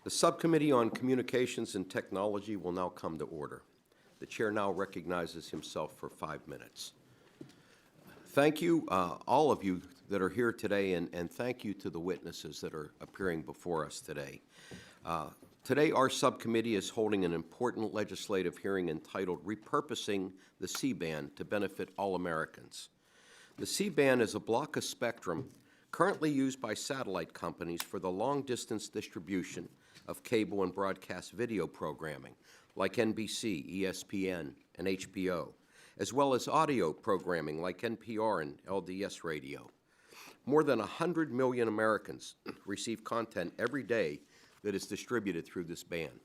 The Subcommittee on Communications and Technology will now come to order. The Chair now recognizes himself for 5 minutes. Thank you, all of you that are here today, and thank you to the witnesses that are appearing before us today. Today, our subcommittee is holding an important legislative hearing entitled Repurposing the C-Band to Benefit All Americans. The C-Band is a block of spectrum currently used by satellite companies for the long-distance distribution of cable and broadcast video programming like NBC, ESPN, and HBO, as well as audio programming like NPR and LDS Radio. More than 100 million Americans receive content every day that is distributed through this band.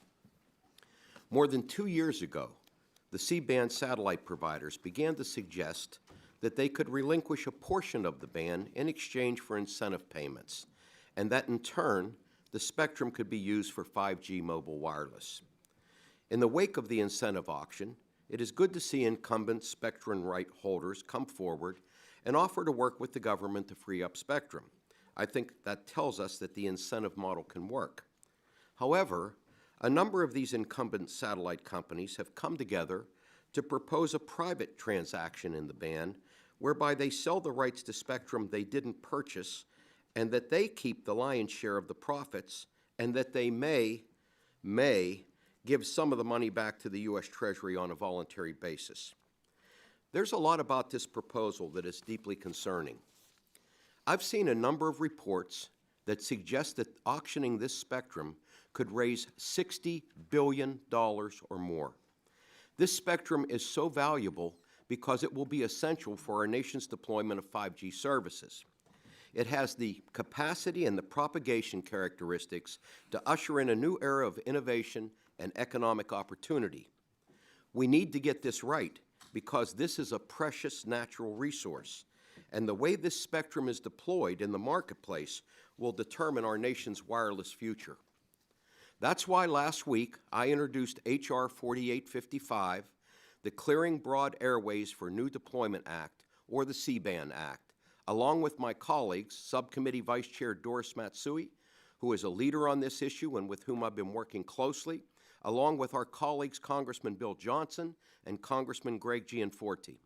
More than 2 years ago, the C-band satellite providers began to suggest that they could relinquish a portion of the band in exchange for incentive payments, and that in turn, the spectrum could be used for 5G mobile wireless. In the wake of the incentive auction, it is good to see incumbent spectrum right holders come forward and offer to work with the government to free up spectrum. I think that tells us that the incentive model can work. However, a number of these incumbent satellite companies have come together to propose a private transaction in the band whereby they sell the rights to spectrum they didn't purchase and that they keep the lion's share of the profits and that they may give some of the money back to the U.S. Treasury on a voluntary basis. There's a lot about this proposal that is deeply concerning. I've seen a number of reports that suggest that auctioning this spectrum could raise $60 billion or more. This spectrum is so valuable because it will be essential for our nation's deployment of 5G services. It has the capacity and the propagation characteristics to usher in a new era of innovation and economic opportunity. We need to get this right because this is a precious natural resource, and the way this spectrum is deployed in the marketplace will determine our nation's wireless future. That's why last week I introduced H.R. 4855, the Clearing Broad Airways for New Deployment Act, or the C-band Act, along with my colleagues, Subcommittee Vice Chair Doris Matsui, who is a leader on this issue and with whom I've been working closely, along with our colleagues Congressman Bill Johnson and Congressman Greg Gianforte.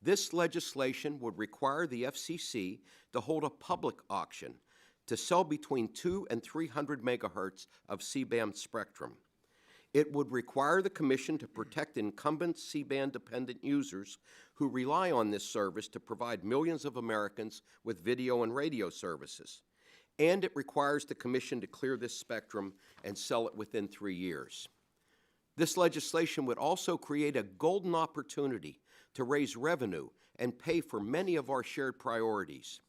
This legislation would require the FCC to hold a public auction to sell between 200 and 300 megahertz of C-band spectrum. It would require the Commission to protect incumbent C-band dependent users who rely on this service to provide millions of Americans with video and radio services. And it requires the Commission to clear this spectrum and sell it within 3 years. This legislation would also create a golden opportunity to raise revenue and pay for many of our shared priorities.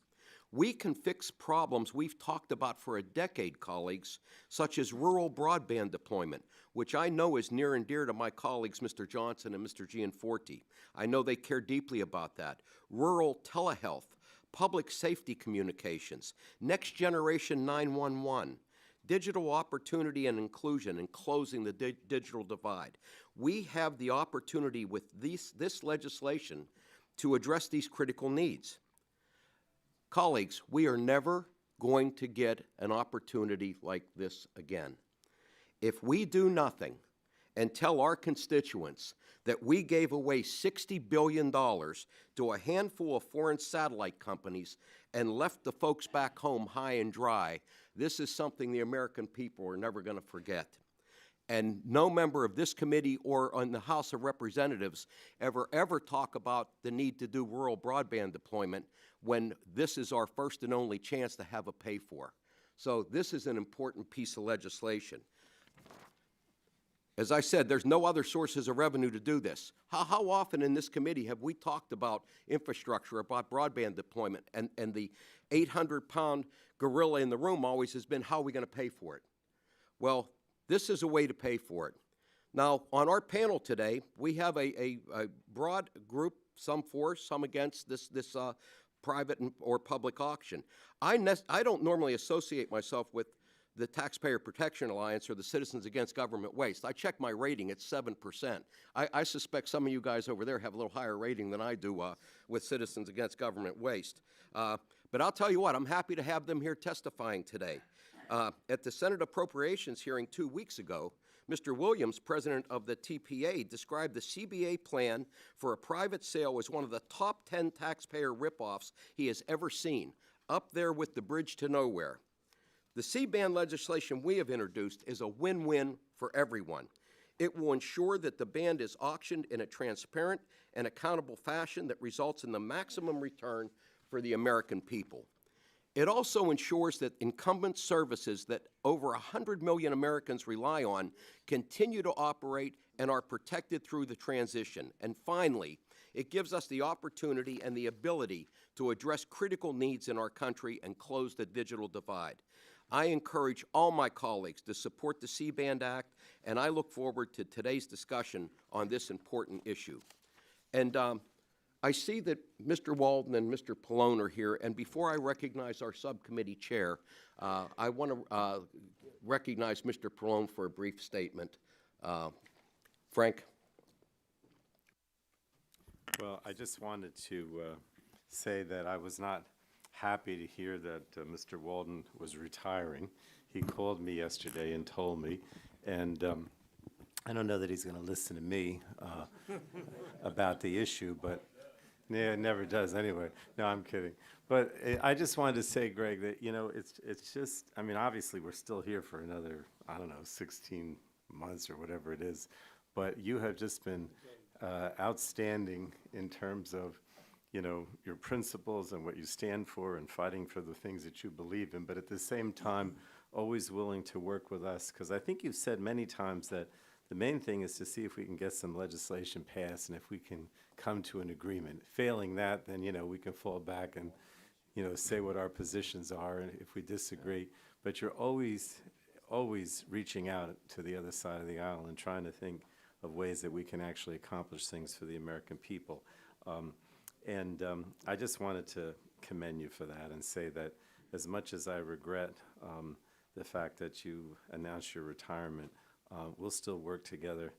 We can fix problems we've talked about for a decade, colleagues, such as rural broadband deployment, which I know is near and dear to my colleagues, Mr. Johnson and Mr. Gianforte. I know they care deeply about that. Rural telehealth, public safety communications, next generation 911, digital opportunity and inclusion, and closing the digital divide. We have the opportunity with this legislation to address these critical needs. Colleagues, we are never going to get an opportunity like this again. If we do nothing and tell our constituents that we gave away $60 billion to a handful of foreign satellite companies and left the folks back home high and dry, this is something the American people are never going to forget. And no member of this committee or on the House of Representatives ever talk about the need to do rural broadband deployment when this is our first and only chance to have a pay for. So this is an important piece of legislation. As I said, there's no other sources of revenue to do this. How often in this committee have we talked about infrastructure, about broadband deployment, and the 800-pound gorilla in the room always has been, how are we going to pay for it? Well, this is a way to pay for it. Now, on our panel today, we have a broad group, some for, some against this private or public auction. I don't normally associate myself with the Taxpayer Protection Alliance or the Citizens Against Government Waste. I checked my rating, it's 7%. I suspect some of you guys over there have a little higher rating than I do with Citizens Against Government Waste. But I'll tell you what, I'm happy to have them here testifying today. At the Senate Appropriations hearing 2 weeks ago, Mr. Williams, president of the TPA, described the CBA plan for a private sale as one of the top 10 taxpayer ripoffs he has ever seen, up there with the bridge to nowhere. The C-band legislation we have introduced is a win-win for everyone. It will ensure that the band is auctioned in a transparent and accountable fashion that results in the maximum return for the American people. It also ensures that incumbent services that over 100 million Americans rely on continue to operate and are protected through the transition. And finally, it gives us the opportunity and the ability to address critical needs in our country and close the digital divide. I encourage all my colleagues to support the C-band Act, and I look forward to today's discussion on this important issue. And I see that Mr. Walden and Mr. Pallone are here, and before I recognize our subcommittee chair, I want to recognize Mr. Pallone for a brief statement. Frank? Well, I just wanted to say that I was not happy to hear that Mr. Walden was retiring. He called me yesterday and told me, and I don't know that he's going to listen to me about the issue, but yeah, it never does anyway. No, I'm kidding. But I just wanted to say, Greg, that, you know, it's just, I mean, obviously we're still here for another, I don't know, 16 months or whatever it is, but you have just been outstanding in terms of, you know, your principles and what you stand for and fighting for the things that you believe in, but at the same time, always willing to work with us. Because I think you've said many times that the main thing is to see if we can get some legislation passed and if we can come to an agreement. Failing that, then, you know, we can fall back and, you know, say what our positions are and if we disagree. But you're always reaching out to the other side of the aisle and trying to think of ways that we can actually accomplish things for the American people. I just wanted to commend you for that and say that as much as I regret the fact that you announced your retirement, we'll still work together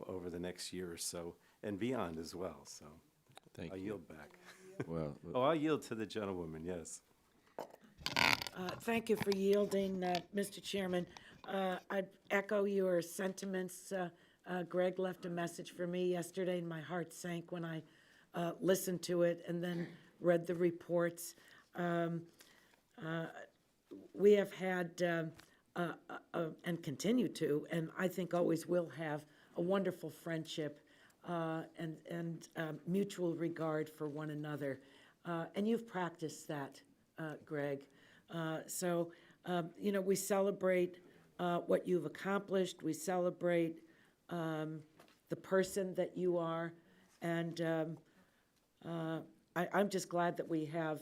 over the next year or so and beyond as well. So I'll yield back. Well, Oh, I'll yield to the gentlewoman, yes. Thank you for yielding, Mr. Chairman. I'd echo your sentiments. Greg left a message for me yesterday, and my heart sank when I listened to it and then read the reports. We have had, and continue to, and I think always will have, a wonderful friendship and mutual regard for one another. And you've practiced that, Greg. So, you know, we celebrate what you've accomplished. We celebrate the person that you are. And I'm just glad that we have,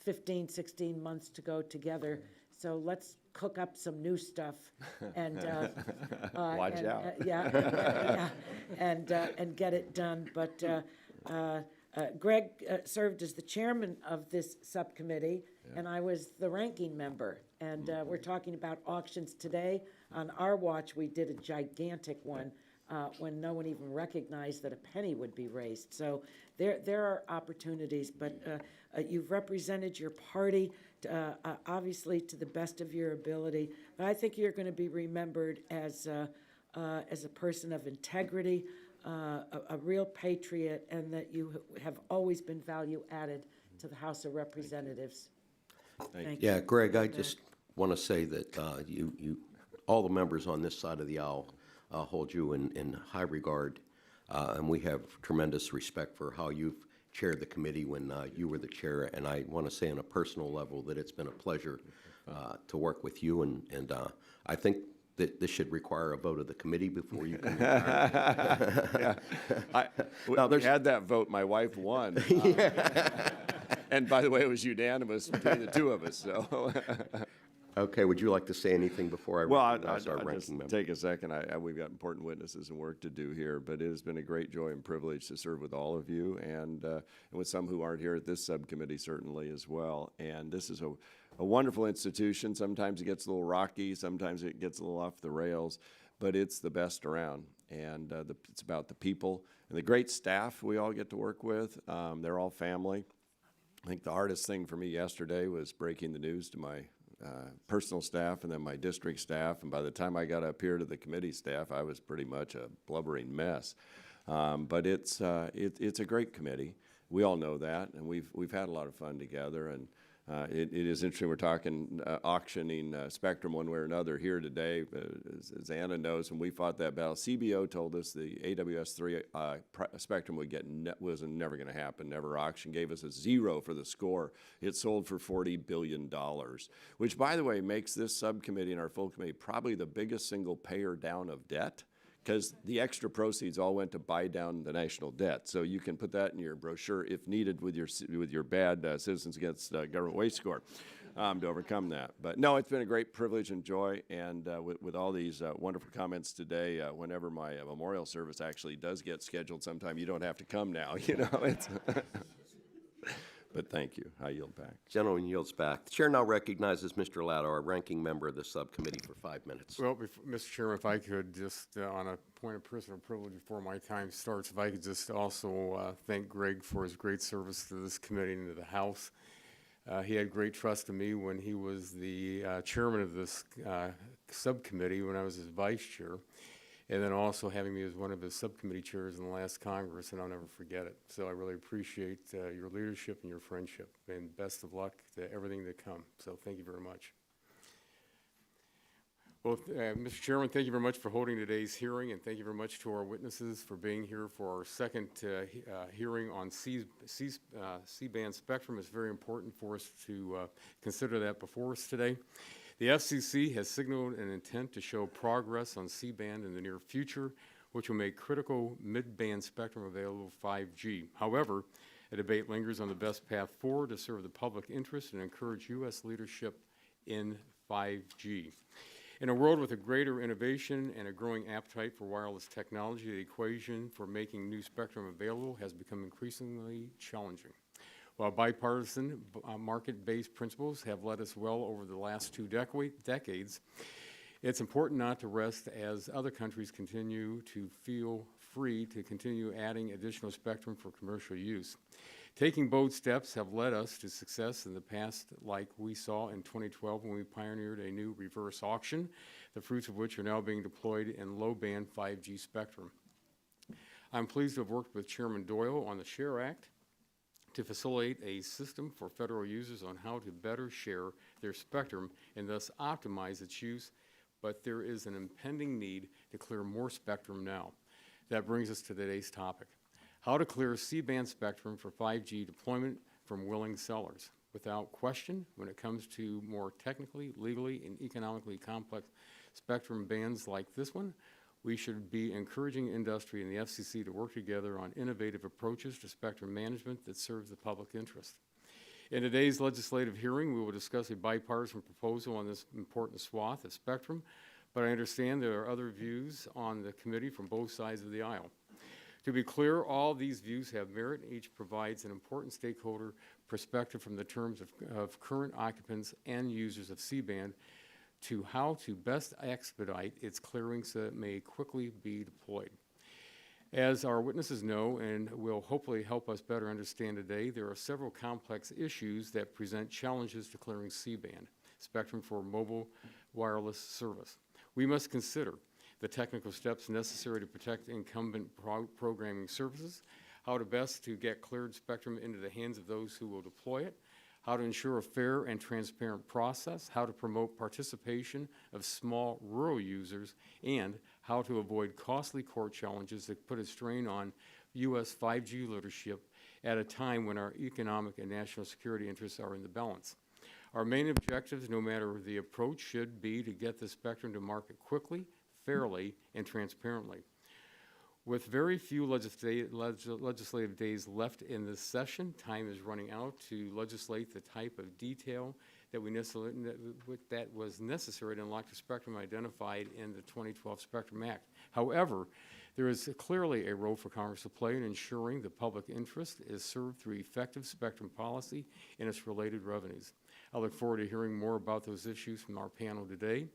15, 16 months to go together. So let's cook up some new stuff and Watch out. And get it done. But Greg served as the chairman of this subcommittee, and I was the ranking member. And we're talking about auctions today. On our watch, we did a gigantic one when no one even recognized that a penny would be raised. So there are opportunities, but you've represented your party obviously to the best of your ability. But I think you're going to be remembered as a person of integrity, a real patriot, and that you have always been value added to the House of Representatives. Thank you. Yeah, Greg, I just want to say that all the members on this side of the aisle hold you in high regard, and we have tremendous respect for how you've chaired the committee when you were the chair. And I want to say on a personal level that it's been a pleasure to work with you, and I think that this should require a vote of the committee before you can retire. We had that vote. My wife won. And by the way, it was unanimous between the two of us. So. Okay, would you like to say anything before I recognize our I'll ranking just member? take a second. We've got important witnesses and work to do here, but it has been a great joy and privilege to serve with all of you and with some who aren't here at this subcommittee certainly as well. And this is a wonderful institution. Sometimes it gets a little rocky, sometimes it gets a little off the rails, but it's the best around. And it's about the people and the great staff we all get to work with. They're all family. I think the hardest thing for me yesterday was breaking the news to my personal staff and then my district staff. And by the time I got up here to the committee staff, I was pretty much a blubbering mess. But it's a great committee. We all know that, and we've had a lot of fun together. And it is interesting. We're talking auctioning spectrum one way or another here today. As Anna knows, when we fought that battle, CBO told us the AWS-3 spectrum was never going to happen, never auctioned, gave us a 0 for the score. It sold for $40 billion, which, by the way, makes this subcommittee and our full committee probably the biggest single payer down of debt, because the extra proceeds all went to buy down the national debt. So you can put that in your brochure if needed with your bad Citizens Against Government Waste score to overcome that. But no, it's been a great privilege and joy, and with all these wonderful comments today, whenever my memorial service actually does get scheduled sometime, you don't have to come now, you know. It's but thank you. I yield back. Gentleman yields back. The chair now recognizes Mr. Latta, our ranking member of the subcommittee, for 5 minutes. Well, Mr. Chairman, if I could just, on a point of personal privilege before my time starts, if I could just also thank Greg for his great service to this committee and to the House. He had great trust in me when he was the chairman of this subcommittee when I was his vice chair, and then also having me as one of his subcommittee chairs in the last Congress, and I'll never forget it. So I really appreciate your leadership and your friendship, and best of luck to everything to come. So thank you very much. Well, Mr. Chairman, thank you very much for holding today's hearing, and thank you very much to our witnesses for being here for our second hearing on C-band spectrum. It's very important for us to consider that before us today. The FCC has signaled an intent to show progress on C-band in the near future, which will make critical mid-band spectrum available 5G. However, a debate lingers on the best path forward to serve the public interest and encourage U.S. leadership in 5G. In a world with a greater innovation and a growing appetite for wireless technology, the equation for making new spectrum available has become increasingly challenging. While bipartisan market-based principles have led us well over the last 2 decades, it's important not to rest as other countries continue to feel free to continue adding additional spectrum for commercial use. Taking bold steps have led us to success in the past, like we saw in 2012 when we pioneered a new reverse auction, the fruits of which are now being deployed in low-band 5G spectrum. I'm pleased to have worked with Chairman Doyle on the SHARE Act to facilitate a system for federal users on how to better share their spectrum and thus optimize its use, but there is an impending need to clear more spectrum now. That brings us to today's topic: how to clear C-band spectrum for 5G deployment from willing sellers. Without question, when it comes to more technically, legally, and economically complex spectrum bands like this one, we should be encouraging industry and the FCC to work together on innovative approaches to spectrum management that serves the public interest. In today's legislative hearing, we will discuss a bipartisan proposal on this important swath of spectrum, but I understand there are other views on the committee from both sides of the aisle. To be clear, all these views have merit, and each provides an important stakeholder perspective from the terms of current occupants and users of C-band to how to best expedite its clearing so that it may quickly be deployed. As our witnesses know and will hopefully help us better understand today, there are several complex issues that present challenges to clearing C-band spectrum for mobile wireless service. We must consider the technical steps necessary to protect incumbent programming services, how to best to get cleared spectrum into the hands of those who will deploy it, how to ensure a fair and transparent process, how to promote participation of small rural users, and how to avoid costly court challenges that put a strain on U.S. 5G leadership at a time when our economic and national security interests are in the balance. Our main objectives, no matter the approach, should be to get the spectrum to market quickly, fairly, and transparently. With very few legislative days left in this session, time is running out to legislate the type of detail that was necessary to unlock the spectrum identified in the 2012 Spectrum Act. However, there is clearly a role for Congress to play in ensuring the public interest is served through effective spectrum policy and its related revenues. I look forward to hearing more about those issues from our panel today.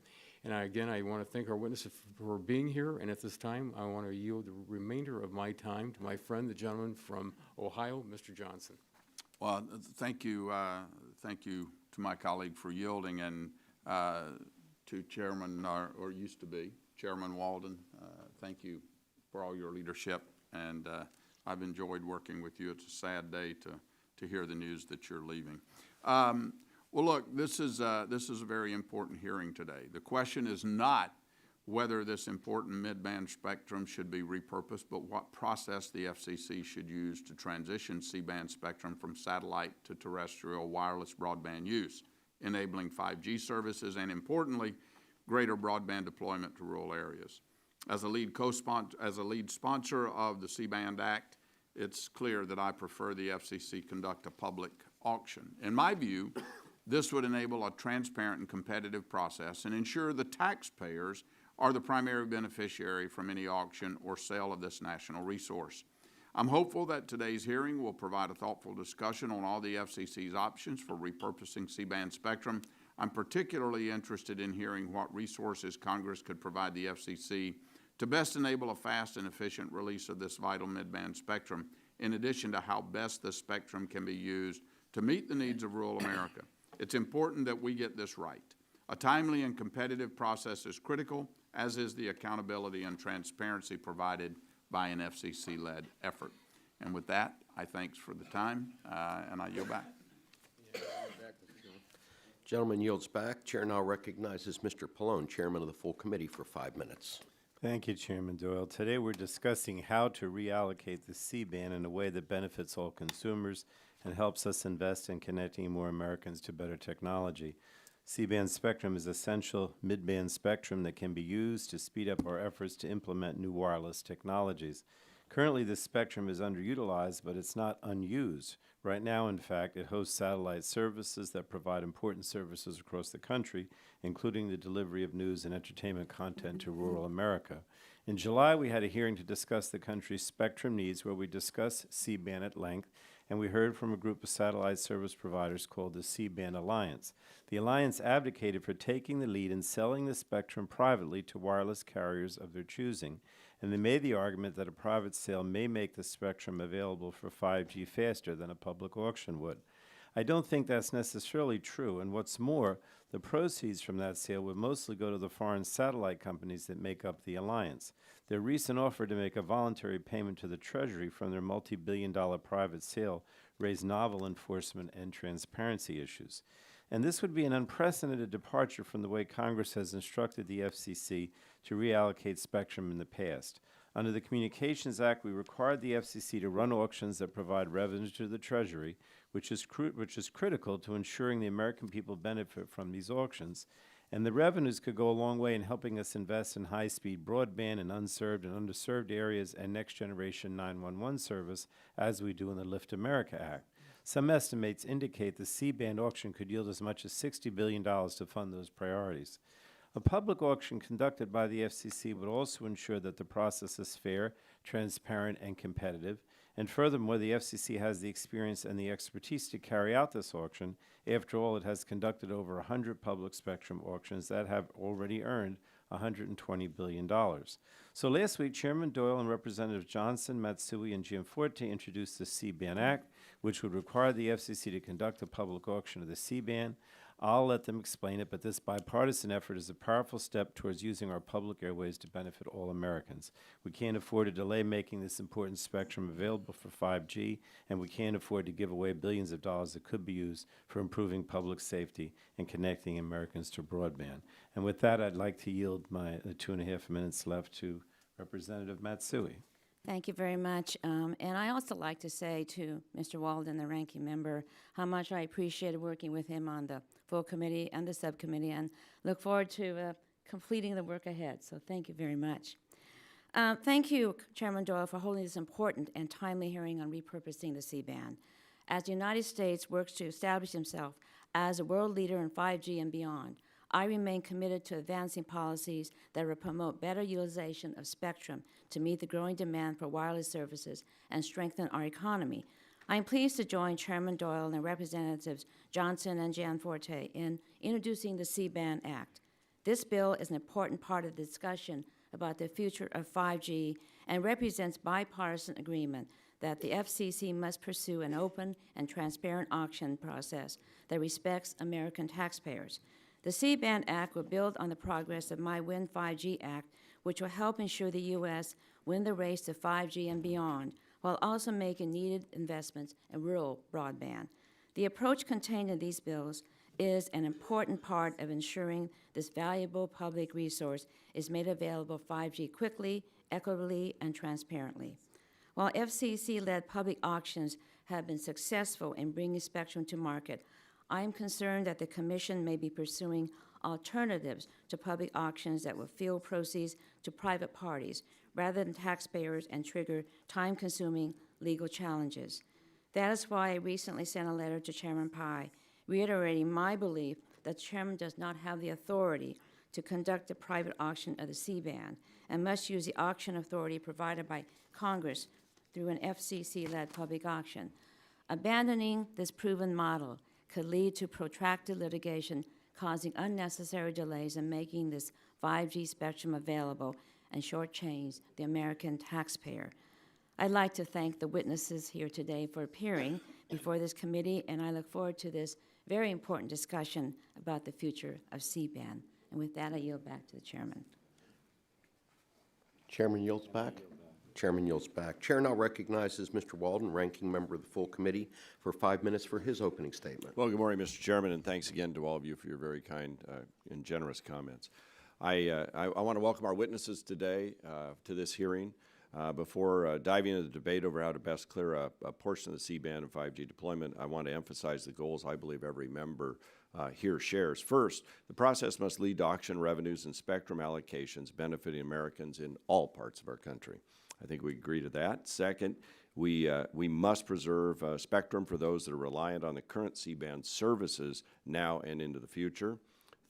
And again, I want to thank our witnesses for being here. And at this time, I want to yield the remainder of my time to my friend, the gentleman from Ohio, Mr. Johnson. Well, thank you, to my colleague for yielding, and to Chairman, or used to be, Chairman Walden, thank you for all your leadership, and I've enjoyed working with you. It's a sad day to hear the news that you're leaving. Well, look, this is a very important hearing today. The question is not whether this important mid-band spectrum should be repurposed, but what process the FCC should use to transition C-band spectrum from satellite to terrestrial wireless broadband use, enabling 5G services and, importantly, greater broadband deployment to rural areas. As a lead sponsor of the C-band Act, it's clear that I prefer the FCC conduct a public auction. In my view, this would enable a transparent and competitive process and ensure the taxpayers are the primary beneficiary from any auction or sale of this national resource. I'm hopeful that today's hearing will provide a thoughtful discussion on all the FCC's options for repurposing C-band spectrum. I'm particularly interested in hearing what resources Congress could provide the FCC to best enable a fast and efficient release of this vital mid-band spectrum, in addition to how best the spectrum can be used to meet the needs of rural America. It's important that we get this right. A timely and competitive process is critical, as is the accountability and transparency provided by an FCC-led effort. And with that, I thanks for the time, and I yield back. Gentleman yields back. Chair now recognizes Mr. Pallone, Chairman of the full committee, for 5 minutes. Thank you, Chairman Doyle. Today we're discussing how to reallocate the C-band in a way that benefits all consumers and helps us invest in connecting more Americans to better technology. C-band spectrum is essential mid-band spectrum that can be used to speed up our efforts to implement new wireless technologies. Currently, this spectrum is underutilized, but it's not unused. Right now, in fact, it hosts satellite services that provide important services across the country, including the delivery of news and entertainment content to rural America. In July, we had a hearing to discuss the country's spectrum needs, where we discussed C-band at length, and we heard from a group of satellite service providers called the C-band Alliance. The Alliance advocated for taking the lead in selling the spectrum privately to wireless carriers of their choosing, and they made the argument that a private sale may make the spectrum available for 5G faster than a public auction would. I don't think that's necessarily true, and what's more, the proceeds from that sale would mostly go to the foreign satellite companies that make up the alliance. Their recent offer to make a voluntary payment to the Treasury from their multi-billion-dollar private sale raised novel enforcement and transparency issues. And this would be an unprecedented departure from the way Congress has instructed the FCC to reallocate spectrum in the past. Under the Communications Act, we required the FCC to run auctions that provide revenue to the Treasury, which is critical to ensuring the American people benefit from these auctions. And the revenues could go a long way in helping us invest in high-speed broadband in unserved and underserved areas and next-generation 911 service, as we do in the Lift America Act. Some estimates indicate the C-band auction could yield as much as $60 billion to fund those priorities. A public auction conducted by the FCC would also ensure that the process is fair, transparent, and competitive. And furthermore, the FCC has the experience and the expertise to carry out this auction. After all, it has conducted over 100 public spectrum auctions that have already earned $120 billion. So last week, Chairman Doyle and Representatives Johnson, Matsui, and Gianforte introduced the C-band Act, which would require the FCC to conduct a public auction of the C-band. I'll let them explain it, but this bipartisan effort is a powerful step towards using our public airways to benefit all Americans. We can't afford to delay making this important spectrum available for 5G, and we can't afford to give away billions of dollars that could be used for improving public safety and connecting Americans to broadband. And with that, I'd like to yield my 2.5 minutes left to Representative Matsui. Thank you very much. And I also like to say to Mr. Walden, the ranking member, how much I appreciated working with him on the full committee and the subcommittee, and look forward to completing the work ahead. So thank you very much. Thank you, Chairman Doyle, for holding this important and timely hearing on repurposing the C-band. As the United States works to establish itself as a world leader in 5G and beyond, I remain committed to advancing policies that will promote better utilization of spectrum to meet the growing demand for wireless services and strengthen our economy. I am pleased to join Chairman Doyle and Representatives Johnson and Gianforte in introducing the C-band Act. This bill is an important part of the discussion about the future of 5G and represents bipartisan agreement that the FCC must pursue an open and transparent auction process that respects American taxpayers. The C-band Act will build on the progress of My Win 5G Act, which will help ensure the U.S. win the race to 5G and beyond, while also making needed investments in rural broadband. The approach contained in these bills is an important part of ensuring this valuable public resource is made available 5G quickly, equitably, and transparently. While FCC-led public auctions have been successful in bringing spectrum to market, I am concerned that the Commission may be pursuing alternatives to public auctions that will fuel proceeds to private parties rather than taxpayers and trigger time-consuming legal challenges. That is why I recently sent a letter to Chairman Pai, reiterating my belief that the Chairman does not have the authority to conduct a private auction of the C-band and must use the auction authority provided by Congress through an FCC-led public auction. Abandoning this proven model could lead to protracted litigation, causing unnecessary delays in making this 5G spectrum available and shortchange the American taxpayer. I'd like to thank the witnesses here today for appearing before this committee, and I look forward to this very important discussion about the future of C-band. And with that, I yield back to the chairman. Chairman yields back. Chairman yields back. Chair now recognizes Mr. Walden, ranking member of the full committee, for 5 minutes for his opening statement. Well, good morning, Mr. Chairman, and thanks again to all of you for your very kind and generous comments. I want to welcome our witnesses today to this hearing. Before diving into the debate over how to best clear a portion of the C-band and 5G deployment, I want to emphasize the goals I believe every member here shares. First, the process must lead to auction revenues and spectrum allocations benefiting Americans in all parts of our country. I think we agree to that. Second, we must preserve spectrum for those that are reliant on the current C-band services now and into the future.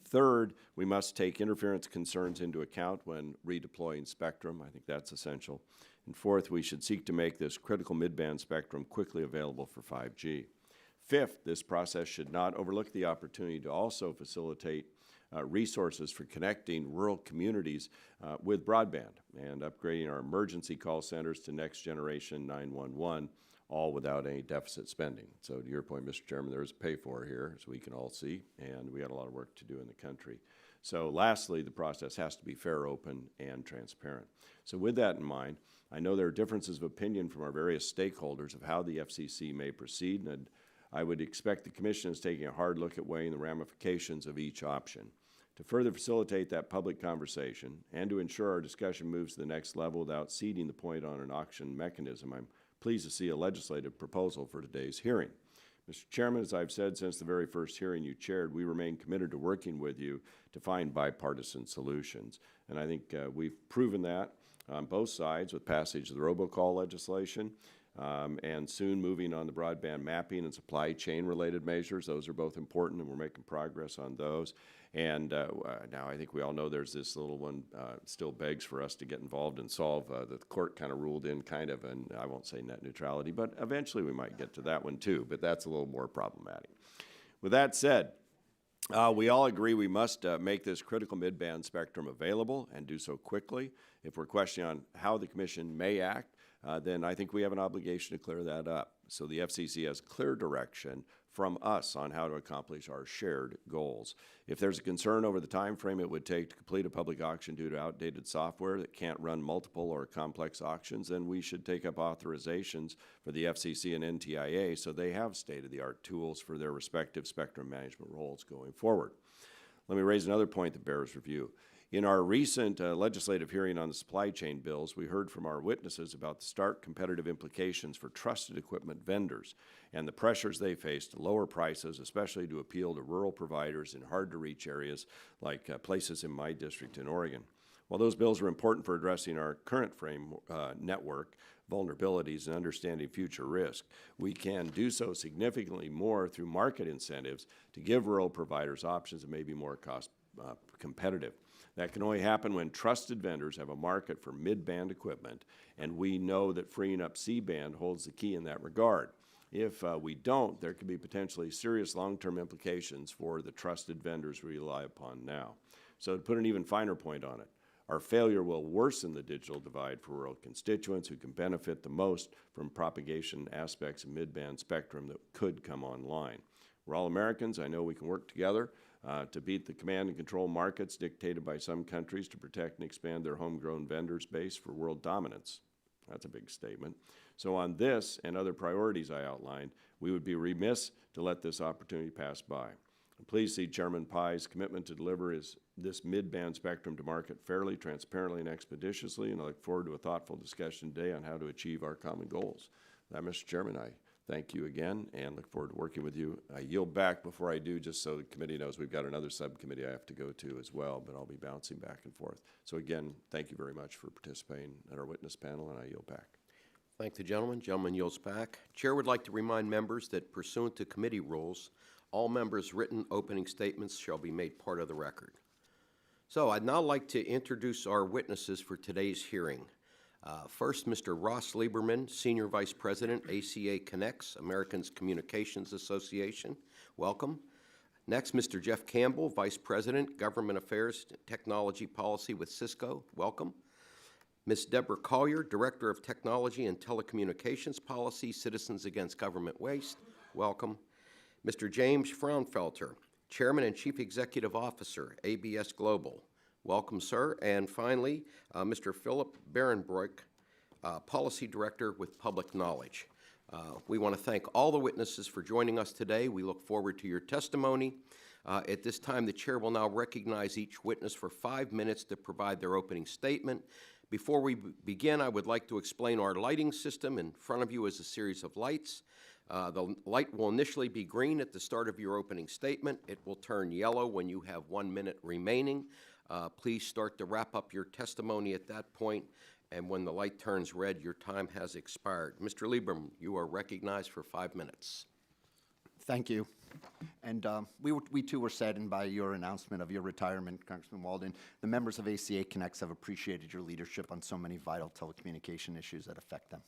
Third, we must take interference concerns into account when redeploying spectrum. I think that's essential. And fourth, we should seek to make this critical mid-band spectrum quickly available for 5G. Fifth, this process should not overlook the opportunity to also facilitate resources for connecting rural communities with broadband and upgrading our emergency call centers to next generation 911, all without any deficit spending. So to your point, Mr. Chairman, there is a pay for here, as we can all see, and we got a lot of work to do in the country. So lastly, the process has to be fair, open, and transparent. So with that in mind, I know there are differences of opinion from our various stakeholders of how the FCC may proceed, and I would expect the Commission is taking a hard look at weighing the ramifications of each option. To further facilitate that public conversation and to ensure our discussion moves to the next level without ceding the point on an auction mechanism, I'm pleased to see a legislative proposal for today's hearing. Mr. Chairman, as I've said since the very first hearing you chaired, we remain committed to working with you to find bipartisan solutions. And I think we've proven that on both sides with passage of the robocall legislation and soon moving on the broadband mapping and supply chain related measures. Those are both important, and we're making progress on those. And now I think we all know there's this little one still begs for us to get involved and solve that the court kind of ruled in kind of, and I won't say net neutrality, but eventually we might get to that one too, but that's a little more problematic. With that said, we all agree we must make this critical mid-band spectrum available and do so quickly. If we're questioning on how the Commission may act, then I think we have an obligation to clear that up. So the FCC has clear direction from us on how to accomplish our shared goals. If there's a concern over the time frame it would take to complete a public auction due to outdated software that can't run multiple or complex auctions, then we should take up authorizations for the FCC and NTIA so they have state-of-the-art tools for their respective spectrum management roles going forward. Let me raise another point that bears review. In our recent legislative hearing on the supply chain bills, we heard from our witnesses about the stark competitive implications for trusted equipment vendors and the pressures they face to lower prices, especially to appeal to rural providers in hard-to-reach areas like places in my district in Oregon. While those bills are important for addressing our current network vulnerabilities and understanding future risk, we can do so significantly more through market incentives to give rural providers options that may be more cost competitive. That can only happen when trusted vendors have a market for mid-band equipment, and we know that freeing up C-band holds the key in that regard. If we don't, there could be potentially serious long-term implications for the trusted vendors we rely upon now. So to put an even finer point on it, Our failure will worsen the digital divide for rural constituents who can benefit the most from propagation aspects of mid-band spectrum that could come online. We're all Americans. I know we can work together to beat the command and control markets dictated by some countries to protect and expand their homegrown vendors base for world dominance. That's a big statement. So on this and other priorities I outlined, we would be remiss to let this opportunity pass by. Please see Chairman Pai's commitment to deliver this mid-band spectrum to market fairly, transparently, and expeditiously, and I look forward to a thoughtful discussion today on how to achieve our common goals. That, Mr. Chairman, I thank you again and look forward to working with you. I yield back before I do, just so the committee knows we've got another subcommittee I have to go to as well, but I'll be bouncing back and forth. So again, thank you very much for participating in our witness panel, and I yield back. Thank the gentleman. Gentleman yields back. Chair would like to remind members that pursuant to committee rules, all members' written opening statements shall be made part of the record. So I'd now like to introduce our witnesses for today's hearing. First, Mr. Ross Lieberman, Senior Vice President, ACA Connects, Americans Communications Association. Welcome. Next, Mr. Jeff Campbell, Vice President, Government Affairs Technology Policy with Cisco. Welcome. Ms. Deborah Collier, Director of Technology and Telecommunications Policy, Citizens Against Government Waste. Welcome. Mr. James Fraunfelter, Chairman and Chief Executive Officer, ABS Global. Welcome, sir. And finally, Mr. Philip Barenbroek, Policy Director with Public Knowledge. We want to thank all the witnesses for joining us today. We look forward to your testimony. At this time, the chair will now recognize each witness for 5 minutes to provide their opening statement. Before we begin, I would like to explain our lighting system. In front of you is a series of lights. The light will initially be green at the start of your opening statement. It will turn yellow when you have 1 minute remaining. Please start to wrap up your testimony at that point, and when the light turns red, your time has expired. Mr. Lieberman, you are recognized for 5 minutes. Thank you. And we too were saddened by your announcement of your retirement, Congressman Walden. The members of ACA Connects have appreciated your leadership on so many vital telecommunication issues that affect them.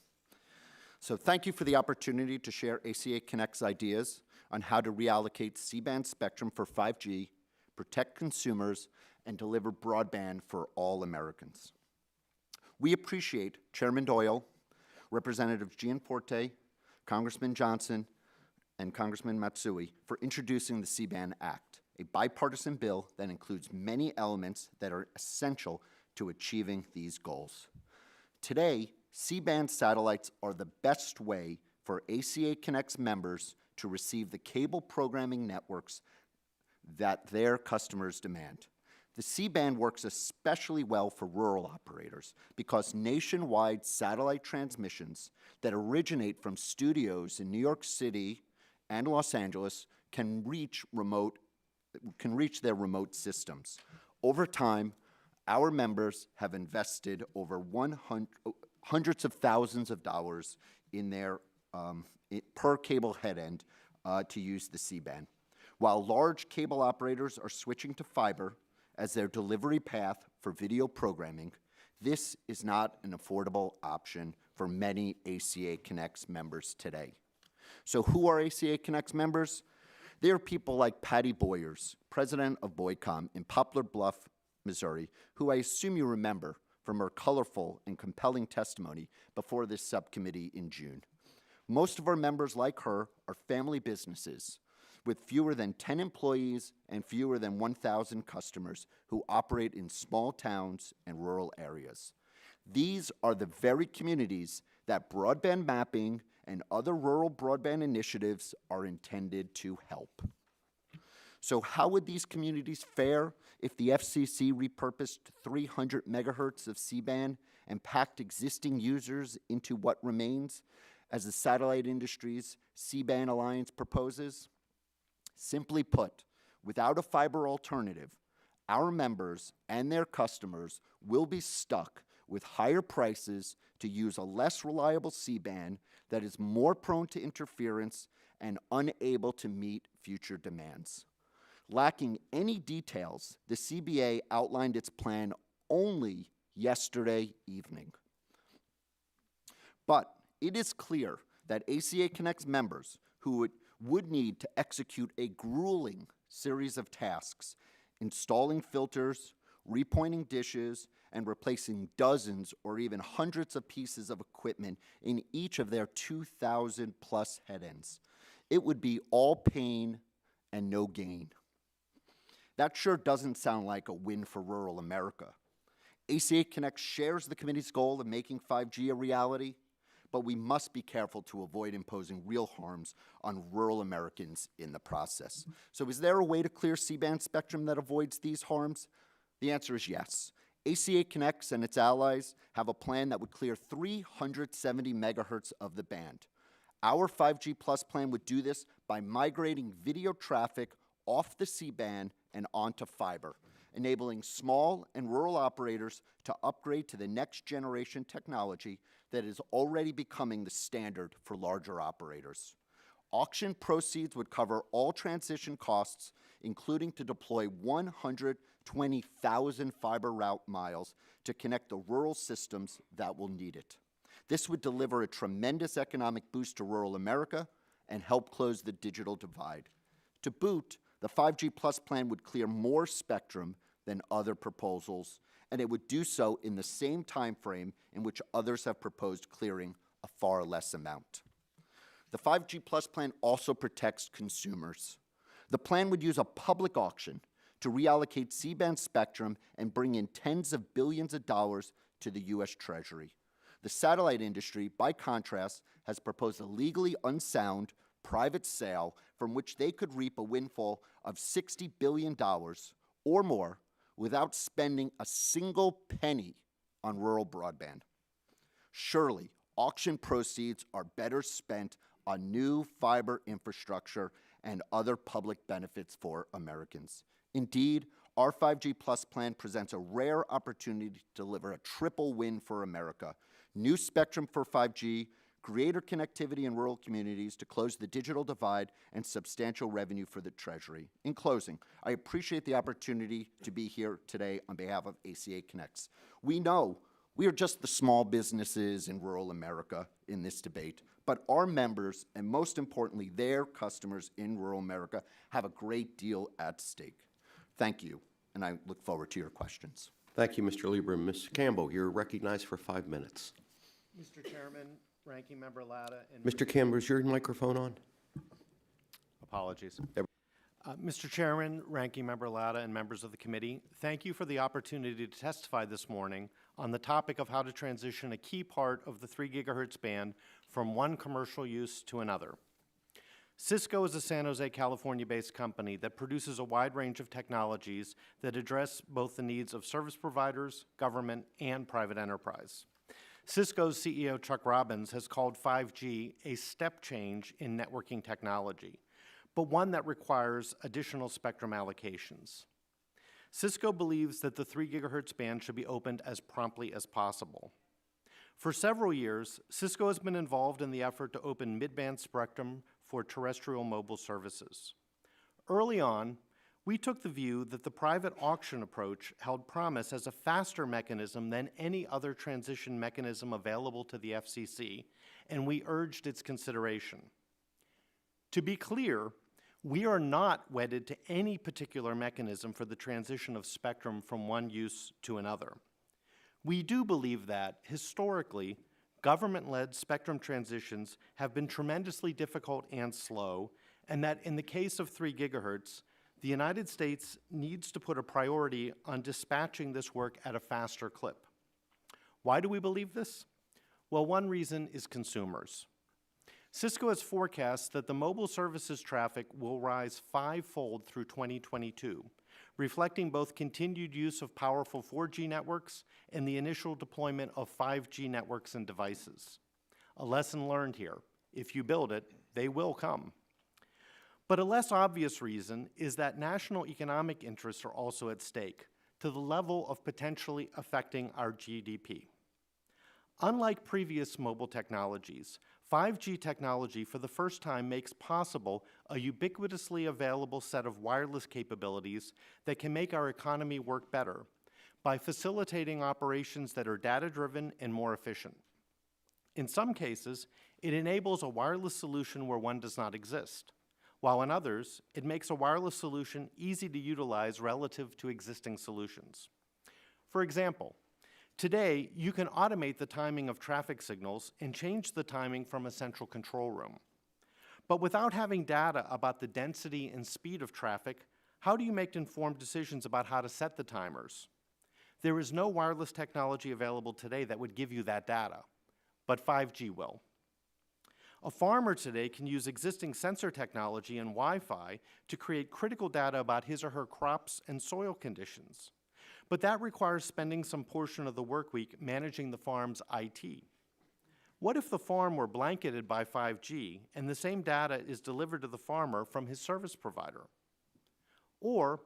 So thank you for the opportunity to share ACA Connects ideas on how to reallocate C-band spectrum for 5G, protect consumers, and deliver broadband for all Americans. We appreciate Chairman Doyle, Representatives Gianforte, Congressman Johnson, and Congressman Matsui for introducing the C-band Act, a bipartisan bill that includes many elements that are essential to achieving these goals. Today, C-band satellites are the best way for ACA Connects members to receive the cable programming networks that their customers demand. The C-band works especially well for rural operators because nationwide satellite transmissions that originate from studios in New York City and Los Angeles can reach their remote systems. Over time, our members have invested over hundreds of thousands of dollars in their per cable head end to use the C-band. While large cable operators are switching to fiber as their delivery path for video programming, this is not an affordable option for many ACA Connects members today. So who are ACA Connects members? They are people like Patty Boyers, president of Boycom in Poplar Bluff, Missouri, who I assume you remember from her colorful and compelling testimony before this subcommittee in June. Most of our members, like her, are family businesses with fewer than 10 employees and fewer than 1,000 customers who operate in small towns and rural areas. These are the very communities that broadband mapping and other rural broadband initiatives are intended to help. So how would these communities fare if the FCC repurposed 300 megahertz of C-band and packed existing users into what remains as the satellite industry's C-band alliance proposes? Simply put, without a fiber alternative, our members and their customers will be stuck with higher prices to use a less reliable C-band that is more prone to interference and unable to meet future demands. Lacking any details, the CBA outlined its plan only yesterday evening. But it is clear that ACA Connects members who would need to execute a grueling series of tasks, installing filters, repointing dishes, and replacing dozens or even hundreds of pieces of equipment in each of their 2,000+ head ends. It would be all pain and no gain. That sure doesn't sound like a win for rural America. ACA Connect shares the committee's goal of making 5G a reality, but we must be careful to avoid imposing real harms on rural Americans in the process. So is there a way to clear C-band spectrum that avoids these harms? The answer is yes. ACA Connects and its allies have a plan that would clear 370 megahertz of the band. Our 5G Plus plan would do this by migrating video traffic off the C-band and onto fiber, enabling small and rural operators to upgrade to the next generation technology that is already becoming the standard for larger operators. Auction proceeds would cover all transition costs, including to deploy 120,000 fiber route miles to connect the rural systems that will need it. This would deliver a tremendous economic boost to rural America and help close the digital divide. To boot, the 5G Plus plan would clear more spectrum than other proposals, and it would do so in the same time frame in which others have proposed clearing a far less amount. The 5G Plus plan also protects consumers. The plan would use a public auction to reallocate C-band spectrum and bring in tens of billions of dollars to the U.S. Treasury. The satellite industry, by contrast, has proposed a legally unsound private sale from which they could reap a windfall of $60 billion or more without spending a single penny on rural broadband. Surely, auction proceeds are better spent on new fiber infrastructure and other public benefits for Americans. Indeed, our 5G Plus plan presents a rare opportunity to deliver a triple win for America: new spectrum for 5G, greater connectivity in rural communities to close the digital divide, and substantial revenue for the Treasury. In closing, I appreciate the opportunity to be here today on behalf of ACA Connects. We know we are just the small businesses in rural America in this debate, but our members, and most importantly, their customers in rural America, have a great deal at stake. Thank you, and I look forward to your questions. Thank you, Mr. Lieberman. Mr. Campbell, you're recognized for 5 minutes. Mr. Chairman, Ranking Member Latta, and Mr. Campbell, is your microphone on? apologies. Mr. Chairman, Ranking Member Latta, and members of the committee, thank you for the opportunity to testify this morning on the topic of how to transition a key part of the 3 gigahertz band from one commercial use to another. Cisco is a San Jose, California-based company that produces a wide range of technologies that address both the needs of service providers, government, and private enterprise. Cisco's CEO, Chuck Robbins, has called 5G a step change in networking technology, but one that requires additional spectrum allocations. Cisco believes that the 3 gigahertz band should be opened as promptly as possible. For several years, Cisco has been involved in the effort to open mid-band spectrum for terrestrial mobile services. Early on, we took the view that the private auction approach held promise as a faster mechanism than any other transition mechanism available to the FCC, and we urged its consideration. To be clear, we are not wedded to any particular mechanism for the transition of spectrum from one use to another. We do believe that, historically, government-led spectrum transitions have been tremendously difficult and slow, and that in the case of 3 gigahertz, the United States needs to put a priority on dispatching this work at a faster clip. Why do we believe this? Well, one reason is consumers. Cisco has forecast that the mobile services traffic will rise 5-fold through 2022, reflecting both continued use of powerful 4G networks and the initial deployment of 5G networks and devices. A lesson learned here: if you build it, they will come. But a less obvious reason is that national economic interests are also at stake, to the level of potentially affecting our GDP. Unlike previous mobile technologies, 5G technology for the first time makes possible a ubiquitously available set of wireless capabilities that can make our economy work better by facilitating operations that are data-driven and more efficient. In some cases, it enables a wireless solution where one does not exist, while in others, it makes a wireless solution easy to utilize relative to existing solutions. For example, today you can automate the timing of traffic signals and change the timing from a central control room. But without having data about the density and speed of traffic, how do you make informed decisions about how to set the timers? There is no wireless technology available today that would give you that data, but 5G will. A farmer today can use existing sensor technology and Wi-Fi to create critical data about his or her crops and soil conditions. But that requires spending some portion of the work week managing the farm's IT. What if the farm were blanketed by 5G and the same data is delivered to the farmer from his service provider? Or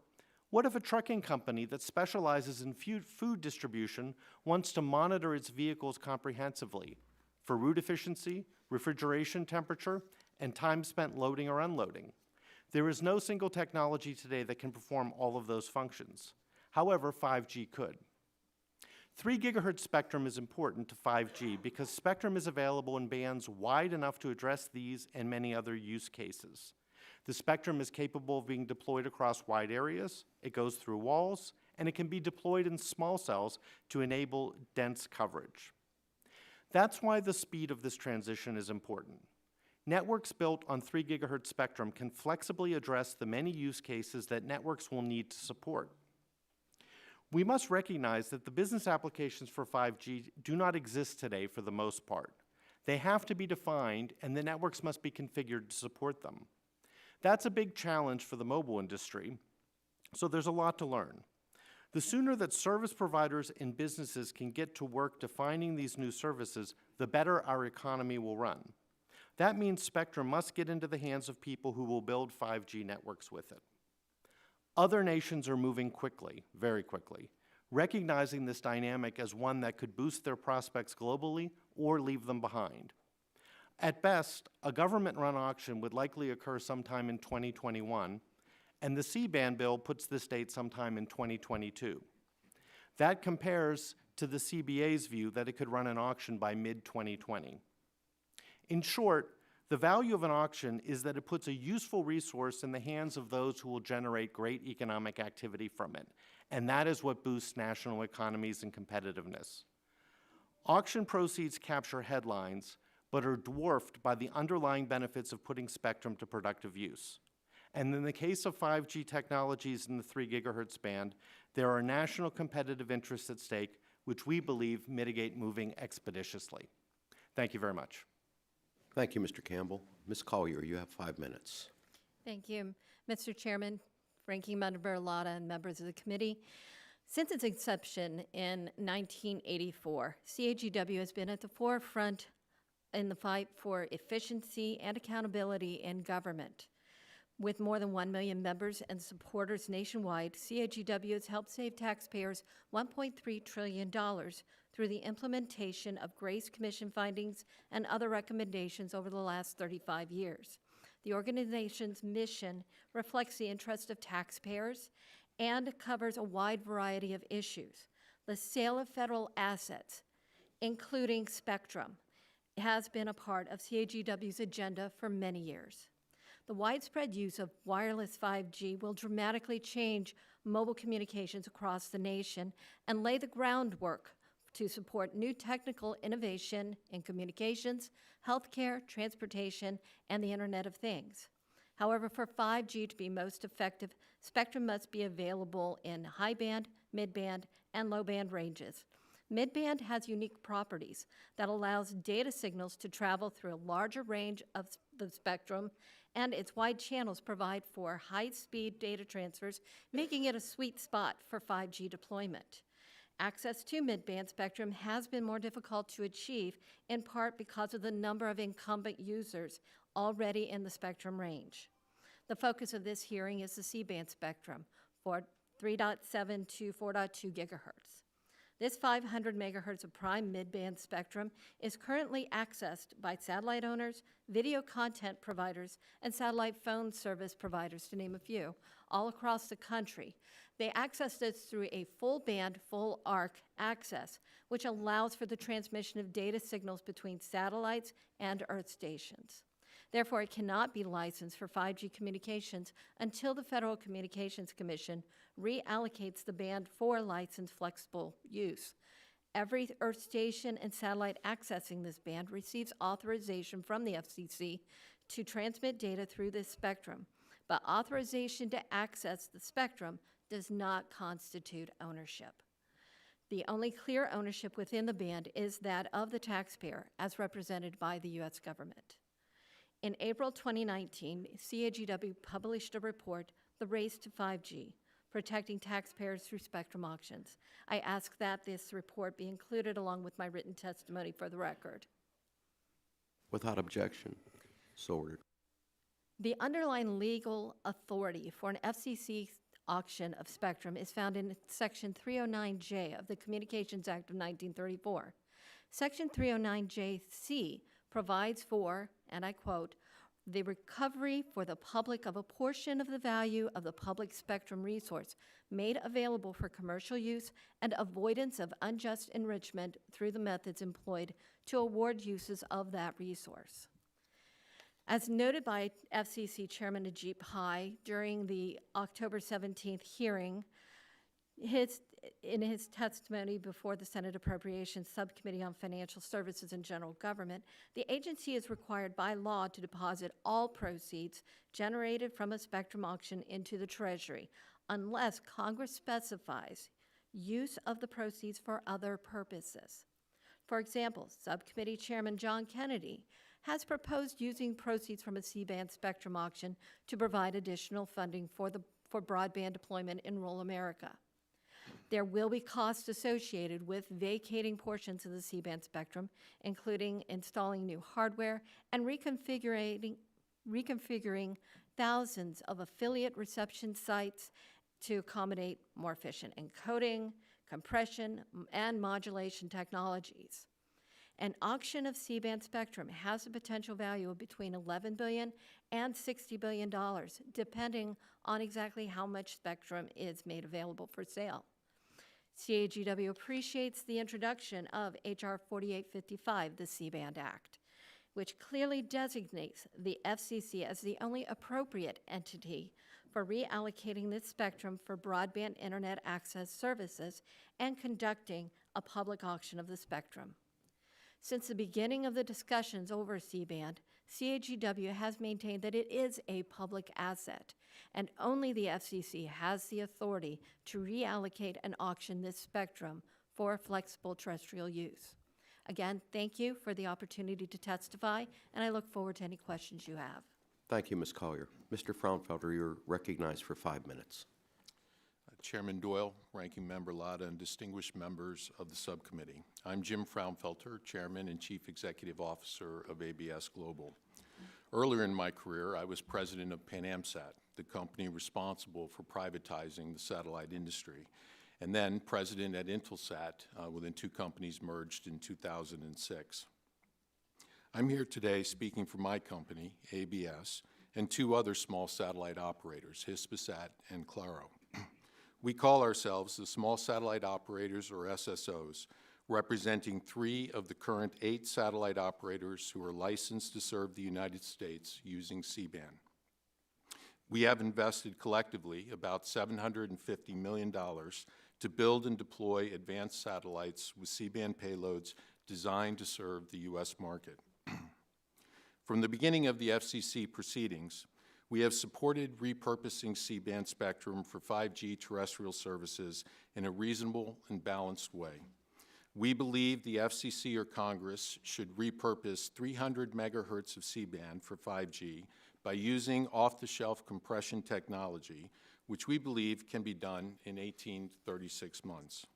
what if a trucking company that specializes in food distribution wants to monitor its vehicles comprehensively for route efficiency, refrigeration temperature, and time spent loading or unloading? There is no single technology today that can perform all of those functions. However, 5G could. 3 gigahertz spectrum is important to 5G because spectrum is available in bands wide enough to address these and many other use cases. The spectrum is capable of being deployed across wide areas, it goes through walls, and it can be deployed in small cells to enable dense coverage. That's why the speed of this transition is important. Networks built on 3 gigahertz spectrum can flexibly address the many use cases that networks will need to support. We must recognize that the business applications for 5G do not exist today for the most part. They have to be defined, and the networks must be configured to support them. That's a big challenge for the mobile industry, so there's a lot to learn. The sooner that service providers and businesses can get to work defining these new services, the better our economy will run. That means spectrum must get into the hands of people who will build 5G networks with it. Other nations are moving quickly, very quickly, recognizing this dynamic as one that could boost their prospects globally or leave them behind. At best, a government-run auction would likely occur sometime in 2021, and the C-band bill puts this date sometime in 2022. That compares to the CBA's view that it could run an auction by mid-2020. In short, the value of an auction is that it puts a useful resource in the hands of those who will generate great economic activity from it, and that is what boosts national economies and competitiveness. Auction proceeds capture headlines, but are dwarfed by the underlying benefits of putting spectrum to productive use. And in the case of 5G technologies in the 3 gigahertz band, there are national competitive interests at stake, which we believe mitigate moving expeditiously. Thank you very much. Thank you, Mr. Campbell. Ms. Collier, you have 5 minutes. Thank you, Mr. Chairman, Ranking Member Lada, and members of the committee. Since its inception in 1984, CAGW has been at the forefront in the fight for efficiency and accountability in government. With more than 1 million members and supporters nationwide, CAGW has helped save taxpayers $1.3 trillion through the implementation of Grace Commission findings and other recommendations over the last 35 years. The organization's mission reflects the interest of taxpayers and covers a wide variety of issues. The sale of federal assets, including spectrum, has been a part of CAGW's agenda for many years. The widespread use of wireless 5G will dramatically change mobile communications across the nation and lay the groundwork to support new technical innovation in communications, healthcare, transportation, and the Internet of Things. However, for 5G to be most effective, spectrum must be available in high band, mid-band, and low-band ranges. Mid-band has unique properties that allows data signals to travel through a larger range of the spectrum, and its wide channels provide for high-speed data transfers, making it a sweet spot for 5G deployment. Access to mid-band spectrum has been more difficult to achieve, in part because of the number of incumbent users already in the spectrum range. The focus of this hearing is the C-band spectrum for 3.7 to 4.2 gigahertz. This 500 megahertz of prime mid-band spectrum is currently accessed by satellite owners, video content providers, and satellite phone service providers, to name a few, all across the country. They access this through a full-band, full-arc access, which allows for the transmission of data signals between satellites and Earth stations. Therefore, it cannot be licensed for 5G communications until the Federal Communications Commission reallocates the band for licensed flexible use. Every earth station and satellite accessing this band receives authorization from the FCC to transmit data through this spectrum, but authorization to access the spectrum does not constitute ownership. The only clear ownership within the band is that of the taxpayer, as represented by the U.S. government. In April 2019, CAGW published a report, The Race to 5G, Protecting Taxpayers Through Spectrum Auctions. I ask that this report be included along with my written testimony for the record. Without objection, so ordered. The underlying legal authority for an FCC auction of spectrum is found in Section 309J of the Communications Act of 1934. Section 309JC provides for, and I quote, the recovery for the public of a portion of the value of the public spectrum resource made available for commercial use and avoidance of unjust enrichment through the methods employed to award uses of that resource. As noted by FCC Chairman Ajit Pai during the October 17th hearing, in his testimony before the Senate Appropriations Subcommittee on Financial Services and General Government, the agency is required by law to deposit all proceeds generated from a spectrum auction into the Treasury, unless Congress specifies use of the proceeds for other purposes. For example, Subcommittee Chairman John Kennedy has proposed using proceeds from a C-band spectrum auction to provide additional funding for broadband deployment in rural America. There will be costs associated with vacating portions of the C-band spectrum, including installing new hardware and reconfiguring thousands of affiliate reception sites to accommodate more efficient encoding, compression, and modulation technologies. An auction of C-band spectrum has a potential value of between $11 billion and $60 billion, depending on exactly how much spectrum is made available for sale. CAGW appreciates the introduction of H.R. 4855, the C-band Act, which clearly designates the FCC as the only appropriate entity for reallocating this spectrum for broadband internet access services and conducting a public auction of the spectrum. Since the beginning of the discussions over C-band, CAGW has maintained that it is a public asset, and only the FCC has the authority to reallocate and auction this spectrum for flexible terrestrial use. Again, thank you for the opportunity to testify, and I look forward to any questions you have. Thank you, Ms. Collier. Mr. Fraunfelter, you're recognized for 5 minutes. Chairman Doyle, Ranking Member Latta, and distinguished members of the subcommittee. I'm Jim Fraunfelter, Chairman and Chief Executive Officer of ABS Global. Earlier in my career, I was president of PanAmSat, the company responsible for privatizing the satellite industry, and then president at Intelsat when the two companies merged in 2006. I'm here today speaking for my company, ABS, and two other small satellite operators, Hispasat and Claro. We call ourselves the Small Satellite Operators, or SSOs, representing 3 of the current 8 satellite operators who are licensed to serve the United States using C-band. We have invested collectively about $750 million to build and deploy advanced satellites with C-band payloads designed to serve the U.S. market. From the beginning of the FCC proceedings, we have supported repurposing C-band spectrum for 5G terrestrial services in a reasonable and balanced way. We believe the FCC or Congress should repurpose 300 megahertz of C-band for 5G by using off-the-shelf compression technology, which we believe can be done in 18 to 36 months.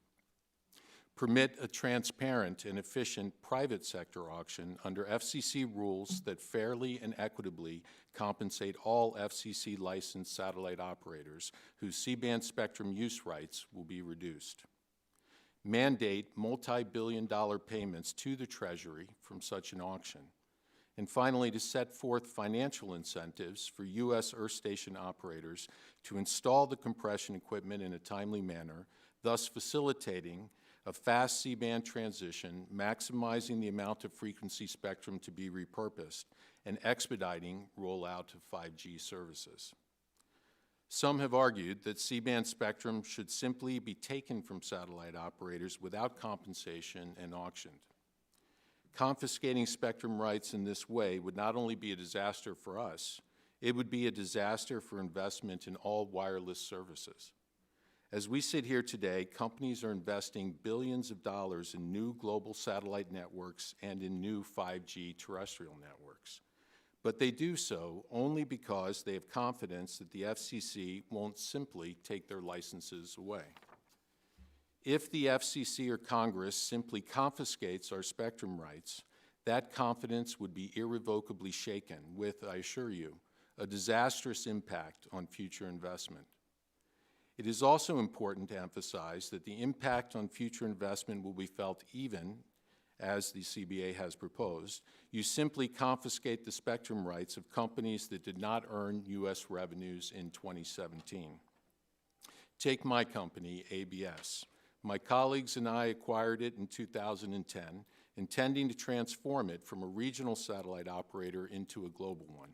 Permit a transparent and efficient private sector auction under FCC rules that fairly and equitably compensate all FCC licensed satellite operators whose C-band spectrum use rights will be reduced. Mandate multi-billion-dollar payments to the Treasury from such an auction. And finally, to set forth financial incentives for U.S. Earth station operators to install the compression equipment in a timely manner, thus facilitating a fast C-band transition, maximizing the amount of frequency spectrum to be repurposed, and expediting rollout of 5G services. Some have argued that C-band spectrum should simply be taken from satellite operators without compensation and auctioned. Confiscating spectrum rights in this way would not only be a disaster for us, it would be a disaster for investment in all wireless services. As we sit here today, companies are investing billions of dollars in new global satellite networks and in new 5G terrestrial networks. But they do so only because they have confidence that the FCC won't simply take their licenses away. If the FCC or Congress simply confiscates our spectrum rights, that confidence would be irrevocably shaken with, I assure you, a disastrous impact on future investment. It is also important to emphasize that the impact on future investment will be felt even, as the CBA has proposed, you simply confiscate the spectrum rights of companies that did not earn U.S. revenues in 2017. Take my company, ABS. My colleagues and I acquired it in 2010, intending to transform it from a regional satellite operator into a global one.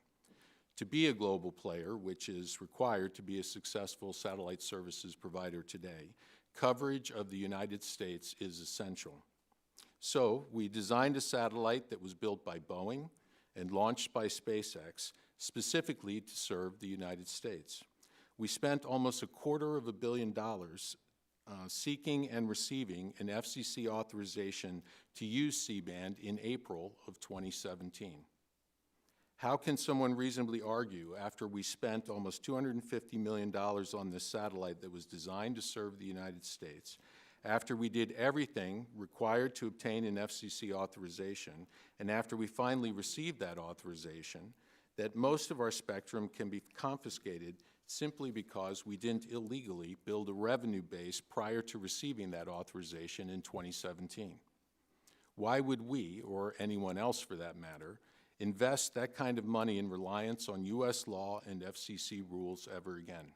To be a global player, which is required to be a successful satellite services provider today, coverage of the United States is essential. So we designed a satellite that was built by Boeing and launched by SpaceX specifically to serve the United States. We spent almost $250 million seeking and receiving an FCC authorization to use C-band in April of 2017. How can someone reasonably argue, after we spent almost $250 million on this satellite that was designed to serve the United States, after we did everything required to obtain an FCC authorization, and after we finally received that authorization, that most of our spectrum can be confiscated simply because we didn't illegally build a revenue base prior to receiving that authorization in 2017? Why would we, or anyone else for that matter, invest that kind of money in reliance on U.S. law and FCC rules ever again?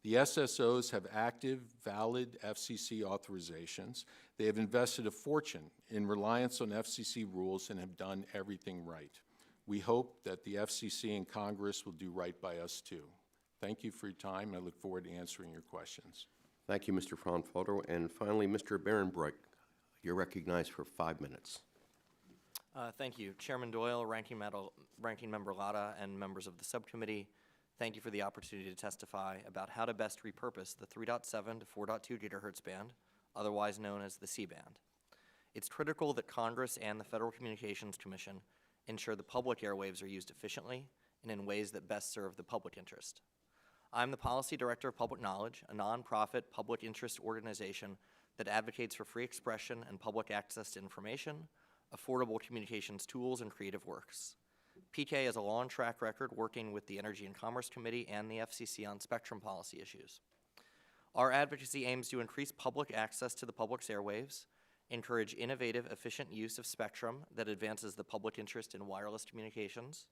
The SSOs have active, valid FCC authorizations. They have invested a fortune in reliance on FCC rules and have done everything right. We hope that the FCC and Congress will do right by us too. Thank you for your time. I look forward to answering your questions. Thank you, Mr. Fraunfelter. And finally, Mr. Behrenbrecht, you're recognized for 5 minutes. Thank you. Chairman Doyle, Ranking Member Latta, and members of the subcommittee, thank you for the opportunity to testify about how to best repurpose the 3.7 to 4.2 gigahertz band, otherwise known as the C-band. It's critical that Congress and the Federal Communications Commission ensure the public airwaves are used efficiently and in ways that best serve the public interest. I'm the Policy Director of Public Knowledge, a nonprofit public interest organization that advocates for free expression and public access to information, affordable communications tools, and creative works. PK has a long track record working with the Energy and Commerce Committee and the FCC on spectrum policy issues. Our advocacy aims to increase public access to the public's airwaves, encourage innovative, efficient use of spectrum that advances the public interest in wireless communications,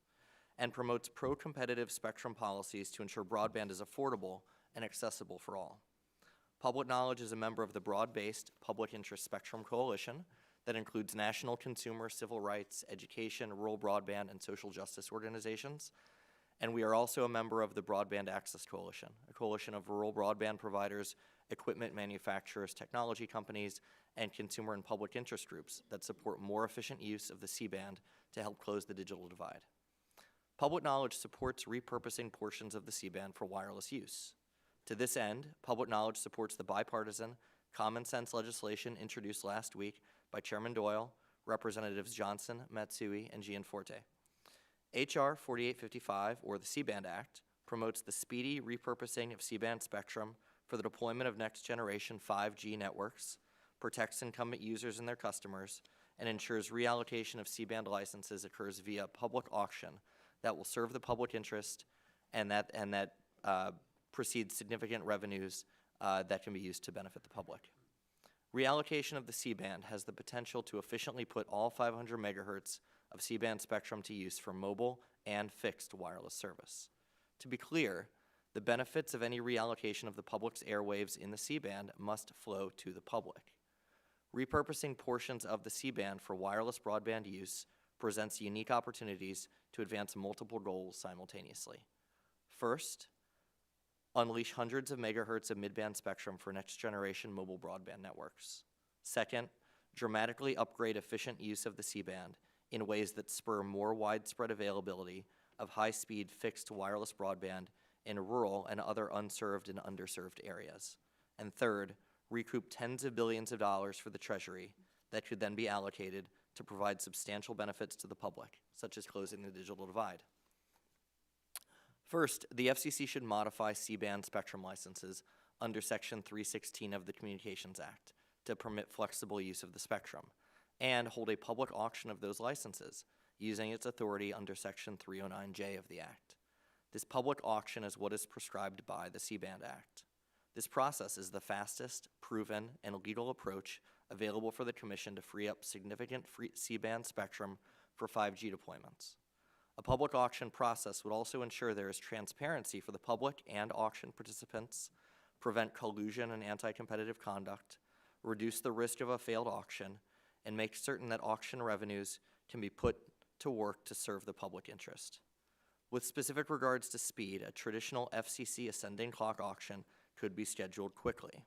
and promotes pro-competitive spectrum policies to ensure broadband is affordable and accessible for all. Public Knowledge is a member of the broad-based Public Interest Spectrum Coalition that includes national consumer, civil rights, education, rural broadband, and social justice organizations. And we are also a member of the Broadband Access Coalition, a coalition of rural broadband providers, equipment manufacturers, technology companies, and consumer and public interest groups that support more efficient use of the C-band to help close the digital divide. Public Knowledge supports repurposing portions of the C-band for wireless use. To this end, Public Knowledge supports the bipartisan, common sense legislation introduced last week by Chairman Doyle, Representatives Johnson, Matsui, and Gianforte. H.R. 4855, or the C-band Act, promotes the speedy repurposing of C-band spectrum for the deployment of next-generation 5G networks, protects incumbent users and their customers, and ensures reallocation of C-band licenses occurs via public auction that will serve the public interest and that precedes significant revenues that can be used to benefit the public. Reallocation of the C-band has the potential to efficiently put all 500 megahertz of C-band spectrum to use for mobile and fixed wireless service. To be clear, the benefits of any reallocation of the public's airwaves in the C-band must flow to the public. Repurposing portions of the C-band for wireless broadband use presents unique opportunities to advance multiple goals simultaneously. First, unleash hundreds of megahertz of mid-band spectrum for next-generation mobile broadband networks. Second, dramatically upgrade efficient use of the C-band in ways that spur more widespread availability of high-speed fixed wireless broadband in rural and other unserved and underserved areas. And third, recoup tens of billions of dollars for the Treasury that could then be allocated to provide substantial benefits to the public, such as closing the digital divide. First, the FCC should modify C-band spectrum licenses under Section 316 of the Communications Act to permit flexible use of the spectrum, and hold a public auction of those licenses using its authority under Section 309J of the Act. This public auction is what is prescribed by the C-band Act. This process is the fastest, proven, and legal approach available for the Commission to free up significant free C-band spectrum for 5G deployments. A public auction process would also ensure there is transparency for the public and auction participants, prevent collusion and anti-competitive conduct, reduce the risk of a failed auction, and make certain that auction revenues can be put to work to serve the public interest. With specific regards to speed, a traditional FCC ascending clock auction could be scheduled quickly.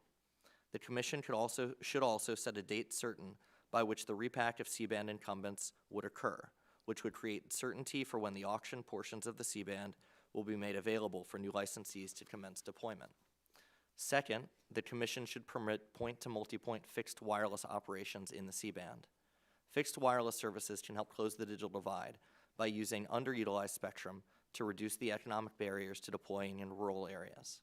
The Commission should also set a date certain by which the repack of C-band incumbents would occur, which would create certainty for when the auction portions of the C-band will be made available for new licensees to commence deployment. Second, the Commission should permit point-to-multipoint fixed wireless operations in the C-band. Fixed wireless services can help close the digital divide by using underutilized spectrum to reduce the economic barriers to deploying in rural areas.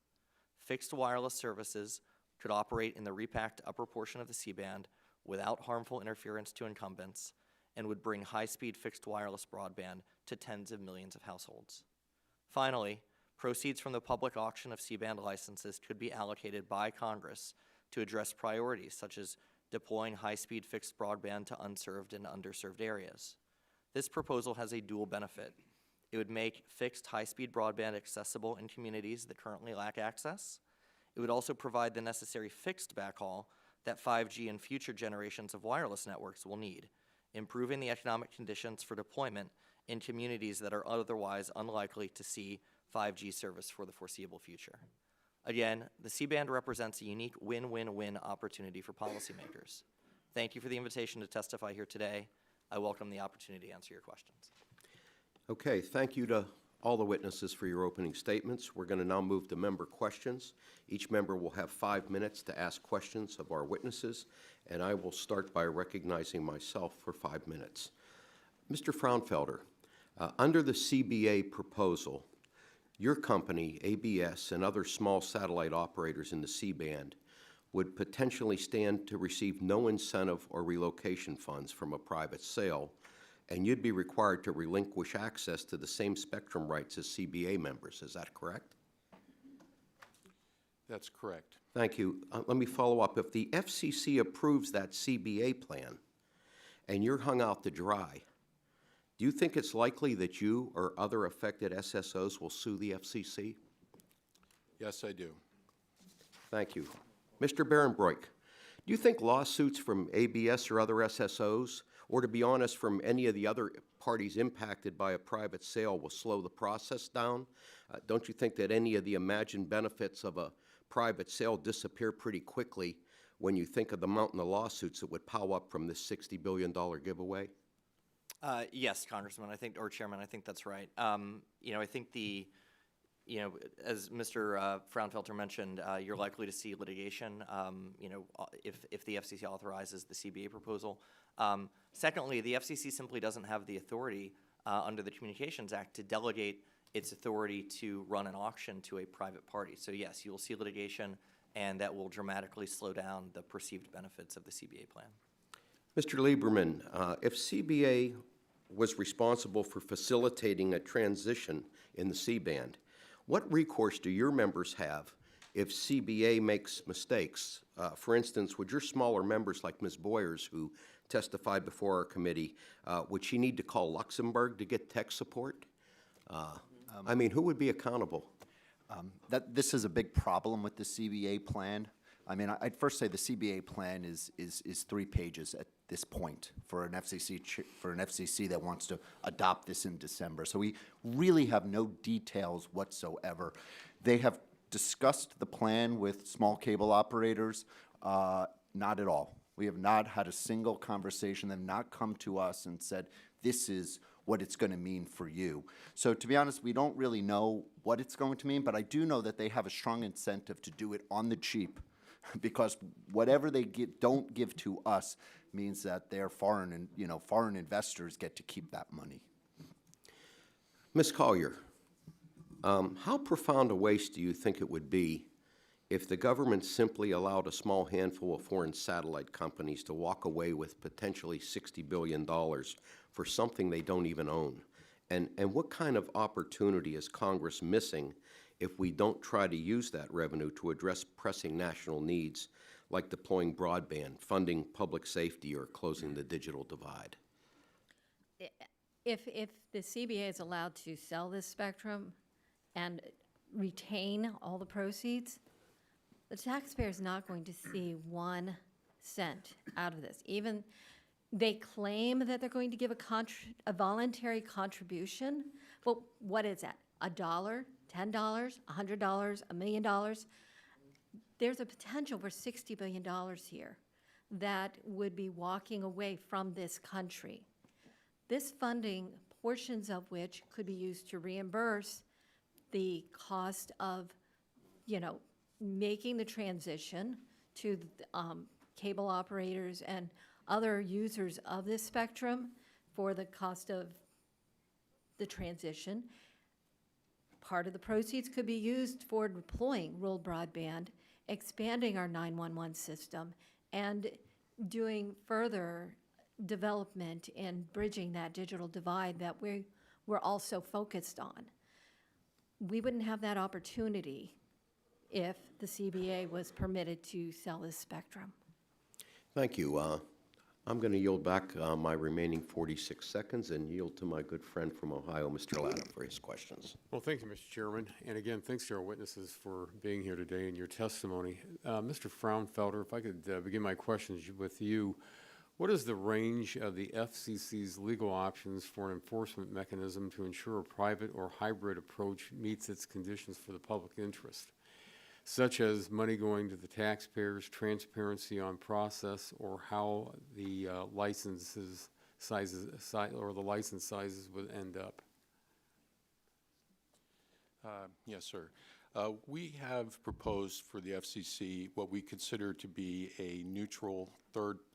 Fixed wireless services could operate in the repacked upper portion of the C-band without harmful interference to incumbents and would bring high-speed fixed wireless broadband to tens of millions of households. Finally, proceeds from the public auction of C-band licenses could be allocated by Congress to address priorities such as deploying high-speed fixed broadband to unserved and underserved areas. This proposal has a dual benefit. It would make fixed high-speed broadband accessible in communities that currently lack access. It would also provide the necessary fixed backhaul that 5G and future generations of wireless networks will need, improving the economic conditions for deployment in communities that are otherwise unlikely to see 5G service for the foreseeable future. Again, the C-band represents a unique win-win-win opportunity for policymakers. Thank you for the invitation to testify here today. I welcome the opportunity to answer your questions. Okay, thank you to all the witnesses for your opening statements. We're going to now move to member questions. Each member will have 5 minutes to ask questions of our witnesses, and I will start by recognizing myself for 5 minutes. Mr. Fraunfelter, under the CBA proposal, your company, ABS, and other small satellite operators in the C-band would potentially stand to receive no incentive or relocation funds from a private sale, and you'd be required to relinquish access to the same spectrum rights as CBA members. Is that correct? That's correct. Thank you. Let me follow up. If the FCC approves that CBA plan and you're hung out to dry, do you think it's likely that you or other affected SSOs will sue the FCC? Yes, I do. Thank you. Mr. Barenbroek, do you think lawsuits from ABS or other SSOs, or to be honest, from any of the other parties impacted by a private sale, will slow the process down? Don't you think that any of the imagined benefits of a private sale disappear pretty quickly when you think of the mountain of lawsuits that would pile up from this $60 billion giveaway? Yes, Congressman, Chairman, I think that's right. I think as Mr. Fraunfelter mentioned, you're likely to see litigation, if the FCC authorizes the CBA proposal. Secondly, the FCC simply doesn't have the authority under the Communications Act to delegate its authority to run an auction to a private party. So yes, you will see litigation, and that will dramatically slow down the perceived benefits of the CBA plan. Mr. Lieberman, if CBA was responsible for facilitating a transition in the C-band, what recourse do your members have if CBA makes mistakes? For instance, would your smaller members like Ms. Boyers, who testified before our committee, would she need to call Luxembourg to get tech support? Who would be accountable? This is a big problem with the CBA plan. I mean, I'd first say the CBA plan is 3 pages at this point for an FCC that wants to adopt this in December. So we really have no details whatsoever. They have discussed the plan with small cable operators, not at all. We have not had a single conversation. They've not come to us and said, this is what it's going to mean for you. So to be honest, we don't really know what it's going to mean, but I do know that they have a strong incentive to do it on the cheap, because whatever they don't give to us means that their foreign investors get to keep that money. Ms. Collier, how profound a waste do you think it would be if the government simply allowed a small handful of foreign satellite companies to walk away with potentially $60 billion for something they don't even own? And what kind of opportunity is Congress missing if we don't try to use that revenue to address pressing national needs like deploying broadband, funding public safety, or closing the digital divide? If the CBA is allowed to sell this spectrum and retain all the proceeds, the taxpayer is not going to see 1 cent out of this. Even they claim that they're going to give a voluntary contribution. Well, what is that? $1, $10, $100, $1 million? There's a potential for $60 billion here that would be walking away from this country. This funding, portions of which could be used to reimburse the cost of, making the transition to cable operators and other users of this spectrum for the cost of the transition. Part of the proceeds could be used for deploying rural broadband, expanding our 911 system, and doing further development in bridging that digital divide that we're also focused on. We wouldn't have that opportunity if the CBA was permitted to sell this spectrum. Thank you. I'm going to yield back my remaining 46 seconds and yield to my good friend from Ohio, Mr. Latta, for his questions. Well, thank you, Mr. Chairman. And again, thanks to our witnesses for being here today and your testimony. Mr. Fraunfelter, if I could begin my questions with you. What is the range of the FCC's legal options for an enforcement mechanism to ensure a private or hybrid approach meets its conditions for the public interest, such as money going to the taxpayers, transparency on process, or how the license sizes would end up? Yes, sir. We have proposed for the FCC what we consider to be a neutral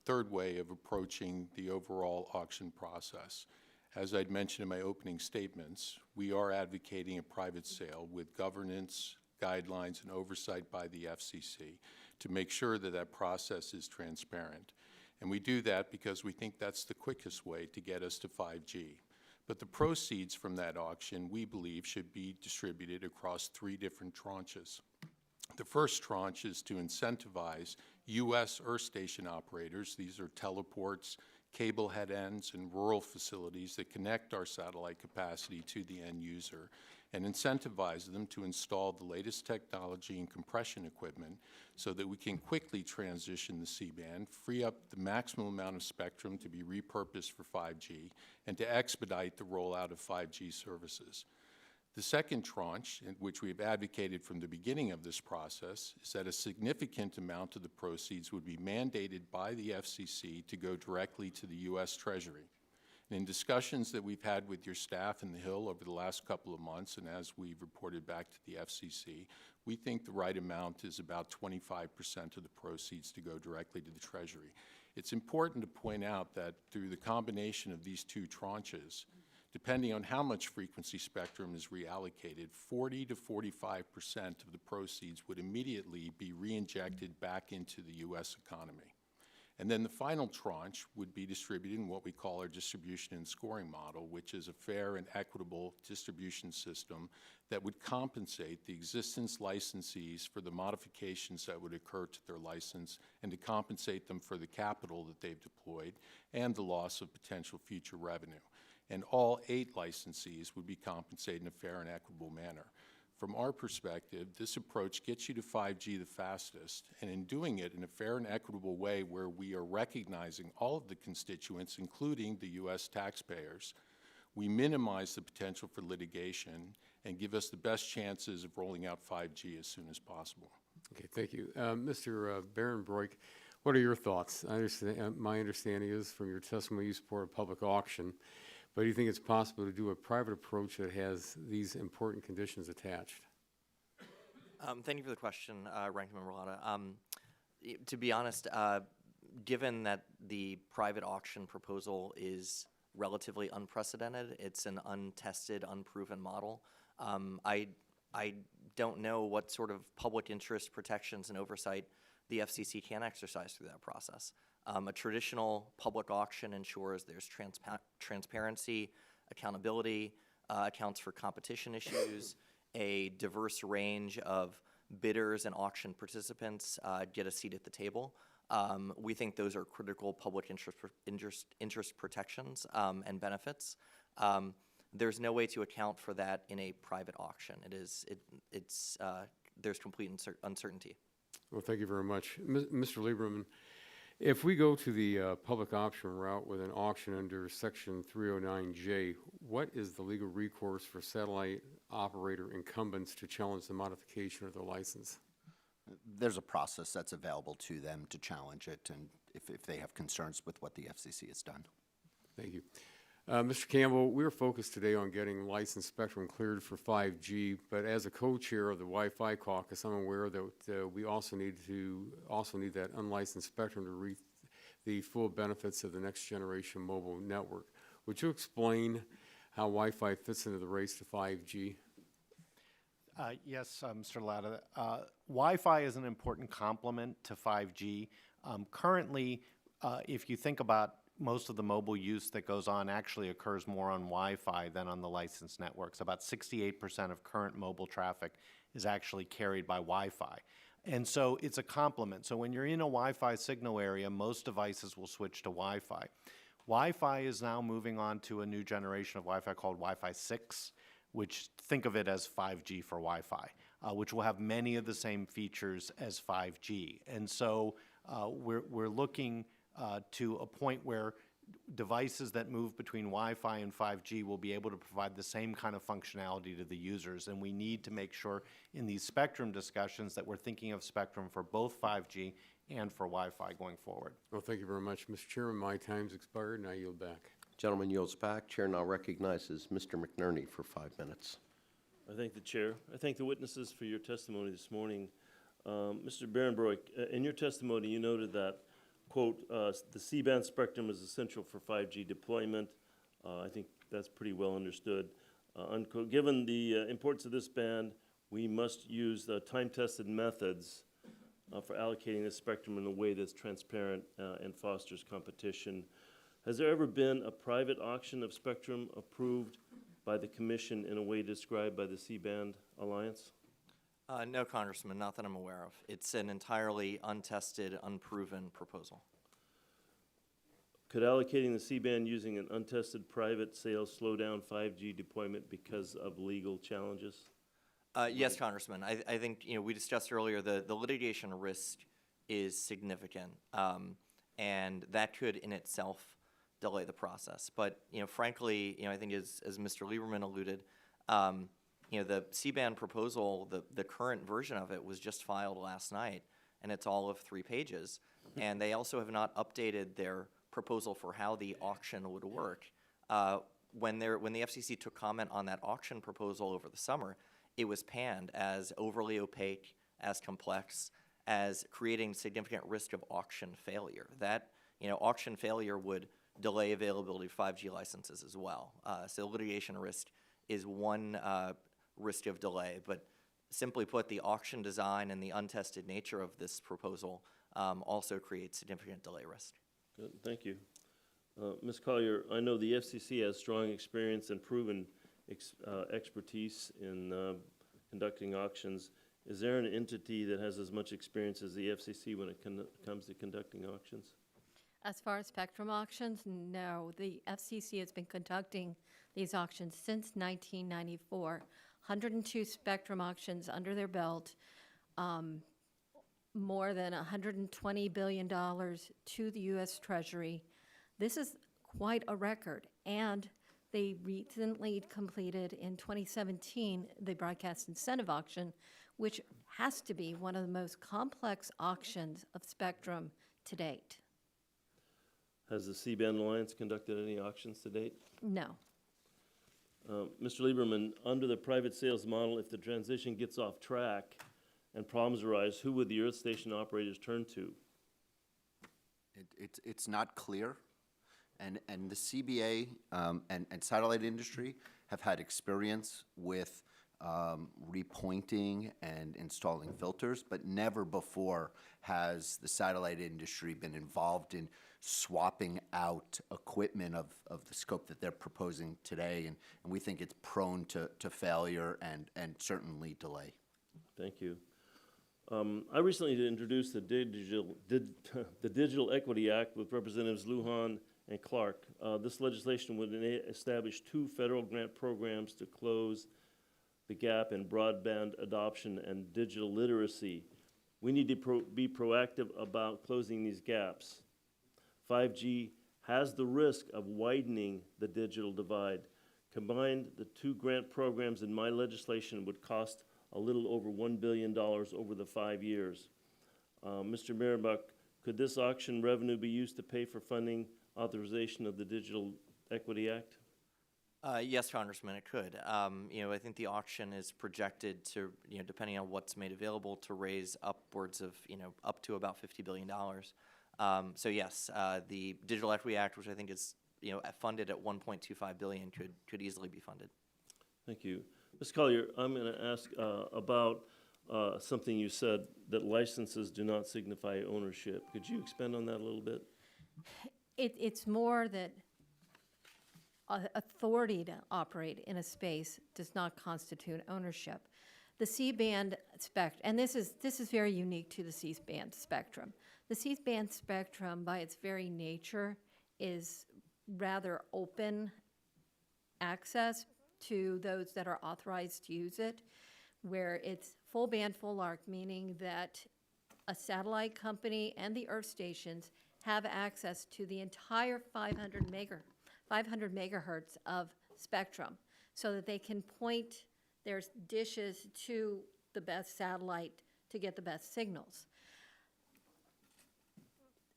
third way of approaching the overall auction process. As I'd mentioned in my opening statements, we are advocating a private sale with governance, guidelines, and oversight by the FCC to make sure that that process is transparent. And we do that because we think that's the quickest way to get us to 5G. But the proceeds from that auction, we believe, should be distributed across 3 different tranches. The first tranche is to incentivize U.S. earth station operators, these are teleports, cable head ends, and rural facilities that connect our satellite capacity to the end user, and incentivize them to install the latest technology and compression equipment so that we can quickly transition the C-band, free up the maximum amount of spectrum to be repurposed for 5G, and to expedite the rollout of 5G services. The second tranche, which we have advocated from the beginning of this process, is that a significant amount of the proceeds would be mandated by the FCC to go directly to the U.S. Treasury. And in discussions that we've had with your staff in the Hill over the last couple of months, and as we've reported back to the FCC, we think the right amount is about 25% of the proceeds to go directly to the Treasury. It's important to point out that through the combination of these 2 tranches, depending on how much frequency spectrum is reallocated, 40 to 45% of the proceeds would immediately be reinjected back into the U.S. economy. And then the final tranche would be distributed in what we call our distribution and scoring model, which is a fair and equitable distribution system that would compensate the existence licensees for the modifications that would occur to their license, and to compensate them for the capital that they've deployed and the loss of potential future revenue. And all 8 licensees would be compensated in a fair and equitable manner. From our perspective, this approach gets you to 5G the fastest, and in doing it in a fair and equitable way where we are recognizing all of the constituents, including the U.S. taxpayers, we minimize the potential for litigation and give us the best chances of rolling out 5G as soon as possible. Okay, thank you. Mr. Barenbroek, what are your thoughts? I understand, my understanding is from your testimony you support a public auction, but do you think it's possible to do a private approach that has these important conditions attached? Thank you for the question, Ranking Member Latta. To be honest, given that the private auction proposal is relatively unprecedented, it's an untested, unproven model, I don't know what sort of public interest protections and oversight the FCC can exercise through that process. A traditional public auction ensures there's transparency, accountability, accounts for competition issues, a diverse range of bidders and auction participants get a seat at the table. We think those are critical public interest protections and benefits. There's no way to account for that in a private auction. There's complete uncertainty. Well, thank you very much. Mr. Lieberman, if we go to the public option route with an auction under Section 309J, what is the legal recourse for satellite operator incumbents to challenge the modification of their license? There's a process that's available to them to challenge it, and if they have concerns with what the FCC has done. Thank you. Mr. Campbell, we are focused today on getting licensed spectrum cleared for 5G, but as a co-chair of the Wi-Fi caucus, I'm aware that we also need that unlicensed spectrum to reap the full benefits of the next generation mobile network. Would you explain how Wi-Fi fits into the race to 5G? Yes, Mr. Latta. Wi-Fi is an important complement to 5G. Currently, if you think about most of the mobile use that goes on actually occurs more on Wi-Fi than on the licensed networks. About 68% of current mobile traffic is actually carried by Wi-Fi. And so it's a complement. So when you're in a Wi-Fi signal area, most devices will switch to Wi-Fi. Wi-Fi is now moving on to a new generation of Wi-Fi called Wi-Fi 6, which think of it as 5G for Wi-Fi, which will have many of the same features as 5G. And so we're looking to a point where devices that move between Wi-Fi and 5G will be able to provide the same kind of functionality to the users. And we need to make sure in these spectrum discussions that we're thinking of spectrum for both 5G and for Wi-Fi going forward. Well, thank you very much, Mr. Chairman. My time's expired, and I yield back. Gentleman yields back. Chair now recognizes Mr. McNerney for 5 minutes. I thank the chair. I thank the witnesses for your testimony this morning. Mr. Barenbroek, in your testimony, you noted that, quote, the C-band spectrum is essential for 5G deployment. I think that's pretty well understood. Unquote. Given the importance of this band, we must use the time-tested methods for allocating the spectrum in a way that's transparent and fosters competition. Has there ever been a private auction of spectrum approved by the Commission in a way described by the C-band Alliance? No, Congressman, not that I'm aware of. It's an entirely untested, unproven proposal. Could allocating the C-band using an untested private sale slow down 5G deployment because of legal challenges? Yes, Congressman. I think we discussed earlier the litigation risk is significant, and that could in itself delay the process. But frankly, I think as Mr. Lieberman alluded, the C-band proposal, the current version of it was just filed last night, and it's all of 3 pages. And they also have not updated their proposal for how the auction would work. When the FCC took comment on that auction proposal over the summer, it was panned as overly opaque, as complex, as creating significant risk of auction failure. That auction failure would delay availability of 5G licenses as well. So litigation risk is one risk of delay, but simply put, the auction design and the untested nature of this proposal also creates significant delay risk. Good, thank you. Ms. Collier, I know the FCC has strong experience and proven expertise in conducting auctions. Is there an entity that has as much experience as the FCC when it comes to conducting auctions? As far as spectrum auctions, no. The FCC has been conducting these auctions since 1994. 102 spectrum auctions under their belt, more than $120 billion to the U.S. Treasury. This is quite a record. And they recently completed in 2017 the broadcast incentive auction, which has to be one of the most complex auctions of spectrum to date. Has the C-band Alliance conducted any auctions to date? No. Mr. Lieberman, under the private sales model, if the transition gets off track and problems arise, who would the earth station operators turn to? It's not clear, and the CBA and satellite industry have had experience with repointing and installing filters, but never before has the satellite industry been involved in swapping out equipment of the scope that they're proposing today, and we think it's prone to failure and certainly delay. Thank you. I recently introduced the Digital Equity Act with Representatives Lujan and Clark. This legislation would establish 2 federal grant programs to close the gap in broadband adoption and digital literacy. We need to be proactive about closing these gaps. 5G has the risk of widening the digital divide. Combined, the 2 grant programs in my legislation would cost a little over $1 billion over the 5 years. Mr. Mierenbach, could this auction revenue be used to pay for funding authorization of the Digital Equity Act? Yes, Congressman, it could. I think the auction is projected to, depending on what's made available, to raise upwards of, up to about $50 billion. So yes, the Digital Equity Act, which I think is, funded at $1.25 billion, could easily be funded. Thank you. Ms. Collier, I'm going to ask about something you said, that licenses do not signify ownership. Could you expand on that a little bit? It's more that authority to operate in a space does not constitute ownership. The C-band spectrum, and this is very unique to the C-band spectrum. The C-band spectrum, by its very nature, is rather open access to those that are authorized to use it, where it's full band, full arc, meaning that a satellite company and the earth stations have access to the entire 500 megahertz of spectrum, so that they can point their dishes to the best satellite to get the best signals.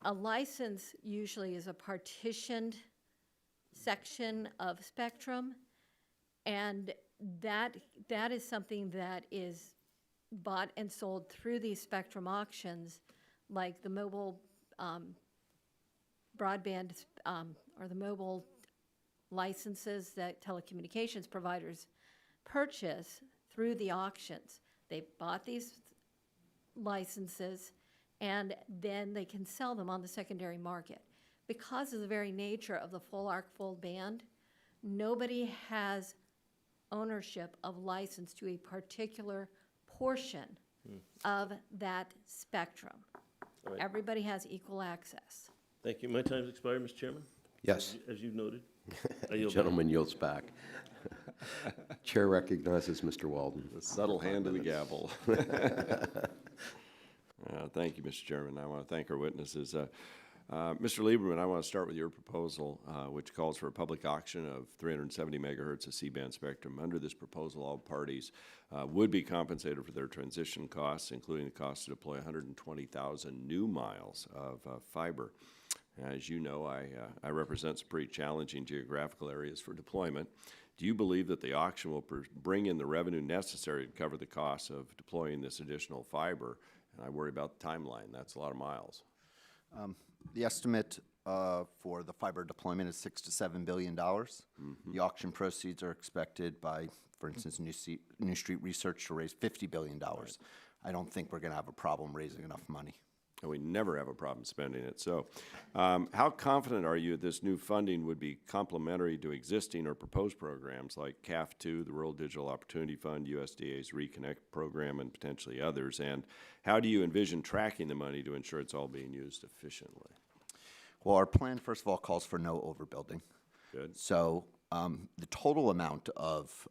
A license usually is a partitioned section of spectrum, and that is something that is bought and sold through these spectrum auctions, like the mobile broadband or the mobile licenses that telecommunications providers purchase through the auctions. They bought these licenses and then they can sell them on the secondary market. Because of the very nature of the full arc, full band, nobody has ownership of license to a particular portion of that spectrum. All right. Everybody has equal access. Thank you. My time's expired, Mr. Chairman. Yes. As you've noted. I yield back. Gentleman yields back. Chair recognizes Mr. Walden. The subtle hand of the gavel. Thank you, Mr. Chairman. I want to thank our witnesses. Mr. Lieberman, I want to start with your proposal, which calls for a public auction of 370 megahertz of C-band spectrum. Under this proposal, all parties would be compensated for their transition costs, including the cost to deploy 120,000 new miles of fiber. As you know, I represent some pretty challenging geographical areas for deployment. Do you believe that the auction will bring in the revenue necessary to cover the costs of deploying this additional fiber? And I worry about the timeline. That's a lot of miles. The estimate for the fiber deployment is $6 to $7 billion. The auction proceeds are expected by, for instance, New Street Research to raise $50 billion. Right. I don't think we're going to have a problem raising enough money. And we never have a problem spending it. So how confident are you that this new funding would be complementary to existing or proposed programs like CAF2, the Rural Digital Opportunity Fund, USDA's Reconnect program, and potentially others? And how do you envision tracking the money to ensure it's all being used efficiently? Well, our plan, first of all, calls for no overbuilding. Good. So The total amount of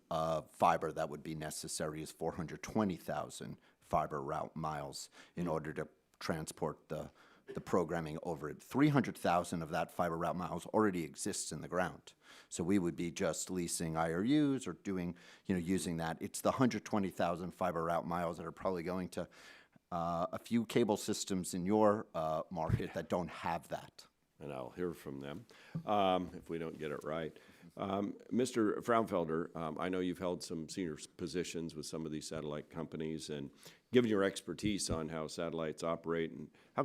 fiber that would be necessary is 420,000 fiber route miles in order to transport the programming over it. 300,000 of that fiber route miles already exists in the ground. So we would be just leasing IRUs or doing, using that. It's the 120,000 fiber route miles that are probably going to a few cable systems in your market that don't have that. And I'll hear from them if we don't get it right. Mr. Fraunfelder, I know you've held some senior positions with some of these satellite companies, and given your expertise on how satellites operate, and how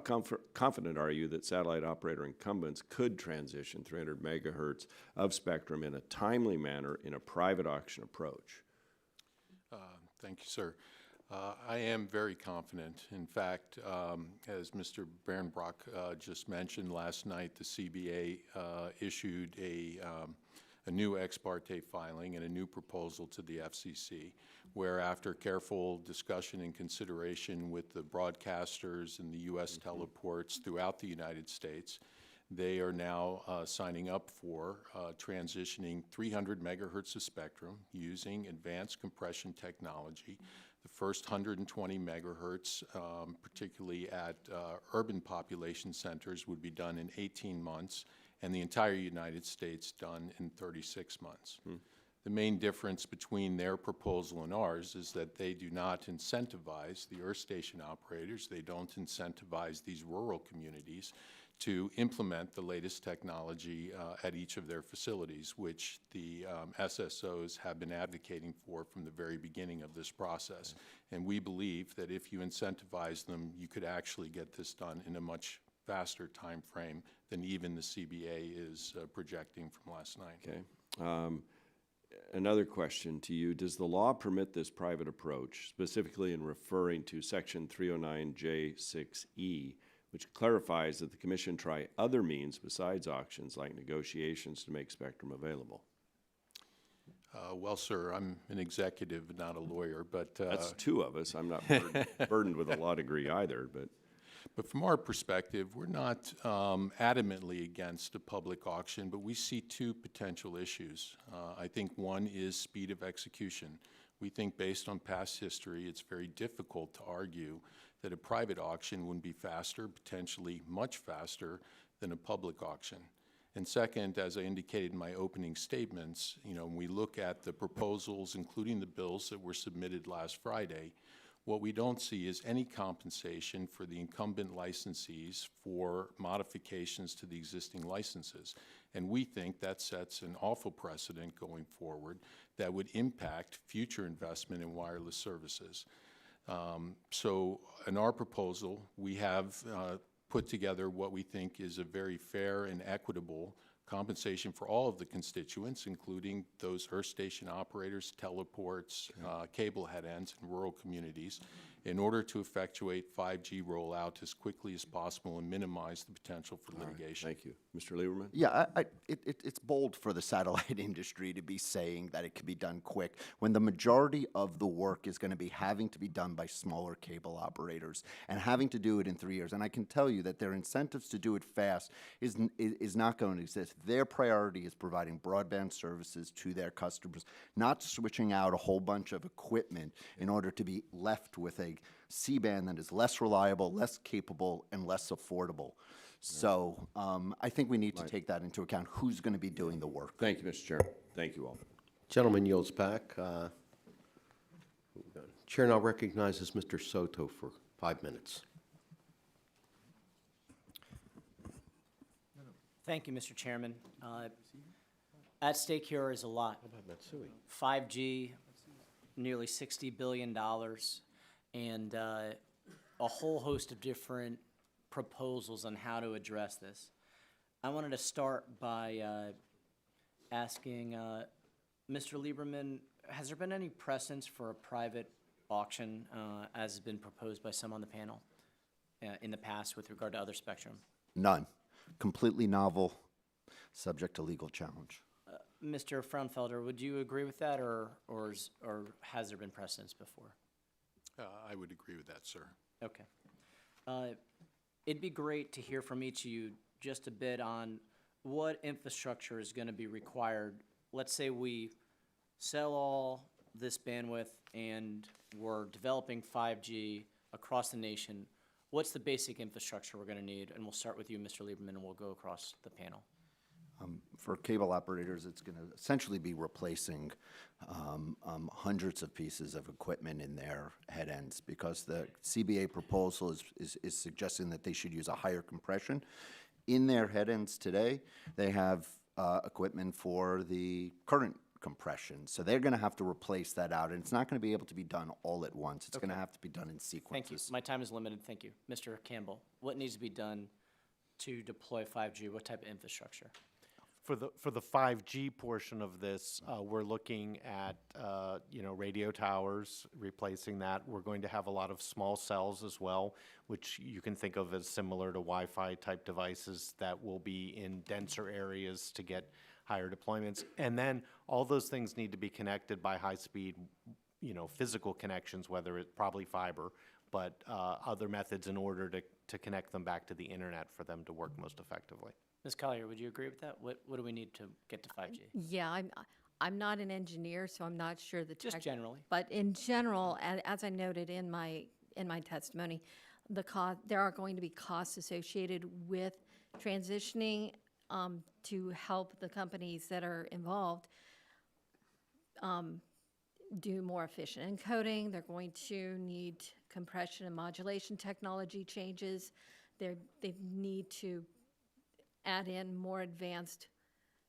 confident are you that satellite operator incumbents could transition 300 megahertz of spectrum in a timely manner in a private auction approach? Thank you, sir. I am very confident. In fact, as Mr. Behrenbrock just mentioned, last night the CBA issued a new ex parte filing and a new proposal to the FCC, where after careful discussion and consideration with the broadcasters and the U.S. teleports throughout the United States, they are now signing up for transitioning 300 megahertz of spectrum using advanced compression technology. The first 120 megahertz, particularly at urban population centers, would be done in 18 months, and the entire United States done in 36 months. The main difference between their proposal and ours is that they do not incentivize the earth station operators, they don't incentivize these rural communities to implement the latest technology at each of their facilities, which the SSOs have been advocating for from the very beginning of this process. And we believe that if you incentivize them, you could actually get this done in a much faster time frame than even the CBA is projecting from last night. Okay. Another question to you. Does the law permit this private approach, specifically in referring to Section 309J6E, which clarifies that the Commission try other means besides auctions like negotiations to make spectrum available? Well, sir, I'm an executive, not a lawyer, but... That's two of us. I'm not burdened with a law degree either, but... But from our perspective, we're not adamantly against a public auction, but we see two potential issues. I think one is speed of execution. We think based on past history, it's very difficult to argue that a private auction wouldn't be faster, potentially much faster than a public auction. And second, as I indicated in my opening statements, when we look at the proposals, including the bills that were submitted last Friday, what we don't see is any compensation for the incumbent licensees for modifications to the existing licenses. And we think that sets an awful precedent going forward that would impact future investment in wireless services. So in our proposal, we have put together what we think is a very fair and equitable compensation for all of the constituents, including those earth station operators, teleports, cable head ends, and rural communities, in order to effectuate 5G rollout as quickly as possible and minimize the potential for litigation. Thank you. Mr. Lieberman? Yeah, it's bold for the satellite industry to be saying that it can be done quick when the majority of the work is going to be having to be done by smaller cable operators and having to do it in 3 years. And I can tell you that their incentives to do it fast is not going to exist. Their priority is providing broadband services to their customers, not switching out a whole bunch of equipment in order to be left with a C-band that is less reliable, less capable, and less affordable. So I think we need to take that into account, who's going to be doing the work. Thank you, Mr. Chair. Thank you all. Gentleman yields back. Chair now recognizes Mr. Soto for 5 minutes. Thank you, Mr. Chairman. At stake here is a lot. 5G, nearly $60 billion, and a whole host of different proposals on how to address this. I wanted to start by asking Mr. Lieberman, has there been any precedence for a private auction as has been proposed by some on the panel in the past with regard to other spectrum? None. Completely novel, subject to legal challenge. Mr. Fraunfelder, would you agree with that, or has there been precedence before? I would agree with that, sir. Okay. It'd be great to hear from each of you just a bit on what infrastructure is going to be required let's say we sell all this bandwidth and we're developing 5G across the nation, what's the basic infrastructure we're gonna need? And we'll start with you, Mr. Lieberman, and we'll go across the panel. For cable operators, it's going to essentially be replacing hundreds of pieces of equipment in their head ends, because the CBA proposal is suggesting that they should use a higher compression. In their head ends today, they have equipment for the current compression. So they're going to have to replace that out, and it's not going to be able to be done all at once. It's going to have to be done in sequences. Thank you. My time is limited. Thank you. Mr. Campbell, what needs to be done to deploy 5G? What type of infrastructure? For the 5G portion of this, we're looking at, radio towers, replacing that. We're going to have a lot of small cells as well, which you can think of as similar to Wi-Fi type devices that will be in denser areas to get higher deployments. And then all those things need to be connected by high-speed, physical connections, whether it's probably fiber, but other methods in order to connect them back to the internet for them to work most effectively. Ms. Collier, would you agree with that? What do we need to get to 5G? Yeah, I'm not an engineer, so I'm not sure the Just generally. But in general, as I noted in my testimony, there are going to be costs associated with transitioning to help the companies that are involved do more efficient encoding. They're going to need compression and modulation technology changes. They need to add in more advanced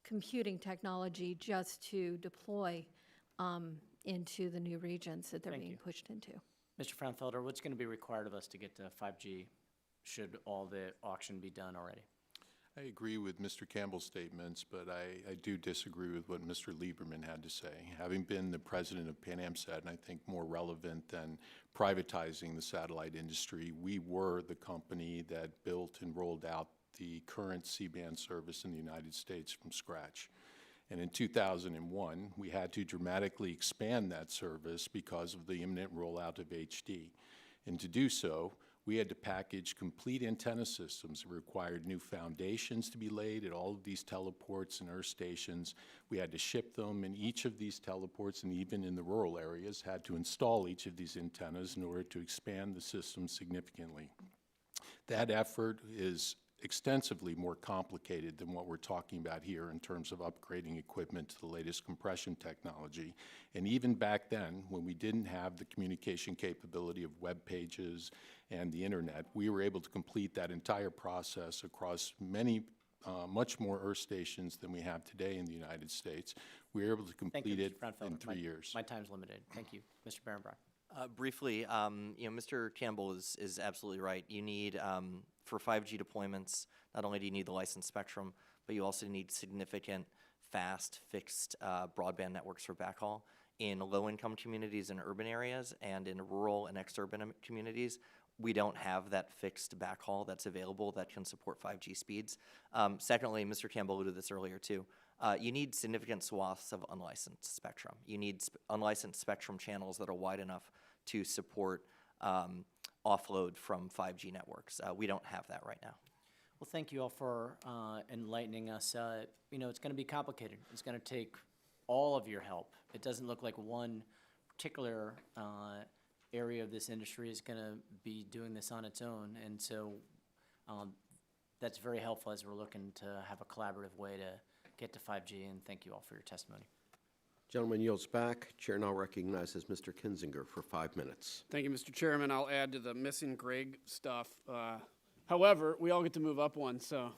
computing technology just to deploy into the new regions that they're being pushed into. Mr. Fraunfelder, what's going to be required of us to get to 5G should all the auction be done already? I agree with Mr. Campbell's statements, but I do disagree with what Mr. Lieberman had to say. Having been the president of PanAmSat, and I think more relevant than privatizing the satellite industry, we were the company that built and rolled out the current C-band service in the United States from scratch. And in 2001, we had to dramatically expand that service because of the imminent rollout of HD. And to do so, we had to package complete antenna systems. It required new foundations to be laid at all of these teleports and earth stations. We had to ship them, and each of these teleports, and even in the rural areas, had to install each of these antennas in order to expand the system significantly. That effort is extensively more complicated than what we're talking about here in terms of upgrading equipment to the latest compression technology. And even back then, when we didn't have the communication capability of web pages and the internet, we were able to complete that entire process across much more earth stations than we have today in the United States. We were able to complete it in 3 years. My time's limited. Thank you. Mr. Berenbrock. Briefly, Mr. Campbell is absolutely right. You need, for 5G deployments, not only do you need the licensed spectrum, but you also need significant, fast, fixed broadband networks for backhaul in low-income communities and urban areas, and in rural and exurban communities. We don't have that fixed backhaul that's available that can support 5G speeds. Secondly, Mr. Campbell alluded to this earlier too, you need significant swaths of unlicensed spectrum. You need unlicensed spectrum channels that are wide enough to support offload from 5G networks. We don't have that right now. Well, thank you all for enlightening us. It's going to be complicated. It's going to take all of your help. It doesn't look like one particular area of this industry is going to be doing this on its own, and so that's very helpful as we're looking to have a collaborative way to get to 5G, and thank you all for your testimony. Gentleman yields back. Chair now recognizes Mr. Kinzinger for 5 minutes. Thank you, Mr. Chairman. I'll add to the missing Greg stuff. However, we all get to move up one, so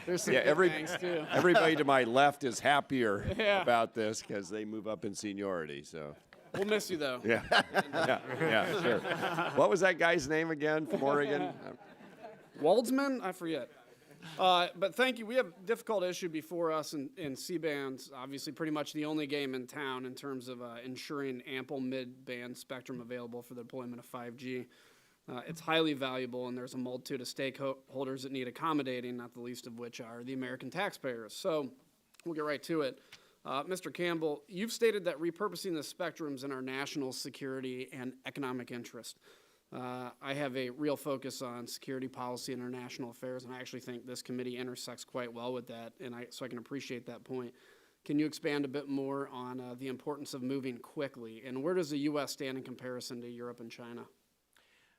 there's some good things too. Everybody to my left is happier Yeah. about this because they move up in seniority, so. We'll miss you, though. Yeah, yeah, sure. What was that guy's name again from Oregon? Waldsman? I forget. But thank you. We have a difficult issue before us in C-bands. Obviously, pretty much the only game in town in terms of ensuring ample mid-band spectrum available for the deployment of 5G. It's highly valuable, and there's a multitude of stakeholders that need accommodating, not the least of which are the American taxpayers. So we'll get right to it. Mr. Campbell, you've stated that repurposing the spectrums in our national security and economic interest. I have a real focus on security policy and international affairs, and I actually think this committee intersects quite well with that, and so I can appreciate that point. Can you expand a bit more on the importance of moving quickly? And where does the U.S. stand in comparison to Europe and China?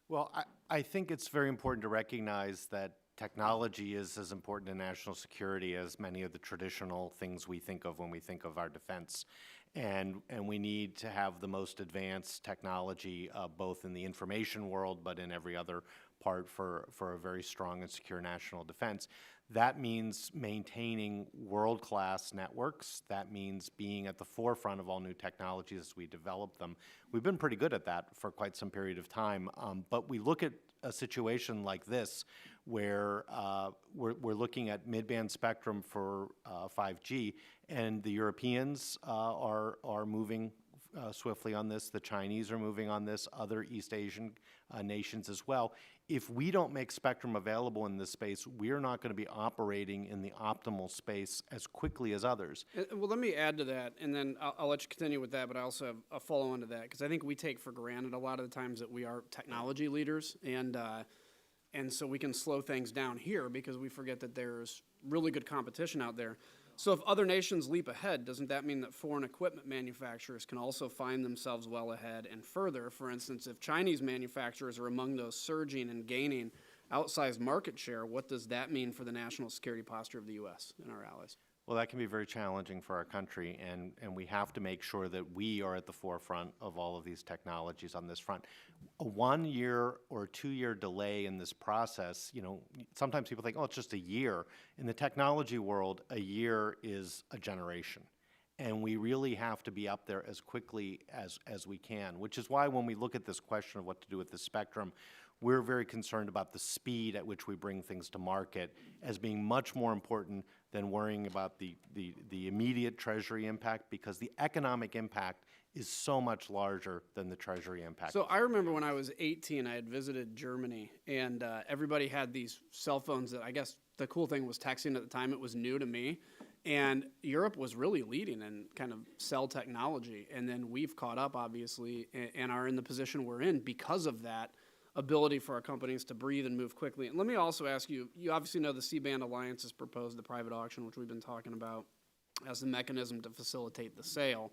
Well, I think it's very important to recognize that technology is as important to national security as many of the traditional things we think of when we think of our defense. And we need to have the most advanced technology, both in the information world, but in every other part for a very strong and secure national defense. That means maintaining world-class networks. That means being at the forefront of all new technologies as we develop them. We've been pretty good at that for quite some period of time, but we look at a situation like this where we're looking at mid-band spectrum for 5G, and the Europeans are moving swiftly on this. The Chinese are moving on this, other East Asian nations as well. If we don't make spectrum available in this space, we're not going to be operating in the optimal space as quickly as others. Well, let me add to that, and then I'll let you continue with that, but I also have a follow-on to that, because I think we take for granted a lot of the times that we are technology leaders, and so we can slow things down here because we forget that there's really good competition out there. So if other nations leap ahead, doesn't that mean that foreign equipment manufacturers can also find themselves well ahead and further? For instance, if Chinese manufacturers are among those surging and gaining outsized market share, what does that mean for the national security posture of the U.S. and our allies? Well, that can be very challenging for our country, and we have to make sure that we are at the forefront of all of these technologies on this front. A 1 year or 2 year delay in this process, you know, sometimes people think, oh, it's just a year. In the technology world, a year is a generation. And we really have to be up there as quickly as we can, which is why when we look at this question of what to do with the spectrum, we're very concerned about the speed at which we bring things to market as being much more important than worrying about the immediate Treasury impact, because the economic impact is so much larger than the Treasury impact. So I remember when I was 18, I had visited Germany, and everybody had these cell phones that I guess the cool thing was texting at the time. It was new to me. And Europe was really leading in kind of cell technology. And then we've caught up, obviously, and are in the position we're in because of that ability for our companies to breathe and move quickly. And let me also ask you, you obviously know the C-band Alliance has proposed the private auction, which we've been talking about, as the mechanism to facilitate the sale.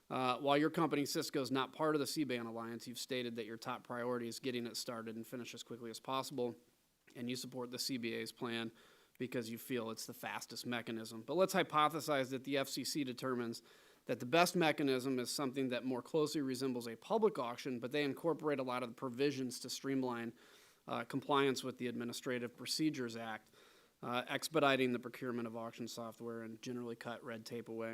While your company, Cisco, is not part of the C-band Alliance, you've stated that your top priority is getting it started and finished as quickly as possible, and you support the CBA's plan because you feel it's the fastest mechanism. But let's hypothesize that the FCC determines that the best mechanism is something that more closely resembles a public auction, but they incorporate a lot of the provisions to streamline compliance with the Administrative Procedures Act, expediting the procurement of auction software and generally cut red tape away.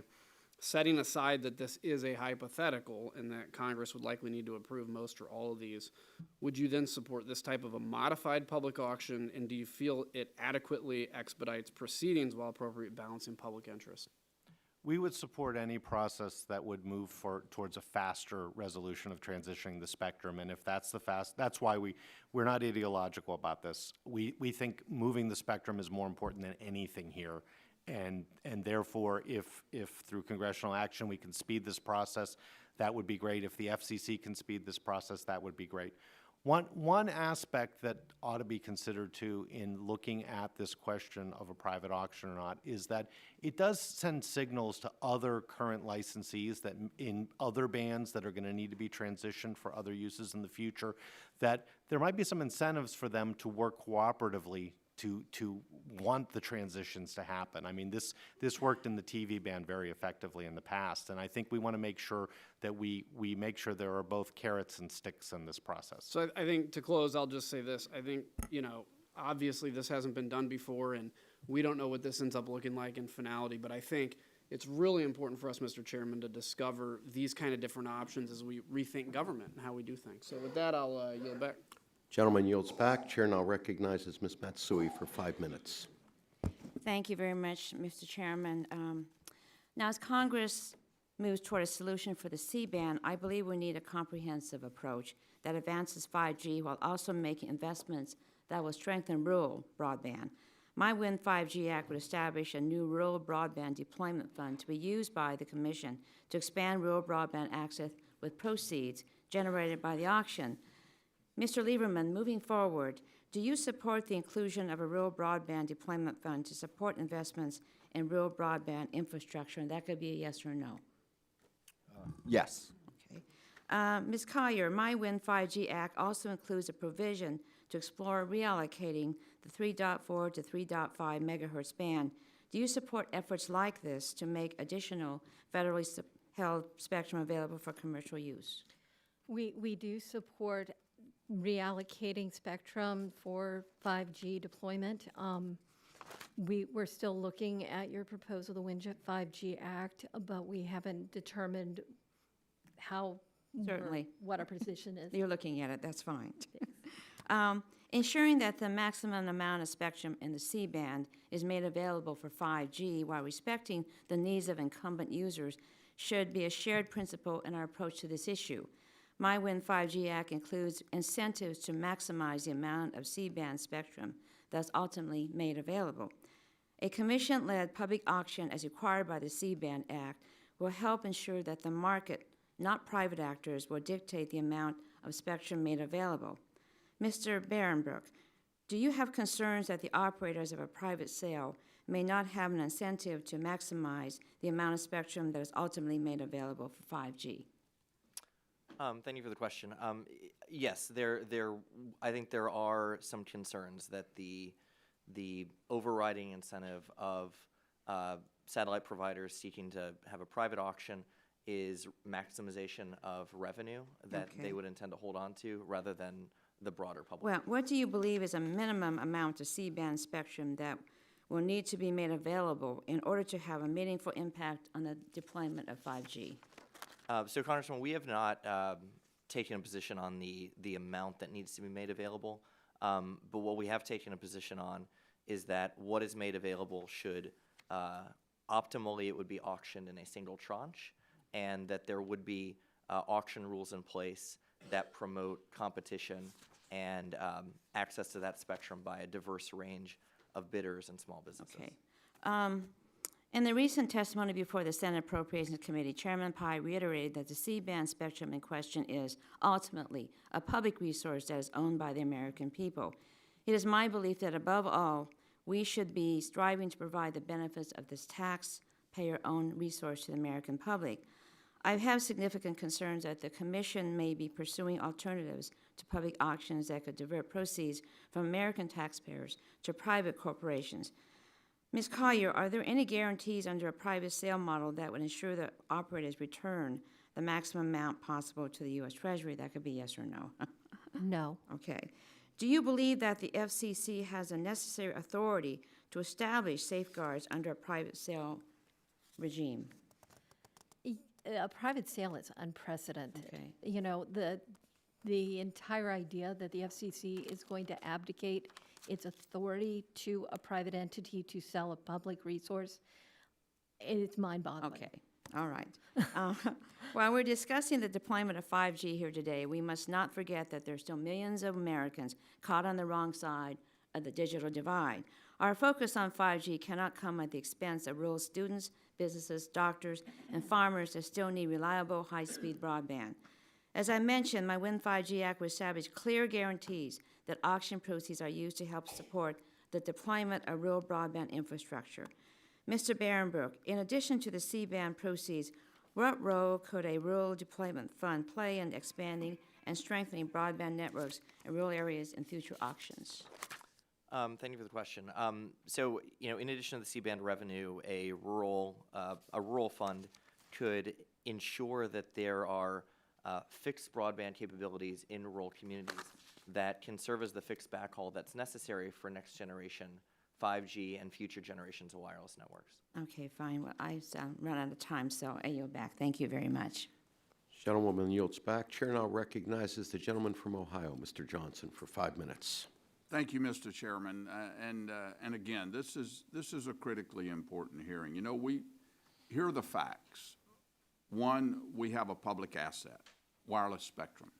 Setting aside that this is a hypothetical and that Congress would likely need to approve most or all of these, would you then support this type of a modified public auction, and do you feel it adequately expedites proceedings while appropriately balancing public interest? We would support any process that would move towards a faster resolution of transitioning the spectrum, and if that's that's why we're not ideological about this. We think moving the spectrum is more important than anything here, and therefore, if through congressional action we can speed this process, that would be great. If the FCC can speed this process, that would be great. One aspect that ought to be considered too in looking at this question of a private auction or not is that it does send signals to other current licensees that in other bands that are going to need to be transitioned for other uses in the future, that there might be some incentives for them to work cooperatively to want the transitions to happen. I mean, this worked in the TV band very effectively in the past, and I think we want to make sure that we make sure there are both carrots and sticks in this process. So I think to close, I'll just say this. I think, you know, obviously this hasn't been done before, and we don't know what this ends up looking like in finality, but I think it's really important for us, Mr. Chairman, to discover these kind of different options as we rethink government and how we do things. So with that, I'll yield back. Gentleman yields back. Chair now recognizes Ms. Matsui for 5 minutes. Thank you very much, Mr. Chairman. Now, as Congress moves toward a solution for the C-band, I believe we need a comprehensive approach that advances 5G while also making investments that will strengthen rural broadband. My Win 5G Act would establish a new rural broadband deployment fund to be used by the Commission to expand rural broadband access with proceeds generated by the auction. Mr. Lieberman, moving forward, do you support the inclusion of a rural broadband deployment fund to support investments in rural broadband infrastructure? And that could be a yes or no. Yes. Okay. Ms. Collier, MyWin 5G Act also includes a provision to explore reallocating the 3.4 to 3.5 megahertz band. Do you support efforts like this to make additional federally held spectrum available for commercial use? We do support reallocating spectrum for 5G deployment. We're still looking at your proposal, the WINJET 5G Act, but we haven't determined how, Certainly. what our position is. You're looking at it, that's fine. Ensuring that the maximum amount of spectrum in the C-band is made available for 5G while respecting the needs of incumbent users should be a shared principle in our approach to this issue. MyWin 5G Act includes incentives to maximize the amount of C-band spectrum that's ultimately made available. A commission-led public auction as required by the C-band Act will help ensure that the market, not private actors, will dictate the amount of spectrum made available. Mr. Behrenbruch, do you have concerns that the operators of a private sale may not have an incentive to maximize the amount of spectrum that is ultimately made available for 5G? Thank you for the question. Yes, I think there are some concerns that the overriding incentive of satellite providers seeking to have a private auction is maximization of revenue that they would intend to hold on to rather than the broader public. Well, what do you believe is a minimum amount of C-band spectrum that will need to be made available in order to have a meaningful impact on the deployment of 5G? So, Congressman, we have not taken a position on the amount that needs to be made available, but what we have taken a position on is that what is made available should, optimally, it would be auctioned in a single tranche, and that there would be auction rules in place that promote competition and access to that spectrum by a diverse range of bidders and small businesses. Okay. In the recent testimony before the Senate Appropriations Committee, Chairman Pai reiterated that the C-band spectrum in question is ultimately a public resource that is owned by the American people. It is my belief that above all, we should be striving to provide the benefits of this taxpayer-owned resource to the American public. I have significant concerns that the Commission may be pursuing alternatives to public auctions that could divert proceeds from American taxpayers to private corporations. Ms. Collier, are there any guarantees under a private sale model that would ensure that operators return the maximum amount possible to the U.S. Treasury? That could be yes or no. No. Okay. Do you believe that the FCC has the necessary authority to establish safeguards under a private sale regime? A private sale is unprecedented. Okay. You know, the entire idea that the FCC is going to abdicate its authority to a private entity to sell a public resource, it's mind-boggling. Okay, all right. While we're discussing the deployment of 5G here today, we must not forget that there are still millions of Americans caught on the wrong side of the digital divide. Our focus on 5G cannot come at the expense of rural students, businesses, doctors, and farmers that still need reliable, high-speed broadband. As I mentioned, my WIN 5G Act will establish clear guarantees that auction proceeds are used to help support the deployment of rural broadband infrastructure. Mr. Behrenbruch, in addition to the C-band proceeds, what role could a rural deployment fund play in expanding and strengthening broadband networks in rural areas in future auctions? Thank you for the question. So, you know, in addition to the C-band revenue, a rural fund could ensure that there are fixed broadband capabilities in rural communities that can serve as the fixed backhaul that's necessary for next generation 5G and future generations of wireless networks. Okay, fine. Well, I've run out of time, so I yield back. Thank you very much. Gentlewoman yields back. Chair now recognizes the gentleman from Ohio, Mr. Johnson, for 5 minutes. Thank you, Mr. Chairman. And again, this is a critically important hearing. You know, here are the facts. One, we have a public asset, wireless spectrum.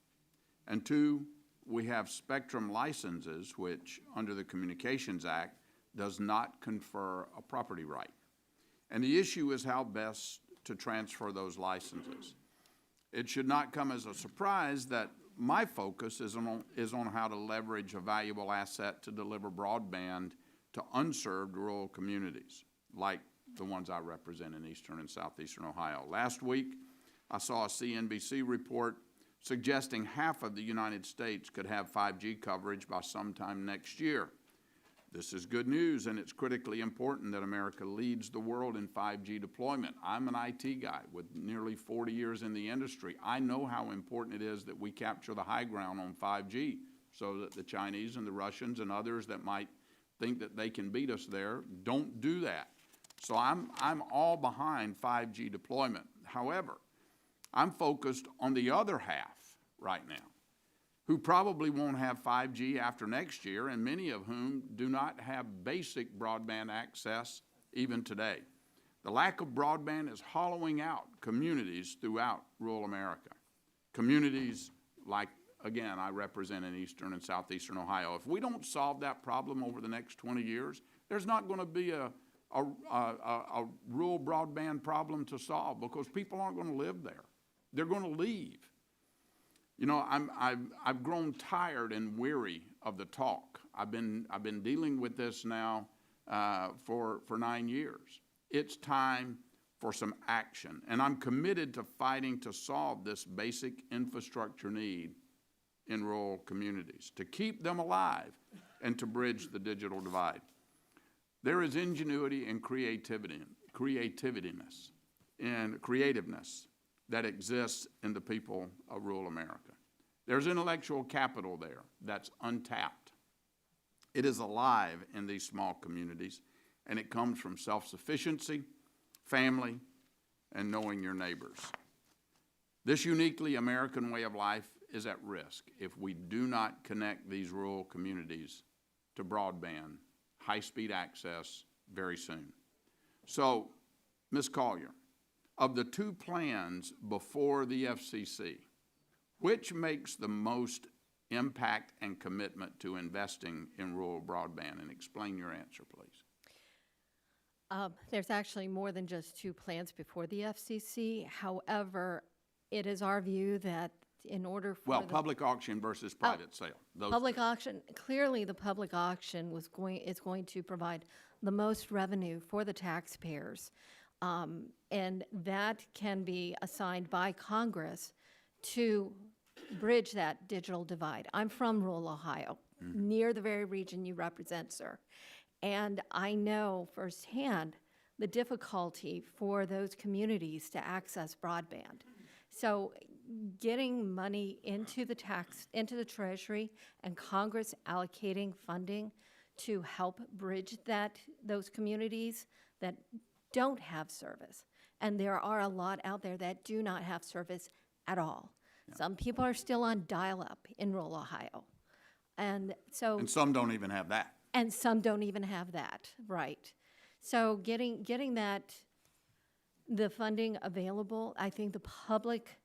And two, we have spectrum licenses, which under the Communications Act does not confer a property right. And the issue is how best to transfer those licenses. It should not come as a surprise that my focus is on how to leverage a valuable asset to deliver broadband to unserved rural communities, like the ones I represent in eastern and southeastern Ohio. Last week, I saw a CNBC report suggesting half of the United States could have 5G coverage by sometime next year. This is good news, and it's critically important that America leads the world in 5G deployment. I'm an IT guy with nearly 40 years in the industry. I know how important it is that we capture the high ground on 5G so that the Chinese and the Russians and others that might think that they can beat us there don't do that. So I'm all behind 5G deployment. However, I'm focused on the other half right now, who probably won't have 5G after next year, and many of whom do not have basic broadband access even today. The lack of broadband is hollowing out communities throughout rural America. Communities like, again, I represent in eastern and southeastern Ohio. If we don't solve that problem over the next 20 years, there's not going to be a rural broadband problem to solve, because people aren't going to live there. They're going to leave. You know, I've grown tired and weary of the talk. I've been dealing with this now for 9 years. It's time for some action, and I'm committed to fighting to solve this basic infrastructure need in rural communities, to keep them alive and to bridge the digital divide. There is ingenuity and creativeness that exists in the people of rural America. There's intellectual capital there that's untapped. It is alive in these small communities, and it comes from self-sufficiency, family, and knowing your neighbors. This uniquely American way of life is at risk if we do not connect these rural communities to broadband, high-speed access very soon. So, Ms. Collier, of the two plans before the FCC, which makes the most impact and commitment to investing in rural broadband? And explain your answer, please. There's actually more than just two plans before the FCC. However, it is our view that in order for Well, public auction versus private sale. Those public two. auction, clearly the public auction is going to provide the most revenue for the taxpayers. And that can be assigned by Congress to bridge that digital divide. I'm from rural Ohio, near the very region you represent, sir. And I know firsthand the difficulty for those communities to access broadband. So getting money into the Treasury and Congress allocating funding to help bridge those communities that don't have service. And there are a lot out there that do not have service at all. Yeah. Some people are still on dial-up in rural Ohio. And so... And some don't even have that. And some don't even have that, right. So getting the funding available, I think the public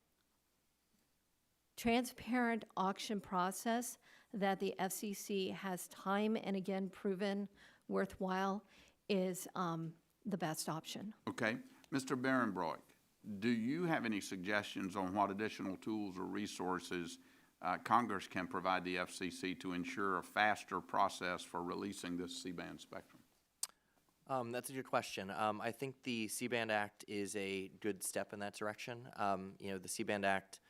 transparent auction process that the FCC has time and again proven worthwhile is the best option. Okay. Mr. Barenbroek, do you have any suggestions on what additional tools or resources Congress can provide the FCC to ensure a faster process for releasing this C-band spectrum? That's a good question. I think the C-band Act is a good step in that direction. The C-band Act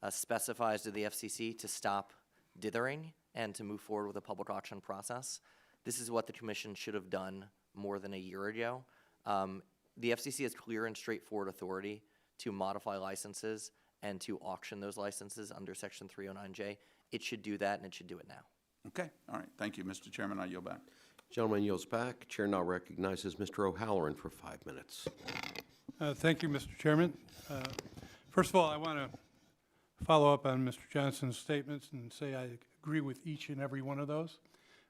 specifies to the FCC to stop dithering and to move forward with a public auction process. This is what the Commission should have done more than a year ago. The FCC has clear and straightforward authority to modify licenses and to auction those licenses under Section 309J. It should do that, and it should do it now. Okay. All right. Thank you, Mr. Chairman. I yield back. Gentleman yields back. Chair now recognizes Mr. O'Halloran for 5 minutes. Thank you, Mr. Chairman. First of all, I want to follow up on Mr. Johnson's statements and say I agree with each and every one of those.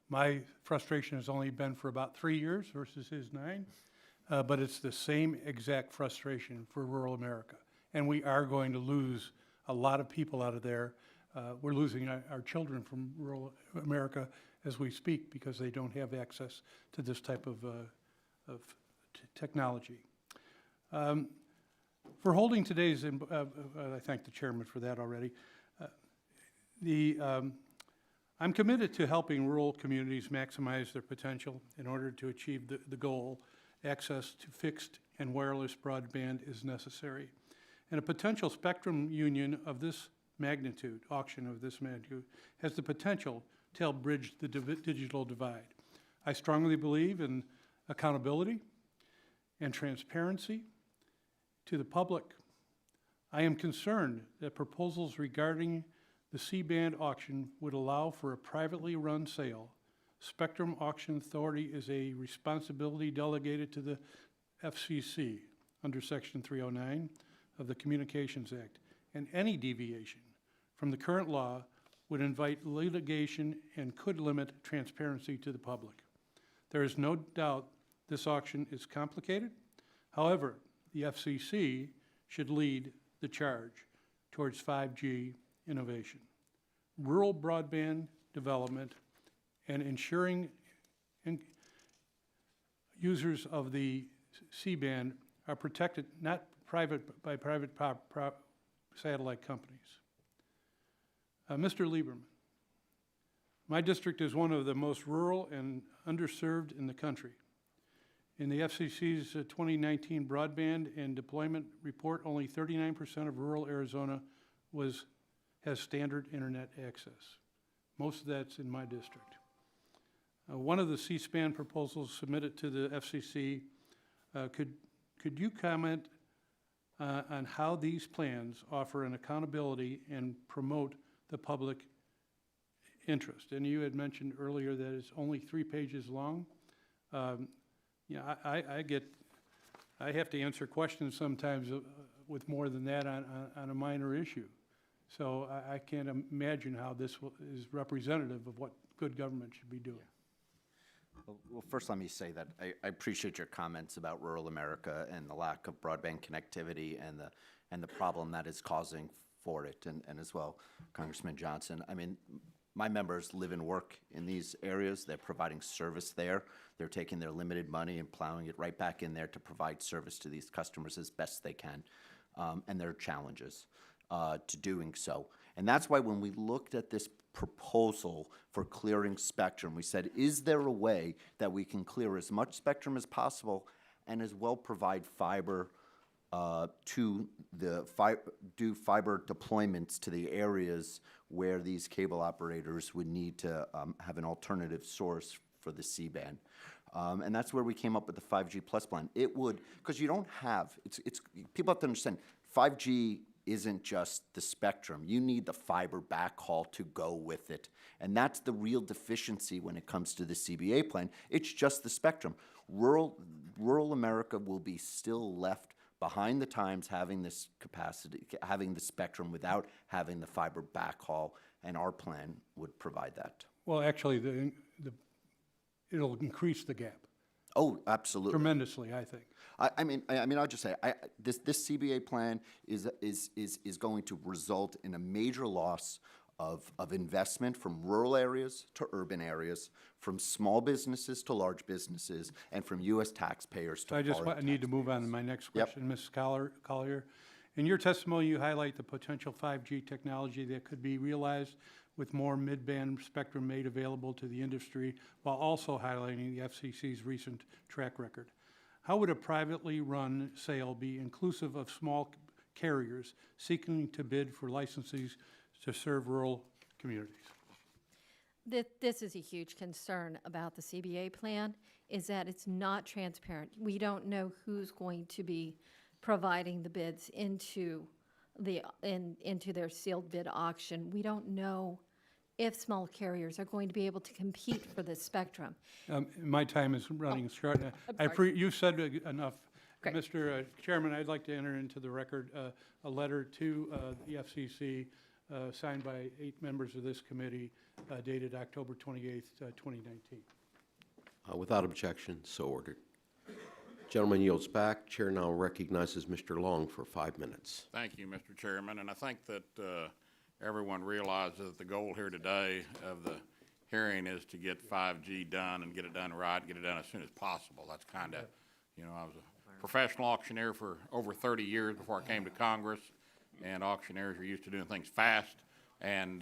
My frustration has only been for about 3 years versus his 9, but it's the same exact frustration for rural America. And we are going to lose a lot of people out of there. We're losing our children from rural America as we speak because they don't have access to this type of technology. For holding today's, I thank the chairman for that already. I'm committed to helping rural communities maximize their potential in order to achieve the goal. Access to fixed and wireless broadband is necessary. And a potential spectrum union of this magnitude, auction of this magnitude, has the potential to help bridge the digital divide. I strongly believe in accountability and transparency to the public. I am concerned that proposals regarding the C-band auction would allow for a privately run sale. Spectrum Auction Authority is a responsibility delegated to the FCC under Section 309 of the Communications Act, and any deviation from the current law would invite litigation and could limit transparency to the public. There is no doubt this auction is complicated. However, the FCC should lead the charge towards 5G innovation, rural broadband development, and ensuring users of the C-band are protected not by private satellite companies. Mr. Lieberman, my district is one of the most rural and underserved in the country. In the FCC's 2019 broadband and deployment report, only 39% of rural Arizona has standard internet access. Most of that's in my district. One of the C-SPAN proposals submitted to the FCC, could you comment on how these plans offer an accountability and promote the public interest? And you had mentioned earlier that it's only 3 pages long. I have to answer questions sometimes with more than that on a minor issue. So I can't imagine how this is representative of what good government should be doing. Well, first let me say that I appreciate your comments about rural America and the lack of broadband connectivity and the problem that is causing for it, and as well, Congressman Johnson. I mean, my members live and work in these areas. They're providing service there. They're taking their limited money and plowing it right back in there to provide service to these customers as best they can. And there are challenges to doing so. And that's why when we looked at this proposal for clearing spectrum, we said, is there a way that we can clear as much spectrum as possible and as well provide fiber do fiber deployments to the areas where these cable operators would need to have an alternative source for the C-band. And that's where we came up with the 5G Plus plan. It would, because you don't have, people have to understand, 5G isn't just the spectrum. You need the fiber backhaul to go with it. And that's the real deficiency when it comes to the CBA plan. It's just the spectrum. Rural America will be still left behind the times having this capacity, having the spectrum without having the fiber backhaul, and our plan would provide that. Well, actually, it'll increase the gap. Oh, absolutely. Tremendously, I think. I mean, I'll just say, this CBA plan is going to result in a major loss of investment from rural areas to urban areas, from small businesses to large businesses, and from U.S. taxpayers to foreign taxpayers. I need to move on to my next question, Ms. Collier. In your testimony, you highlight the potential 5G technology that could be realized with more mid-band spectrum made available to the industry, while also highlighting the FCC's recent track record. How would a privately run sale be inclusive of small carriers seeking to bid for licenses to serve rural communities? This is a huge concern about the CBA plan, is that it's not transparent. We don't know who's going to be providing the bids into their sealed bid auction. We don't know if small carriers are going to be able to compete for this spectrum. My time is running short. You've said enough. Great. Mr. Chairman, I'd like to enter into the record a letter to the FCC signed by 8 members of this committee dated October 28th, 2019. Without objection, so ordered. Gentleman yields back. Chair now recognizes Mr. Long for 5 minutes. Thank you, Mr. Chairman. And I think that everyone realizes that the goal here today of the hearing is to get 5G done and get it done right, get it done as soon as possible. That's kind of, I was a professional auctioneer for over 30 years before I came to Congress, and auctioneers are used to doing things fast. And,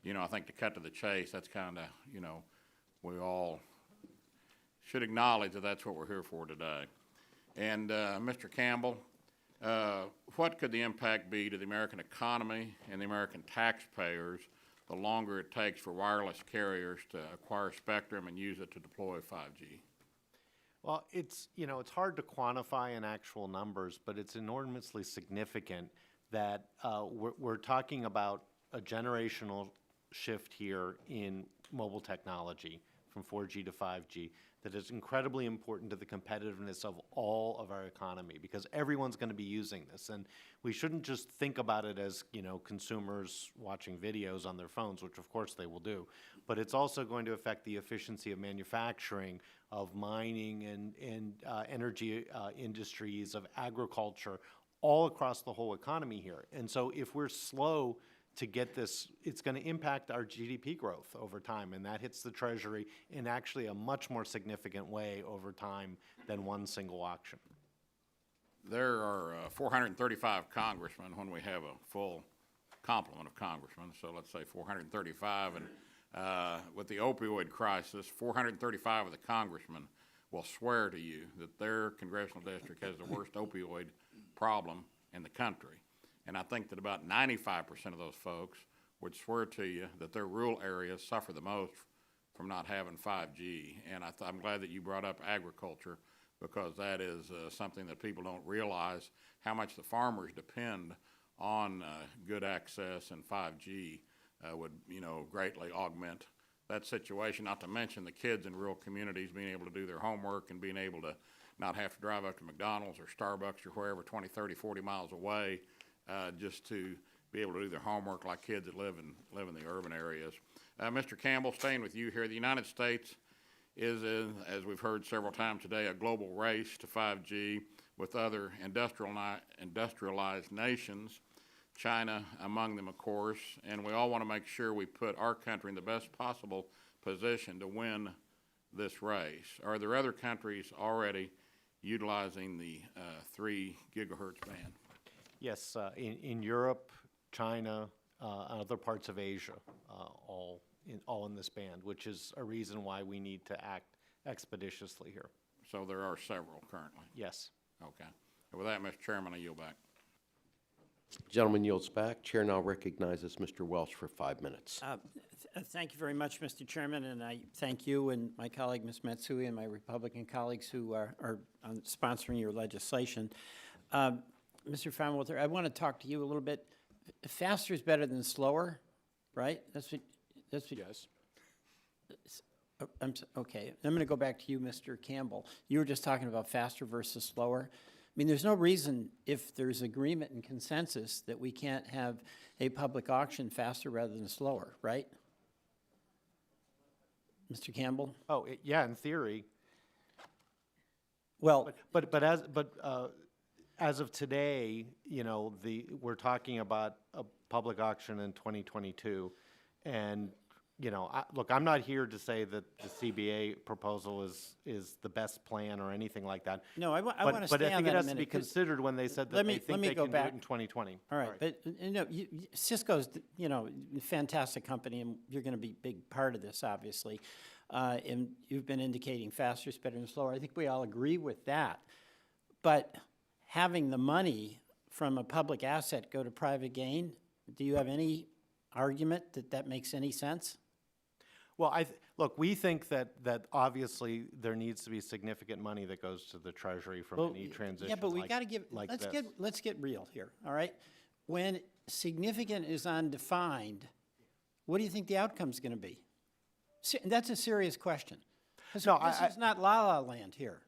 you know, I think to cut to the chase, that's kind of, you know, we all should acknowledge that that's what we're here for today. And Mr. Campbell, what could the impact be to the American economy and the American taxpayers the longer it takes for wireless carriers to acquire spectrum and use it to deploy 5G? Well, it's, you know, it's hard to quantify in actual numbers, but it's enormously significant that we're talking about a generational shift here in mobile technology from 4G to 5G that is incredibly important to the competitiveness of all of our economy, because everyone's going to be using this. And we shouldn't just think about it as, you know, consumers watching videos on their phones, which of course they will do, but it's also going to affect the efficiency of manufacturing, of mining and energy industries, of agriculture, all across the whole economy here. And so if we're slow to get this, it's going to impact our GDP growth over time, and that hits the Treasury in actually a much more significant way over time than one single auction. There are 435 congressmen when we have a full complement of congressmen, so let's say 435, and with the opioid crisis, 435 of the congressmen will swear to you that their congressional district has the worst opioid problem in the country. And I think that about 95% of those folks would swear to you that their rural areas suffer the most from not having 5G. And I'm glad that you brought up agriculture, because that is something that people don't realize, how much the farmers depend on good access, and 5G would, you know, greatly augment that situation, not to mention the kids in rural communities being able to do their homework and being able to not have to drive up to McDonald's or Starbucks or wherever 20, 30, 40 miles away just to be able to do their homework like kids that live in the urban areas. Mr. Campbell, staying with you here, the United States is, as we've heard several times today, a global race to 5G with other industrialized nations, China among them, of course, and we all want to make sure we put our country in the best possible position to win this race. Are there other countries already utilizing the 3 gigahertz band? Yes, in Europe, China, other parts of Asia, all in this band, which is a reason why we need to act expeditiously here. So there are several currently? Yes. Okay. And with that, Mr. Chairman, I yield back. Gentleman yields back. Chair now recognizes Mr. Welch for 5 minutes. Thank you very much, Mr. Chairman, and I thank you and my colleague, Ms. Matsui, and my Republican colleagues who are sponsoring your legislation. Mr. Feinwalter, I want to talk to you a little bit. Faster is better than slower, right? That's what Yes. Okay, I'm going to go back to you, Mr. Campbell. You were just talking about faster versus slower. I mean, there's no reason, if there's agreement and consensus, that we can't have a public auction faster rather than slower, right? Mr. Campbell? Oh, yeah, in theory. Well, but as of today, you know, we're talking about a public auction in 2022, and you know, look, I'm not here to say that the CBA proposal is the best plan or anything like that. No, I want to But I stay on think that it a has to minute, be 'cause considered when they said that they think they can do it in 2020. All right, but you know, Cisco's, you know, a fantastic company, and you're going to be a big part of this, obviously. And you've been indicating faster is better than slower. I think we all agree with that. But having the money from a public asset go to private gain, do you have any argument that that makes any sense? Well, look, we think that obviously there needs to be significant money that goes to the Treasury from any transition. Yeah, but we like- got to give. like let's this. get real here. All right, when significant is undefined, what do you think the outcome's going to be? That's a serious question. This is not la-la land here.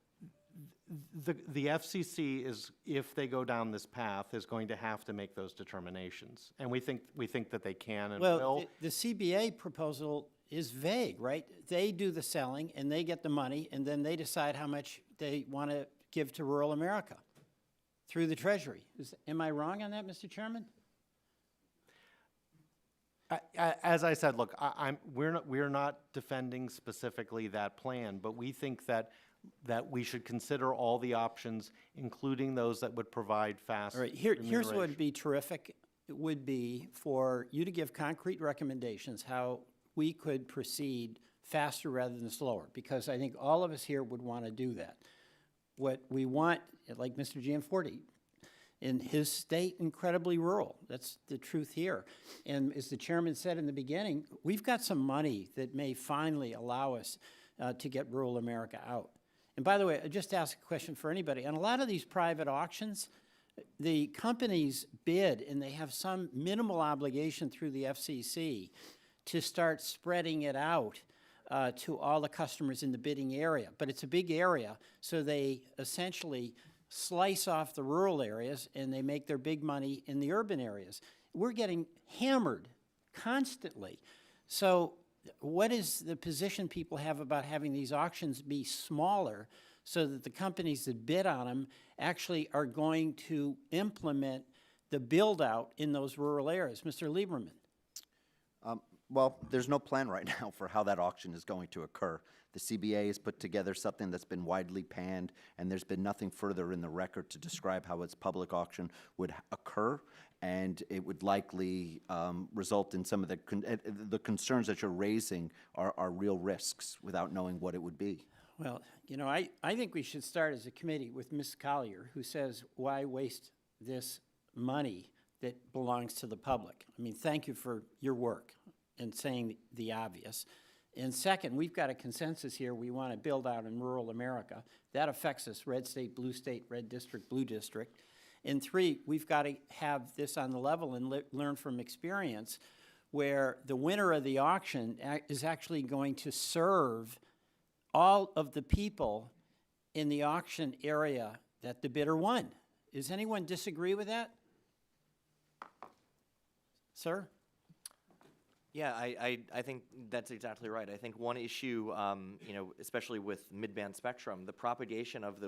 The FCC is, if they go down this path, is going to have to make those determinations, and we think that they can and will. Well, the CBA proposal is vague, right? They do the selling, and they get the money, and then they decide how much they want to give to rural America through the Treasury. Am I wrong on that, Mr. Chairman? As I said, look, we're not defending specifically that plan, but we think that we should consider all the options, including those that would provide fast All right, here's what remuneration. would be terrific, would be for you to give concrete recommendations how we could proceed faster rather than slower, because I think all of us here would want to do that. What we want, like Mr. Gianforte, in his state, incredibly rural. That's the truth here. And as the chairman said in the beginning, we've got some money that may finally allow us to get rural America out. And by the way, I just ask a question for anybody. On a lot of these private auctions, the companies bid and they have some minimal obligation through the FCC to start spreading it out to all the customers in the bidding area. But it's a big area, so they essentially slice off the rural areas and they make their big money in the urban areas. We're getting hammered constantly. So what is the position people have about having these auctions be smaller so that the companies that bid on them actually are going to implement the build-out in those rural areas? Mr. Lieberman. Well, there's no plan right now for how that auction is going to occur. The CBA has put together something that's been widely panned, and there's been nothing further in the record to describe how its public auction would occur, and it would likely result in some of the concerns that you're raising are real risks without knowing what it would be. Well, you know, I think we should start as a committee with Ms. Collier, who says, why waste this money that belongs to the public? I mean, thank you for your work and saying the obvious. And second, we've got a consensus here. We want to build out in rural America. That affects us, red state, red district, blue district. And three, we've got to have this on the level and learn from experience where the winner of the auction is actually going to serve all of the people in the auction area that the bidder won. Does anyone disagree with that? Sir? Yeah, I think that's exactly right. I think one issue, you know, especially with mid-band spectrum, the propagation of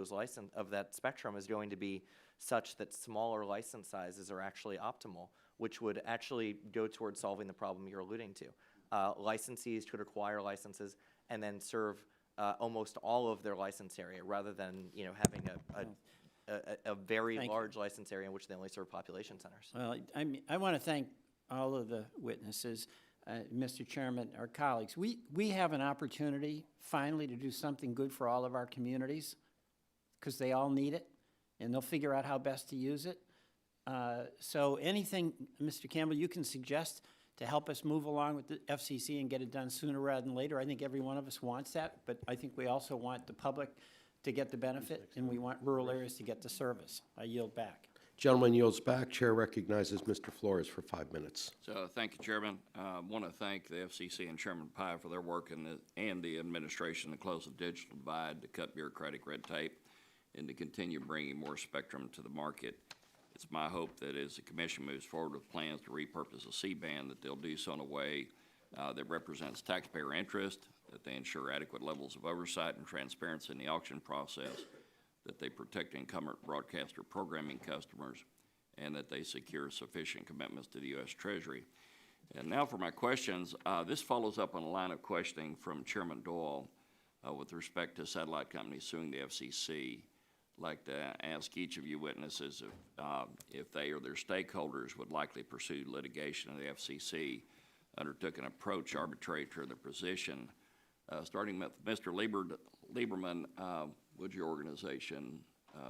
that spectrum is going to be such that smaller license sizes are actually optimal, which would actually go towards solving the problem you're alluding to. Licensees could acquire licenses and then serve almost all of their license area, rather than, you know, having a very large license area in which they only serve population centers. Well, I want to thank all of the witnesses. Mr. Chairman, our colleagues, we have an opportunity finally to do something good for all of our communities, because they all need it, and they'll figure out how best to use it. So anything, Mr. Campbell, you can suggest to help us move along with the FCC and get it done sooner rather than later. I think every one of us wants that, but I think we also want the public to get the benefit, and we want rural areas to get the service. I yield back. Gentleman yields back. Chair recognizes Mr. Flores for 5 minutes. So, thank you, Chairman. I want to thank the FCC and Chairman Pai for their work and the administration to close the digital divide, to cut bureaucratic red tape, and to continue bringing more spectrum to the market. It's my hope that as the Commission moves forward with plans to repurpose the C-band, that they'll do so in a way that represents taxpayer interest, that they ensure adequate levels of oversight and transparency in the auction process, that they protect incumbent broadcaster programming customers, and that they secure sufficient commitments to the U.S. Treasury. And now for my questions. This follows up on a line of questioning from Chairman Doyle with respect to satellite companies suing the FCC. I'd like to ask each of you witnesses if they or their stakeholders would likely pursue litigation of the FCC, undertook an approach arbitrary to their position. Starting with Mr. Lieberman, would your organization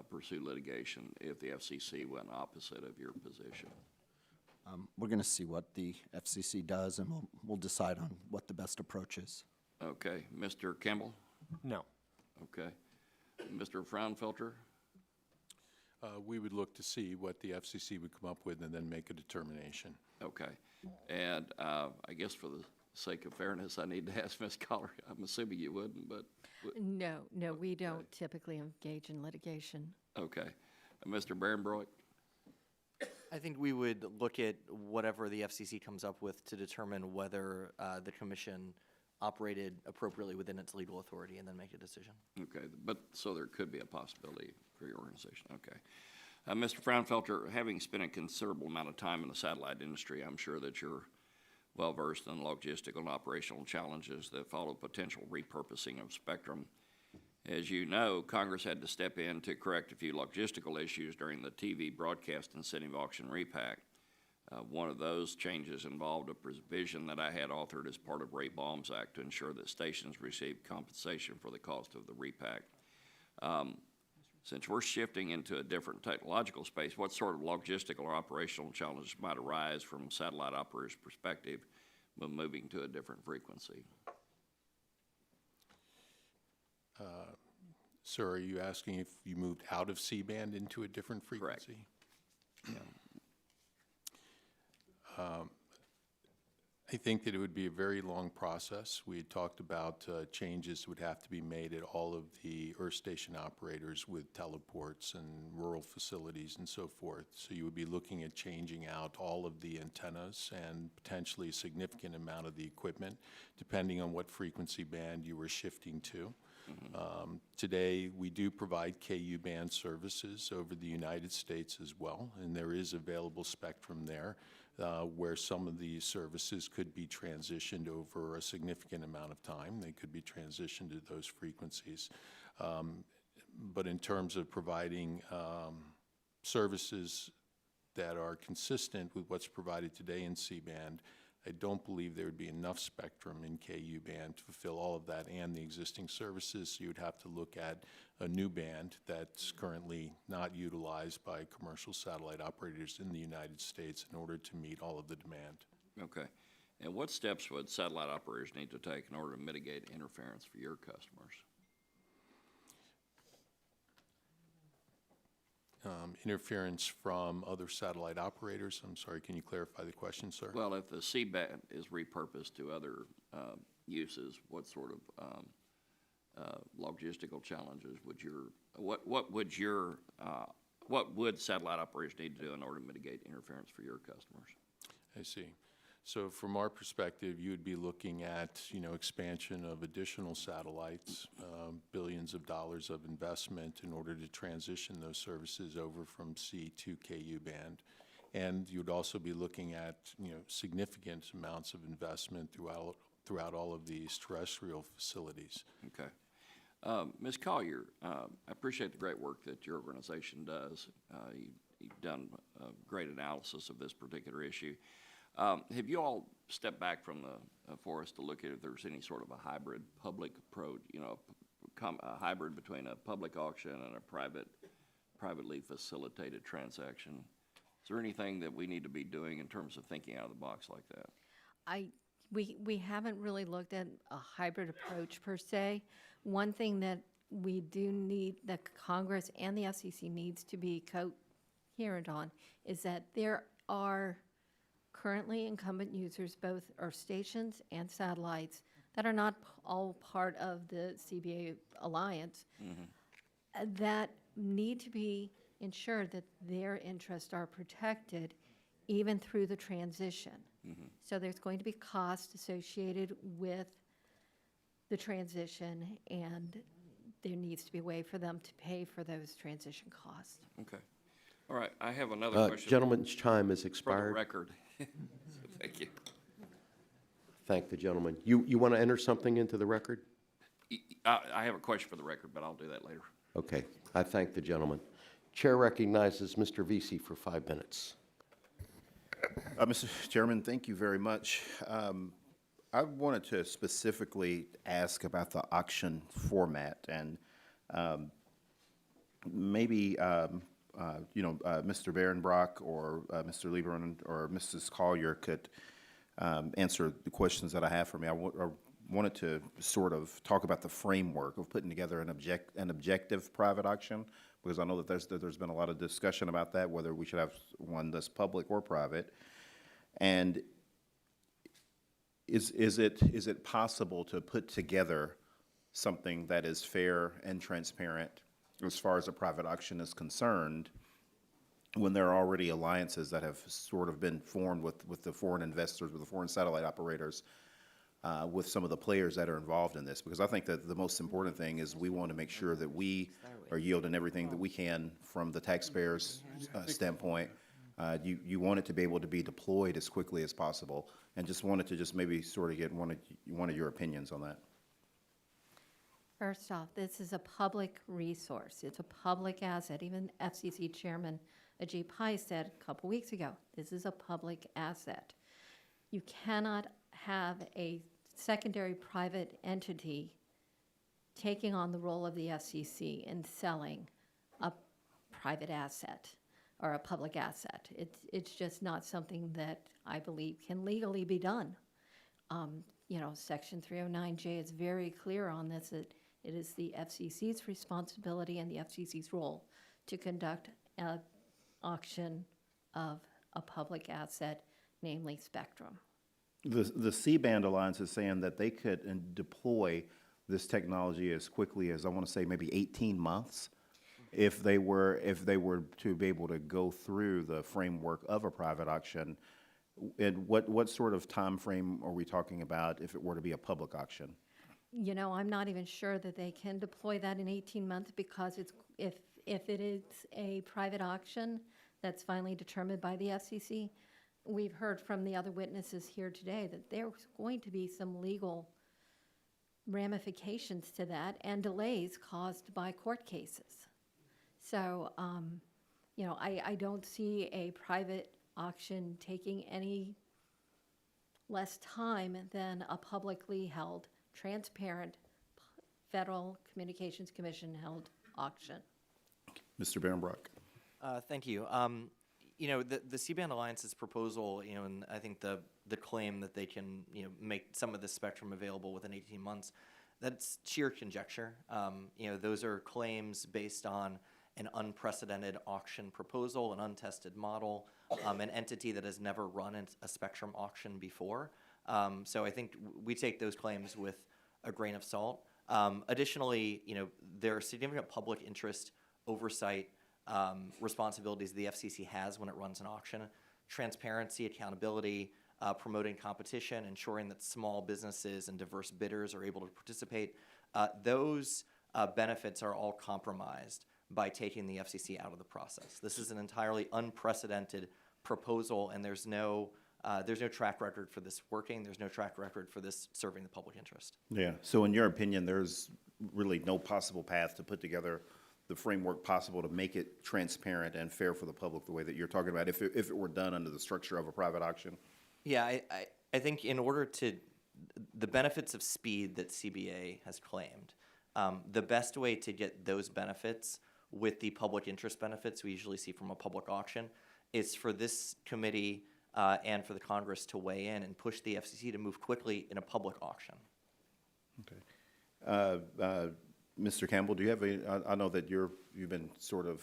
pursue litigation if the FCC went opposite of your position? We're going to see what the FCC does, and we'll decide on what the best approach is. Okay. Mr. Campbell? No. Okay. Mr. Fraunfelter? We would look to see what the FCC would come up with and then make a determination. Okay. And I guess for the sake of fairness, I need to ask Ms. Collier. I'm assuming you wouldn't, but... No, we don't typically engage in litigation. Okay. Mr. Barenbroek? I think we would look at whatever the FCC comes up with to determine whether the Commission operated appropriately within its legal authority, and then make a decision. Okay, but so there could be a possibility for your organization. Okay. Mr. Fraunfelter, having spent a considerable amount of time in the satellite industry, I'm sure that you're well-versed in logistical and operational challenges that follow potential repurposing of spectrum. As you know, Congress had to step in to correct a few logistical issues during the TV broadcast incentive auction repack. One of those changes involved a provision that I had authored as part of Ray Baum's Act to ensure that stations receive compensation for the cost of the repack. Since we're shifting into a different technological space, what sort of logistical or operational challenges might arise from a satellite operator's perspective when moving to a different frequency? Sir, are you asking if you moved out of C-band into a different frequency? Yeah. I think that it would be a very long process. We had talked about changes that would have to be made at all of the earth station operators with teleports and rural facilities and so forth. So you would be looking at changing out all of the antennas and potentially a significant amount of the equipment, depending on what frequency band you were shifting to. Today, we do provide KU band services over the United States as well, and there is available spectrum there where some of these services could be transitioned over a significant amount of time. They could be transitioned to those frequencies. But in terms of providing services that are consistent with what's provided today in C-band, I don't believe there would be enough spectrum in KU band to fulfill all of that and the existing services. So you would have to look at a new band that's currently not utilized by commercial satellite operators in the United States in order to meet all of the demand. Okay. And what steps would satellite operators need to take in order to mitigate interference for your customers? Interference from other satellite operators? I'm sorry, can you clarify the question, sir? Well, if the C-band is repurposed to other uses, what sort of logistical challenges would what would satellite operators need to do in order to mitigate interference for your customers? I see. So from our perspective, you would be looking at, expansion of additional satellites, billions of dollars of investment in order to transition those services over from C to KU band. And you would also be looking at, significant amounts of investment throughout all of these terrestrial facilities. Okay. Ms. Collier, I appreciate the great work that your organization does. You've done a great analysis of this particular issue. Have you all stepped back from the forest to look at if there's any sort of a hybrid public approach, a hybrid between a public auction and a privately facilitated transaction? Is there anything that we need to be doing in terms of thinking out of the box like that? We haven't really looked at a hybrid approach per se. One thing that we do need, that Congress and the FCC needs to be coherent on, is that there are currently incumbent users, both earth stations and satellites, that are not all part of the CBA alliance, that need to be ensured that their interests are protected even through the transition. So there's going to be cost associated with the transition, and there needs to be a way for them to pay for those transition costs. Okay. All right, I have another question. Gentleman's time has For the expired. record. Thank you. Thank the gentleman. You want to enter something into the record? I have a question for the record, but I'll do that later. Okay. I thank the gentleman. Chair recognizes Mr. Vesey for 5 minutes. Mr. Chairman, thank you very much. I wanted to specifically ask about the auction format, and maybe Mr. Behrenbrock or Mr. Lieberman or Mrs. Collier could answer the questions that I have for me. I wanted to sort of talk about the framework of putting together an objective private auction, because I know that there's been a lot of discussion about that, whether we should have one that's public or private. And is it possible to put together something that is fair and transparent as far as a private auction is concerned, when there are already alliances that have sort of been formed with the foreign investors, with the foreign satellite operators, with some of the players that are involved in this? Because I think that the most important thing is we want to make sure that we are yielding everything that we can from the taxpayers' standpoint. You want it to be able to be deployed as quickly as possible, and just wanted to maybe sort of get one of your opinions on that. First off, this is a public resource. It's a public asset. Even FCC Chairman Ajay Pai said a couple weeks ago, this is a public asset. You cannot have a secondary private entity taking on the role of the FCC in selling a private asset or a public asset. It's just not something that I believe can legally be done. You know, Section 309J is very clear on this, that it is the FCC's responsibility and the FCC's role to conduct an auction of a public asset, namely spectrum. The C-band Alliance is saying that they could deploy this technology as quickly as, I want to say, maybe 18 months if they were to be able to go through the framework of a private auction. And what sort of time frame are we talking about if it were to be a public auction? You know, I'm not even sure that they can deploy that in 18 months because it's, if it is a private auction that's finally determined by the FCC, we've heard from the other witnesses here today that there's going to be some legal ramifications to that and delays caused by court cases. So, you know, I don't see a private auction taking any less time than a publicly held, transparent, Federal Communications Commission held auction. Mr. Behrenbrock. Thank you. You know, the C-band Alliance's proposal, you know, and I think the claim that they can, you know, make some of this spectrum available within 18 months, that's sheer conjecture. You know, those are claims based on an unprecedented auction proposal, an untested model, an entity that has never run a spectrum auction before. So I think we take those claims with a grain of salt. Additionally, you know, there are significant public interest oversight responsibilities the FCC has when it runs an auction. Transparency, accountability, promoting competition, ensuring that small businesses and diverse bidders are able to participate. Those benefits are all compromised by taking the FCC out of the process. This is an entirely unprecedented proposal, and there's no track record for this working. There's no track record for this serving the public interest. Yeah. So in your opinion, there's really no possible path to put together the framework possible to make it transparent and fair for the public the way that you're talking about, if it were done under the structure of a private auction? Yeah, I think in order to, the benefits of speed that CBA has claimed, the best way to get those benefits with the public interest benefits we usually see from a public auction is for this committee and for the Congress to weigh in and push the FCC to move quickly in a public auction. Okay. Mr. Campbell, do you have I know that you've been sort of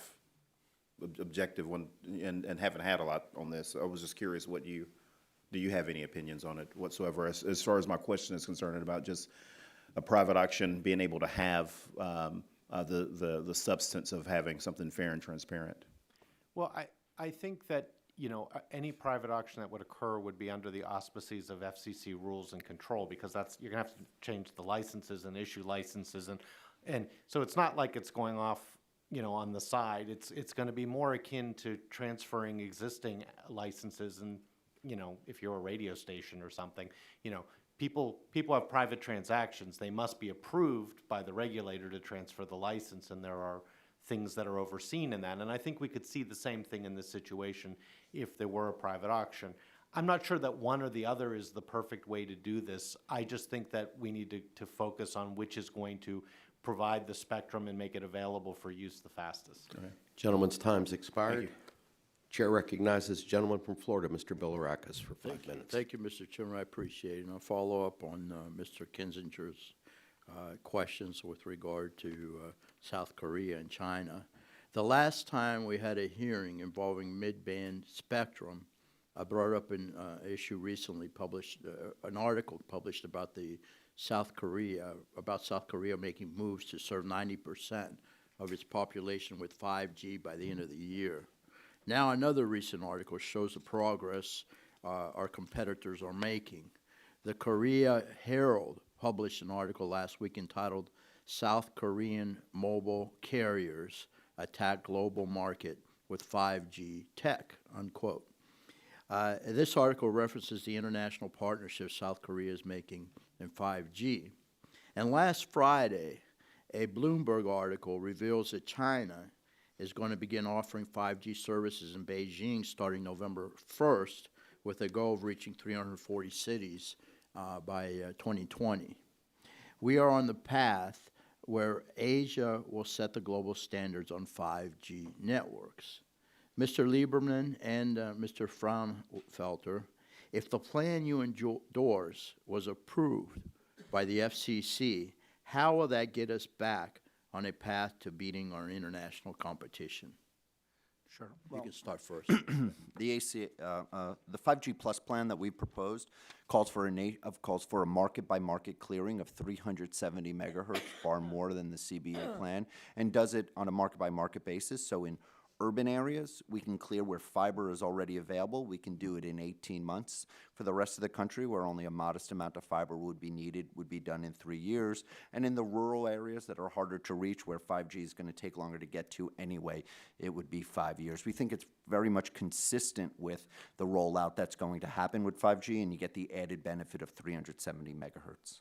objective and haven't had a lot on this. I was just curious, do you have any opinions on it whatsoever as far as my question is concerned about just a private auction being able to have the substance of having something fair and transparent? Well, I think that, you know, any private auction that would occur would be under the auspices of FCC rules and control, because you're gonna have to change the licenses and issue licenses, and so it's not like it's going off, you know, on the side. It's gonna be more akin to transferring existing licenses, and, you know, if you're a radio station or something, you know, people have private transactions. They must be approved by the regulator to transfer the license, and there are things that are overseen in that. And I think we could see the same thing in this situation if there were a private auction. I'm not sure that one or the other is the perfect way to do this. I just think that we need to focus on which is going to provide the spectrum and make it available for use the fastest. All right. Gentleman's time's expired. Chair recognizes the gentleman from Florida, Mr. Bilirakis, for 5 minutes. Thank you, Mr. Chairman. I appreciate it. And I'll follow up on Mr. Kinzinger's questions with regard to South Korea and China. The last time we had a hearing involving mid-band spectrum, I brought up an issue recently published, an article published about South Korea making moves to serve 90% of its population with 5G by the end of the year. Now another recent article shows the progress our competitors are making. The Korea Herald published an article last week entitled "South Korean Mobile Carriers Attack Global Market with 5G Tech," unquote. This article references the international partnership South Korea is making in 5G. And last Friday, A Bloomberg article reveals that China is going to begin offering 5G services in Beijing starting November 1st, with a goal of reaching 340 cities by 2020. We are on the path where Asia will set the global standards on 5G networks. Mr. Lieberman and Mr. Fraunfelter, if the plan you endorse was approved by the FCC, how will that get us back on a path to beating our international competition? Sure. You can start first. The the 5G Plus plan that we proposed calls for a market-by-market clearing of 370 megahertz, far more than the CBA plan, and does it on a market-by-market basis. So in urban areas, we can clear where fiber is already available. We can do it in 18 months. For the rest of the country, where only a modest amount of fiber would be needed, would be done in 3 years. And in the rural areas that are harder to reach, where 5G is going to take longer to get to anyway, it would be 5 years. We think it's very much consistent with the rollout that's going to happen with 5G, and you get the added benefit of 370 megahertz.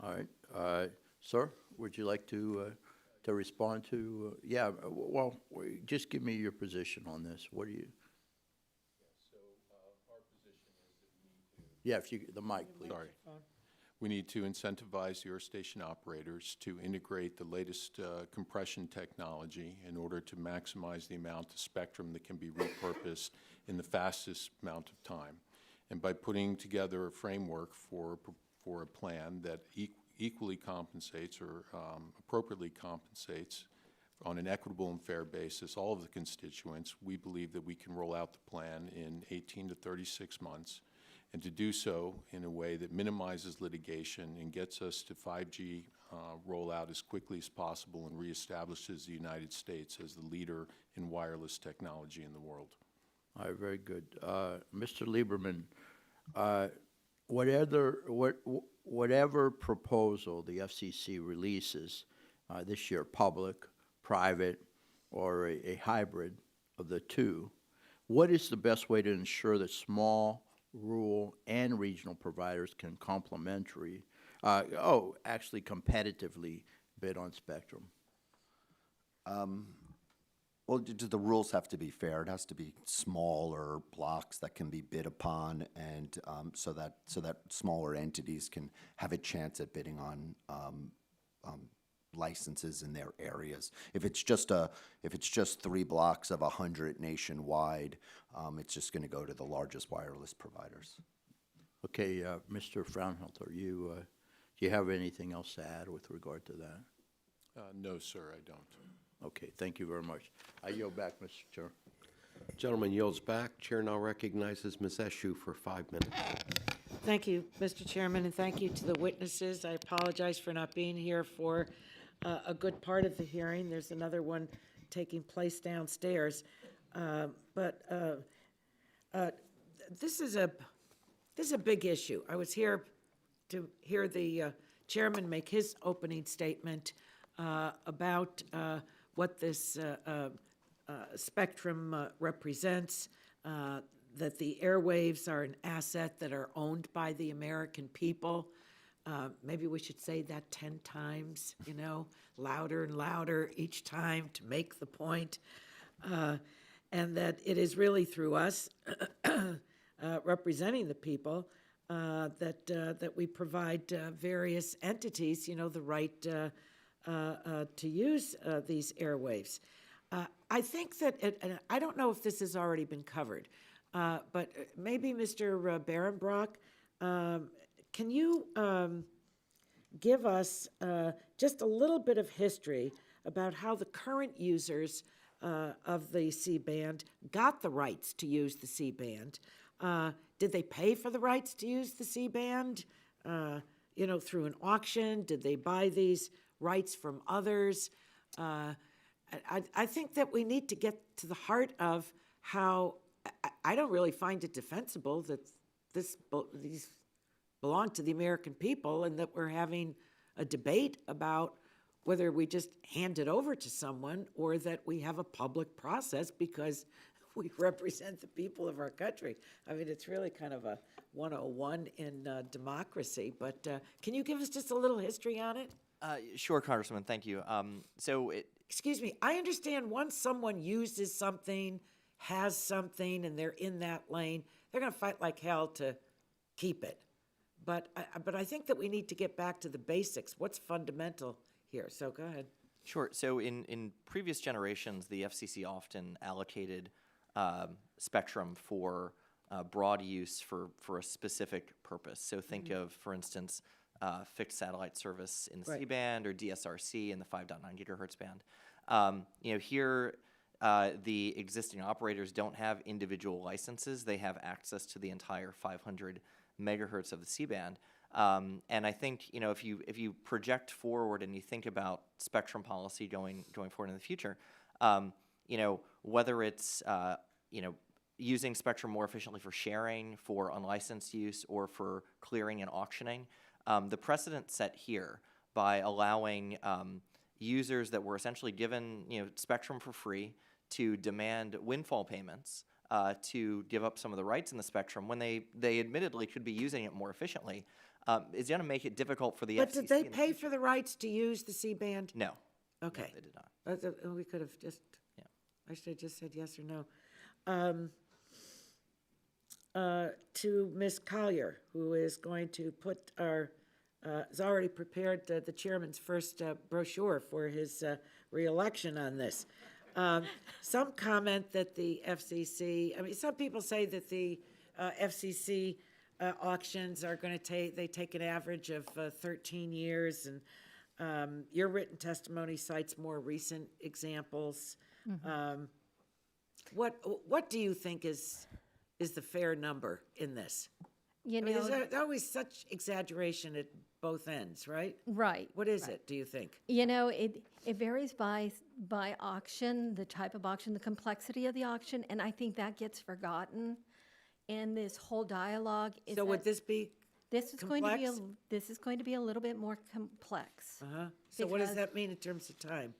All right. Sir, would you like to respond to? Yeah, well, just give me your position on this. What do you? Our position is that we need to. Yeah, if you, the mic, please. Sorry. We need to incentivize your station operators to integrate the latest compression technology in order to maximize the amount of spectrum that can be repurposed in the fastest amount of time. And by putting together a framework for a plan that equally compensates or appropriately compensates on an equitable and fair basis all of the constituents, we believe that we can roll out the plan in 18 to 36 months, and to do so in a way that minimizes litigation and gets us to 5G rollout as quickly as possible and reestablishes the United States as the leader in wireless technology in the world. All right, very good. Mr. Lieberman, whatever proposal the FCC releases this year, public, private, or a hybrid of the two, what is the best way to ensure that small, rural, and regional providers can competitively bid on spectrum? Well, the rules have to be fair. It has to be smaller blocks that can be bid upon, and so that smaller entities can have a chance at bidding on licenses in their areas. If it's just 3 blocks of 100 nationwide, it's just going to go to the largest wireless providers. Okay, Mr. Fraunfelter, do you have anything else to add with regard to that? No, sir, I don't. Okay, thank you very much. I yield back, Mr. Chair. Gentleman yields back. Chair now recognizes Ms. Eshoo for 5 minutes. Thank you, Mr. Chairman, and thank you to the witnesses. I apologize for not being here for a good part of the hearing. There's another one taking place downstairs. But this is a big issue. I was here to hear the chairman make his opening statement about what this spectrum represents, that the airwaves are an asset that are owned by the American people. Maybe we should say that 10 times, louder and louder each time to make the point. And that it is really through us, representing the people, that we provide various entities, the right to use these airwaves. I think that, and I don't know if this has already been covered, but maybe Mr. Behrenbrock, can you give us just a little bit of history about how the current users of the C-band got the rights to use the C-band? Did they pay for the rights to use the C-band, through an auction? Did they buy these rights from others? I think that we need to get to the heart of how I don't really find it defensible that these belong to the American people, and that we're having a debate about whether we just hand it over to someone or that we have a public process because we represent the people of our country. I mean, it's really kind of a 101 in democracy, but can you give us just a little history on it? Sure, Congressman, thank you. Excuse me, I understand once someone uses something, has something, and they're in that lane, they're gonna fight like hell to keep it. But I think that we need to get back to the basics. What's fundamental here? So go ahead. Sure. So in previous generations, the FCC often allocated spectrum for broad use for a specific purpose. So think of, for instance, fixed satellite service in the Right. C-band or DSRC in the 5.9 gigahertz band. Here, the existing operators don't have individual licenses. They have access to the entire 500 megahertz of the C-band. And I think, if you project forward and you think about spectrum policy going forward in the future, whether it's, using spectrum more efficiently for sharing, for unlicensed use, or for clearing and auctioning, the precedent set here by allowing users that were essentially given spectrum for free to demand windfall payments to give up some of the rights in the spectrum when they admittedly could be using it more efficiently is going to make it difficult for the But FCC. did they pay for the rights to use the C-band? No. Okay. No, they did not. We could have just, Yeah. I should have just said yes or no. To Ms. Collier, who is going to put has already prepared the chairman's first brochure for his reelection on this. Some comment that the FCC, some people say that the FCC auctions are going to take an average of 13 years, and your written testimony cites more recent examples. What do you think is the fair number in this? There's always such exaggeration at both ends, right? Right. What is it, do you think? It varies by auction, the type of auction, the complexity of the auction, and I think that gets forgotten in this whole dialogue. So would this be this is going to be complex? this is going to be a little bit more complex. So what does because- that mean in terms of time?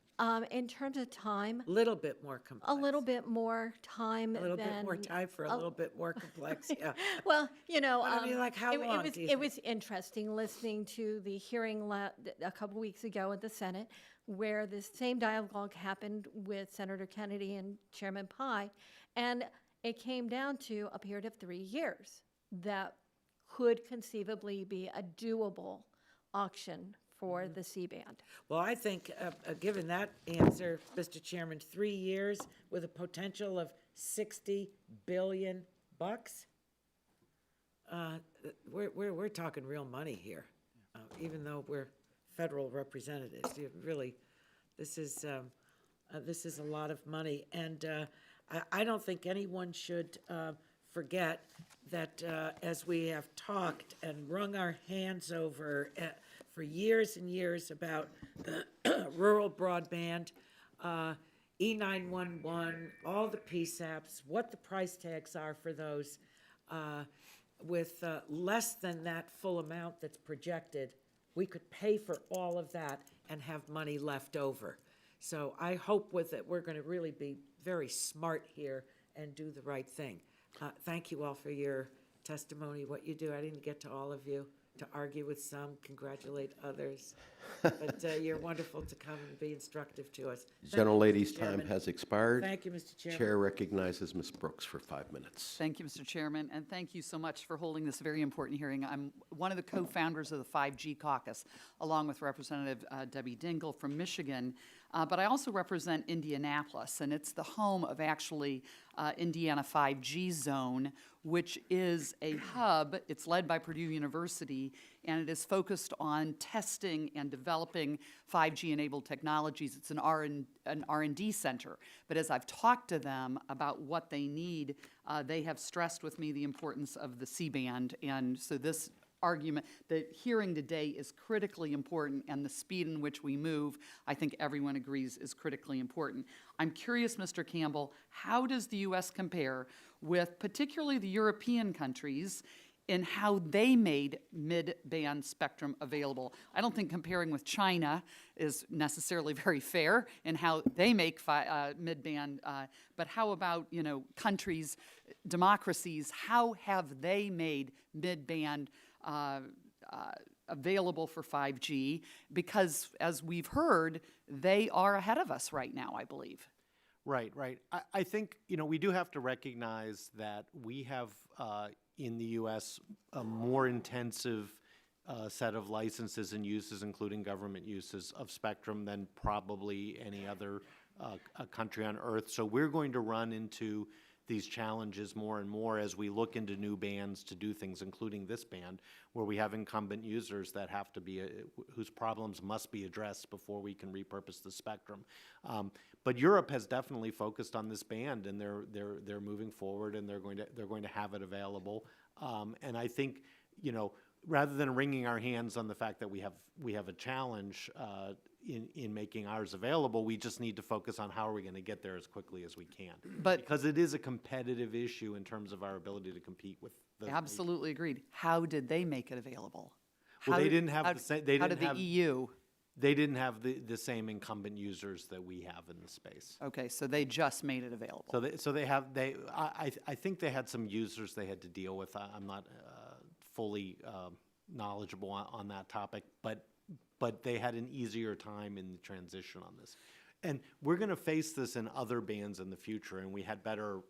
In terms of time, Little bit more complex. a little bit more time A little bit more than- time for a little bit more complex, yeah. Well, But I mean, like, how long do you it was interesting listening to the hearing a couple weeks ago at the Senate, where this same dialogue happened with Senator Kennedy and Chairman Pai, and it came down to a period of 3 years that could conceivably be a doable auction for the C-band. Well, I think, given that answer, Mr. Chairman, 3 years with a potential of $60 billion, we're talking real money here, even though we're federal representatives. This is a lot of money, and I don't think anyone should forget that as we have talked and wrung our hands over for years and years about rural broadband, E911, all the PSAPs, what the price tags are for those, with less than that full amount that's projected, we could pay for all of that and have money left over. So I hope with it, we're going to really be very smart here and do the right thing. Thank you all for your testimony, what you do. I didn't get to all of you, to argue with some, congratulate others. But you're wonderful to come and be instructive to us. Thank you, Gentlelady's Mr. time Chairman. has expired. Thank you, Mr. Chairman. Chair recognizes Ms. Brooks for 5 minutes. Thank you, Mr. Chairman, and thank you so much for holding this very important hearing. I'm one of the co-founders of the 5G Caucus, along with Representative Debbie Dingell from Michigan, but I also represent Indianapolis, and it's the home of actually Indiana 5G Zone, which is a hub. It's led by Purdue University, and it is focused on testing and developing 5G-enabled technologies. It's an R&D center. But as I've talked to them about what they need, they have stressed with me the importance of the C-band. And so this argument, the hearing today is critically important, and the speed in which we move, I think everyone agrees, is critically important. I'm curious, Mr. Campbell, how does the U.S. compare with particularly the European countries in how they made mid-band spectrum available? I don't think comparing with China is necessarily very fair in how they make mid-band, but how about, countries, democracies, how have they made mid-band available for 5G? Because, as we've heard, they are ahead of us right now, I believe. Right, right. I think, we do have to recognize that we have in the U.S. a more intensive set of licenses and uses, including government uses of spectrum, than probably any other country on Earth. So we're going to run into these challenges more and more as we look into new bands to do things, including this band, where we have incumbent users that have to be, whose problems must be addressed before we can repurpose the spectrum. But Europe has definitely focused on this band, and they're moving forward, and they're going to have it available. And I think, rather than wringing our hands on the fact that we have a challenge in making ours available, we just need to focus on how are we going to get there as quickly as we can. But because it is a competitive issue in terms of our ability to compete with the absolutely agreed. How did they make it available? Well, How they did- didn't have how the d- same. They how didn't did have the EU? They didn't have the same incumbent users that we have in the space. Okay, so they just made it available. I think they had some users they had to deal with. I'm not fully knowledgeable on that topic, but they had an easier time in the transition on this. And we're going to face this in other bands in the future, and we had better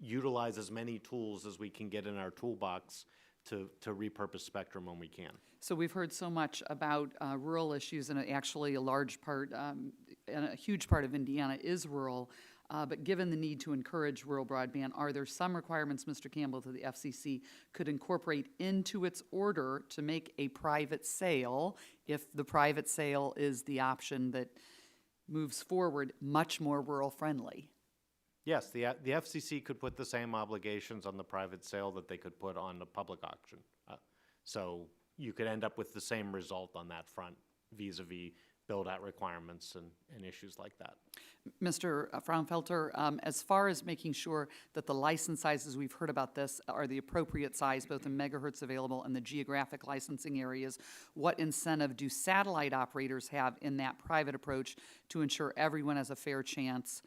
utilize as many tools as we can get in our toolbox to repurpose spectrum when we can. So we've heard so much about rural issues, and actually a large part, and a huge part of Indiana is rural. But given the need to encourage rural broadband, are there some requirements, Mr. Campbell, that the FCC could incorporate into its order to make a private sale, if the private sale is the option that moves forward, much more rural friendly? Yes, the FCC could put the same obligations on the private sale that they could put on the public auction. So you could end up with the same result on that front vis-a-vis build-out requirements and issues like that. Mr. Fraunfelter, as far as making sure that the license sizes, we've heard about this, are the appropriate size, both in megahertz available and the geographic licensing areas, what incentive do satellite operators have in that private approach to ensure everyone has a fair chance,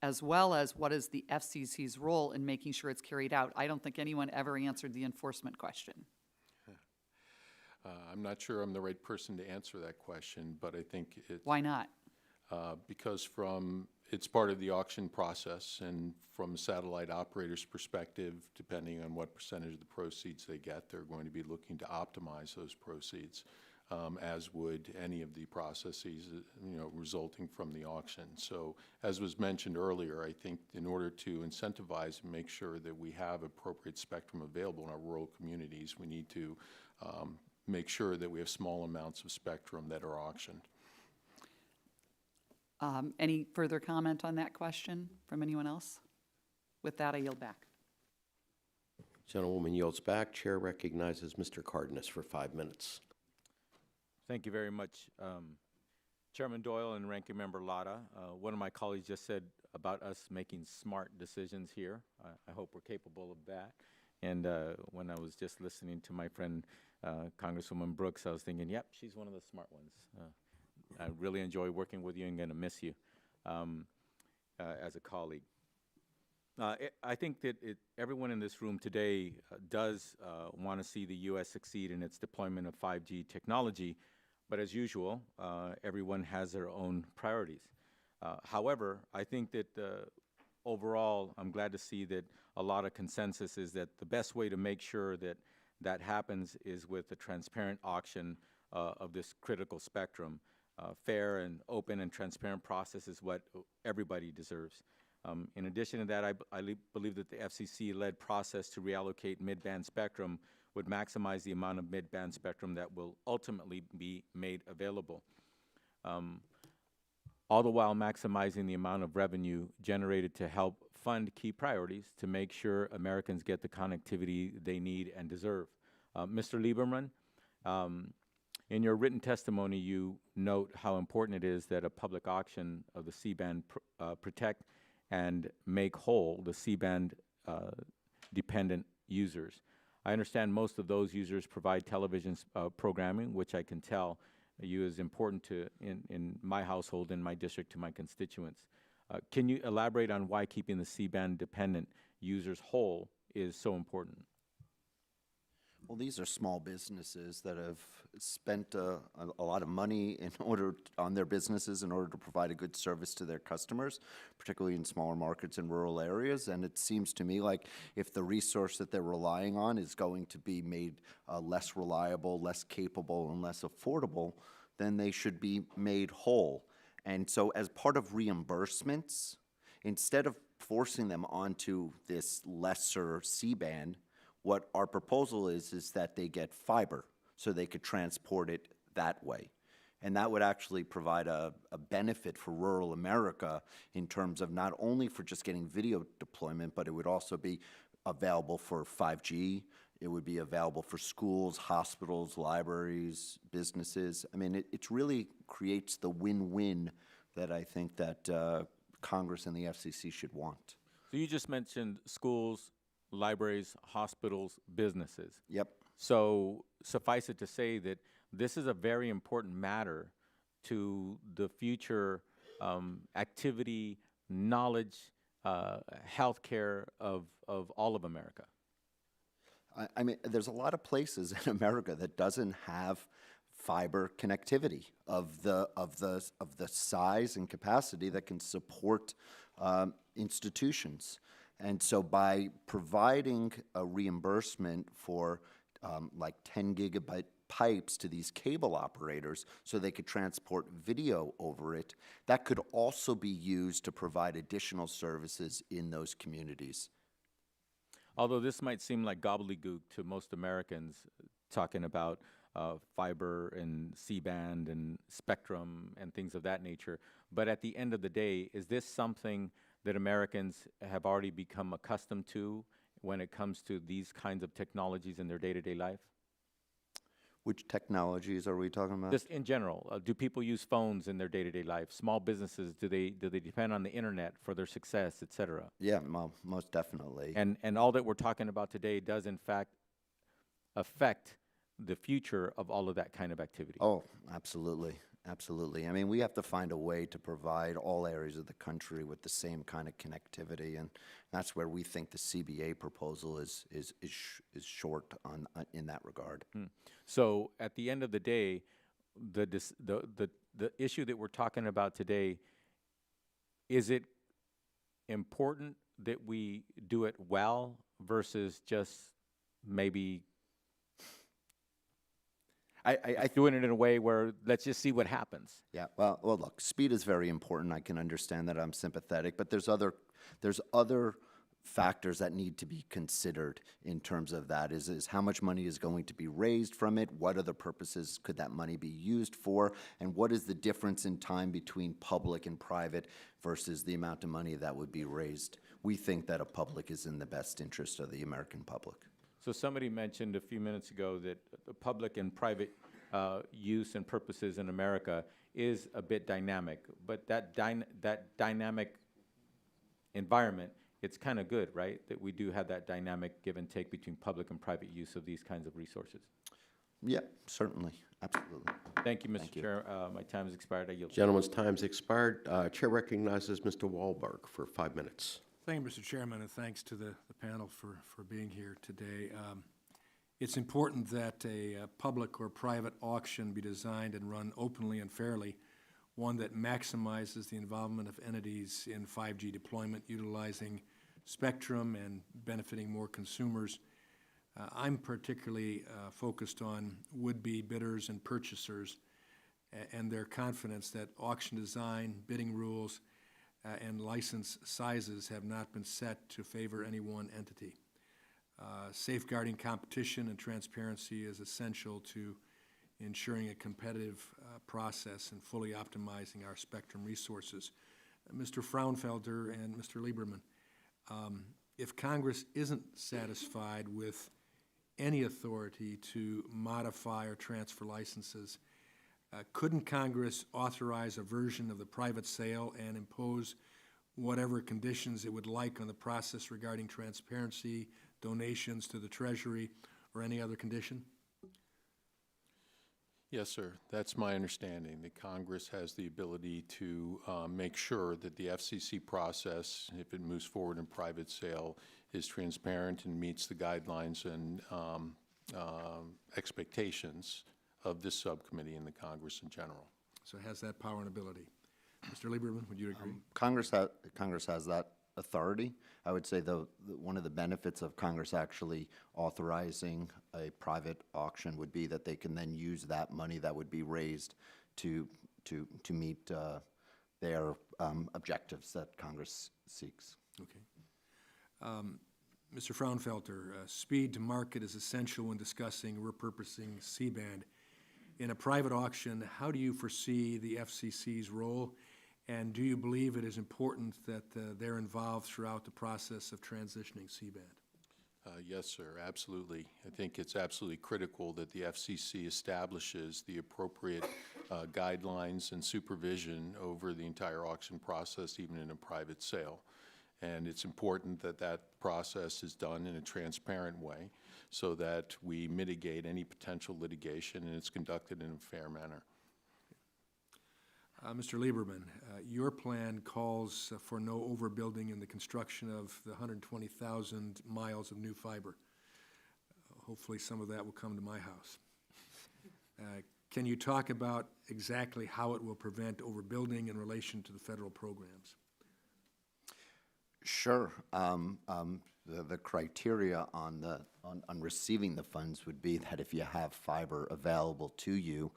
as well as what is the FCC's role in making sure it's carried out? I don't think anyone ever answered the enforcement question. I'm not sure I'm the right person to answer that question, but I think it. Why not? Because it's part of the auction process, and from a satellite operator's perspective, depending on what percentage of the proceeds they get, they're going to be looking to optimize those proceeds, as would any of the processes, resulting from the auction. So, as was mentioned earlier, I think in order to incentivize and make sure that we have appropriate spectrum available in our rural communities, we need to make sure that we have small amounts of spectrum that are auctioned. Any further comment on that question from anyone else? With that, I yield back. Gentlewoman yields back. Chair recognizes Mr. Cardenas for 5 minutes. Thank you very much, Chairman Doyle and Ranking Member Latta. One of my colleagues just said about us making smart decisions here. I hope we're capable of that. And when I was just listening to my friend Congresswoman Brooks, I was thinking, yep, she's one of the smart ones. I really enjoy working with you and going to miss you as a colleague. I think that everyone in this room today does want to see the U.S. succeed in its deployment of 5G technology, but as usual, everyone has their own priorities. However, I think that overall, I'm glad to see that a lot of consensus is that the best way to make sure that that happens is with a transparent auction of this critical spectrum. Fair and open and transparent process is what everybody deserves. In addition to that, I believe that the FCC-led process to reallocate mid-band spectrum would maximize the amount of mid-band spectrum that will ultimately be made available, all the while maximizing the amount of revenue generated to help fund key priorities to make sure Americans get the connectivity they need and deserve. Mr. Lieberman, in your written testimony, you note how important it is that a public auction of the C-band protect and make whole the C-band dependent users. I understand most of those users provide television programming, which I can tell you is important in my household, in my district, to my constituents. Can you elaborate on why keeping the C-band dependent users whole is so important? Well, these are small businesses that have spent a lot of money in order on their businesses in order to provide a good service to their customers, particularly in smaller markets and rural areas. And it seems to me like if the resource that they're relying on is going to be made less reliable, less capable, and less affordable, then they should be made whole. And so as part of reimbursements, instead of forcing them onto this lesser C-band, what our proposal is that they get fiber so they could transport it that way. And that would actually provide a benefit for rural America in terms of not only for just getting video deployment, but it would also be available for 5G. It would be available for schools, hospitals, libraries, businesses. I mean, it really creates the win-win that I think that Congress and the FCC should want. So you just mentioned schools, libraries, hospitals, businesses. Yep. So suffice it to say that this is a very important matter to the future activity, knowledge, healthcare of all of America. I mean, there's a lot of places in America that doesn't have fiber connectivity of the size and capacity that can support institutions. And so by providing a reimbursement for like 10 gigabit pipes to these cable operators so they could transport video over it, that could also be used to provide additional services in those communities. Although this might seem like gobbledygook to most Americans, talking about fiber and C-band and spectrum and things of that nature, but at the end of the day, is this something that Americans have already become accustomed to when it comes to these kinds of technologies in their day-to-day life? Which technologies are we talking about? Just in general, do people use phones in their day-to-day life? Small businesses, do they depend on the internet for their success, et cetera? Yeah, most definitely. And all that we're talking about today does in fact affect the future of all of that kind of activity. Oh, absolutely. Absolutely. I mean, we have to find a way to provide all areas of the country with the same kind of connectivity, and that's where we think the CBA proposal is short on in that regard. So at the end of the day, the issue that we're talking about today, is it important that we do it well versus just maybe I doing it in a way where let's just see what happens? Yeah, well, look, speed is very important. I can understand that. I'm sympathetic, but there's other factors that need to be considered in terms of that. Is how much money is going to be raised from it? What other purposes could that money be used for? And what is the difference in time between public and private versus the amount of money that would be raised? We think that a public is in the best interest of the American public. So somebody mentioned a few minutes ago that the public and private use and purposes in America is a bit dynamic, but that dynamic environment, it's kind of good, right? That we do have that dynamic give and take between public and private use of these kinds of resources. Yeah, certainly, absolutely. Thank you, Mr. Chair. My time has expired. I yield. Gentleman's time's expired. Chair recognizes Mr. Wahlberg for 5 minutes. Thank you, Mr. Chairman, and thanks to the panel for being here today. It's important that a public or private auction be designed and run openly and fairly, one that maximizes the involvement of entities in 5G deployment, utilizing spectrum and benefiting more consumers. I'm particularly focused on would-be bidders and purchasers and their confidence that auction design, bidding rules, and license sizes have not been set to favor any one entity. Safeguarding competition and transparency is essential to ensuring a competitive process and fully optimizing our spectrum resources. Mr. Fraunfelter and Mr. Lieberman, if Congress isn't satisfied with any authority to modify or transfer licenses, couldn't Congress authorize a version of the private sale and impose whatever conditions it would like on the process regarding transparency, donations to the Treasury, or any other condition? Yes, sir. That's my understanding, that Congress has the ability to make sure that the FCC process, if it moves forward in private sale, is transparent and meets the guidelines and expectations of this subcommittee and the Congress in general. So it has that power and ability. Mr. Lieberman, would you agree? Congress has that authority. I would say one of the benefits of Congress actually authorizing a private auction would be that they can then use that money that would be raised to meet their objectives that Congress seeks. Okay. Mr. Fraunfelter, speed to market is essential when discussing repurposing C-band. In a private auction, how do you foresee the FCC's role, and do you believe it is important that they're involved throughout the process of transitioning C-band? Yes, sir, absolutely. I think it's absolutely critical that the FCC establishes the appropriate guidelines and supervision over the entire auction process, even in a private sale. And it's important that that process is done in a transparent way so that we mitigate any potential litigation and it's conducted in a fair manner. Mr. Lieberman, your plan calls for no overbuilding in the construction of the 120,000 miles of new fiber. Hopefully some of that will come to my house. Can you talk about exactly how it will prevent overbuilding in relation to the federal programs? Sure. The criteria on receiving the funds would be that if you have fiber available to you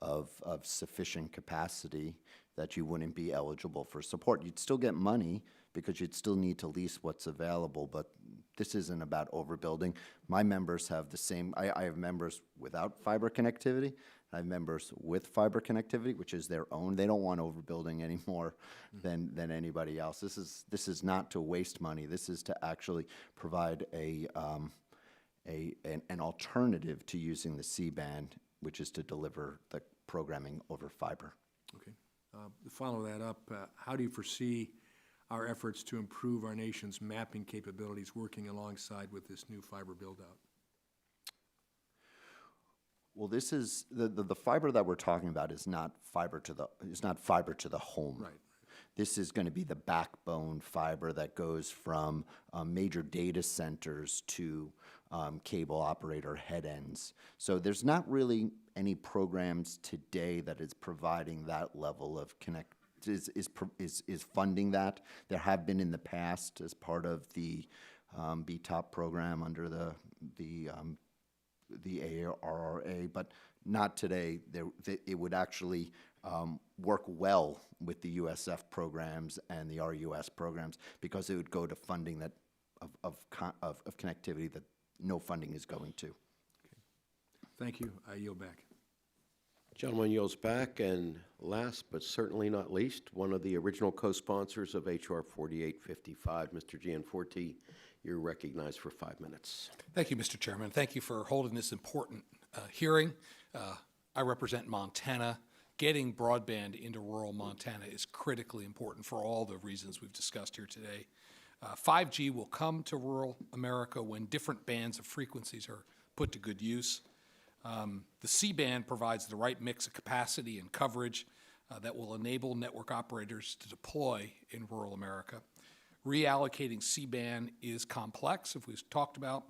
of sufficient capacity, that you wouldn't be eligible for support. You'd still get money because you'd still need to lease what's available, but this isn't about overbuilding. My members have the same, I have members without fiber connectivity. I have members with fiber connectivity, which is their own. They don't want overbuilding any more than anybody else. This is not to waste money. This is to actually provide an alternative to using the C-band, which is to deliver the programming over fiber. Okay. To follow that up, how do you foresee our efforts to improve our nation's mapping capabilities working alongside with this new fiber build-out? Well, this is the fiber that we're talking about is not fiber to the home. Right. This is going to be the backbone fiber that goes from major data centers to cable operator head ends. So there's not really any programs today that is providing that level of is funding that. There have been in the past as part of the BTOP program under the ARRA, but not today. It would actually work well with the USF programs and the RUS programs because it would go to funding that of connectivity that no funding is going to. Okay. Thank you. I yield back. Gentleman yields back, and last but certainly not least, one of the original co-sponsors of H.R. 4855, Mr. Gianforte, you're recognized for 5 minutes. Thank you, Mr. Chairman. Thank you for holding this important hearing. I represent Montana. Getting broadband into rural Montana is critically important for all the reasons we've discussed here today. 5G will come to rural America when different bands of frequencies are put to good use. The C-band provides the right mix of capacity and coverage that will enable network operators to deploy in rural America. Reallocating C-band is complex, as we've talked about,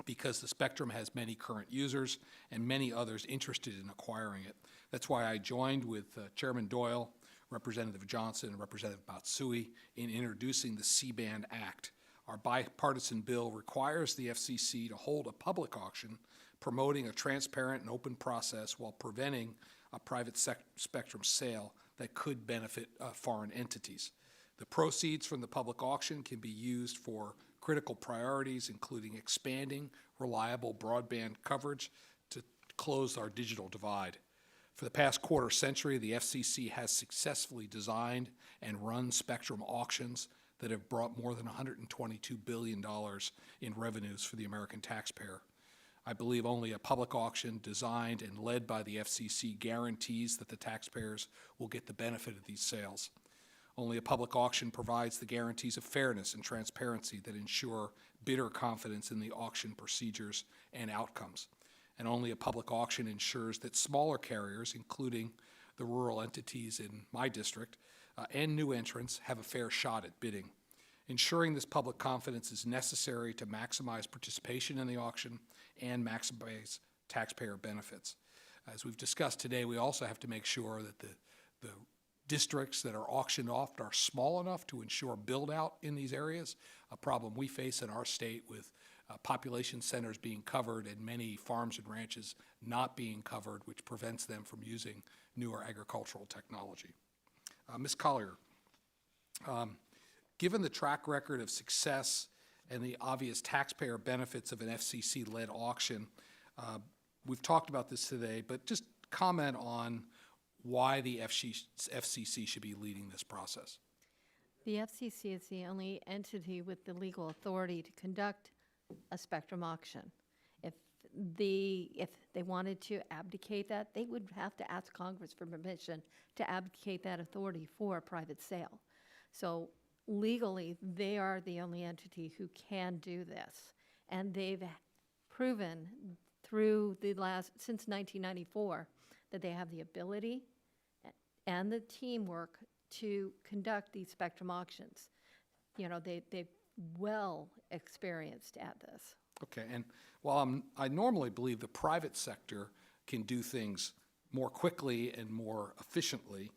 because the spectrum has many current users and many others interested in acquiring it. That's why I joined with Chairman Doyle, Representative Johnson, and Representative Matsui in introducing the C-band Act. Our bipartisan bill requires the FCC to hold a public auction promoting a transparent and open process while preventing a private spectrum sale that could benefit foreign entities. The proceeds from the public auction can be used for critical priorities, including expanding reliable broadband coverage to close our digital divide. For the past quarter century, the FCC has successfully designed and run spectrum auctions that have brought more than $122 billion in revenues for the American taxpayer. I believe only a public auction designed and led by the FCC guarantees that the taxpayers will get the benefit of these sales. Only a public auction provides the guarantees of fairness and transparency that ensure bidder confidence in the auction procedures and outcomes. And only a public auction ensures that smaller carriers, including the rural entities in my district, and new entrants have a fair shot at bidding. Ensuring this public confidence is necessary to maximize participation in the auction and maximize taxpayer benefits. As we've discussed today, we also have to make sure that the districts that are auctioned off are small enough to ensure build-out in these areas, a problem we face in our state with population centers being covered and many farms and ranches not being covered, which prevents them from using newer agricultural technology. Ms. Collier, given the track record of success and the obvious taxpayer benefits of an FCC-led auction, we've talked about this today, but just comment on why the FCC should be leading this process. The FCC is the only entity with the legal authority to conduct a spectrum auction. If they wanted to abdicate that, they would have to ask Congress for permission to abdicate that authority for a private sale. So legally, they are the only entity who can do this. And they've proven through since 1994, that they have the ability and the teamwork to conduct these spectrum auctions. You know, they've well experienced at this. Okay, and while I normally believe the private sector can do things more quickly and more efficiently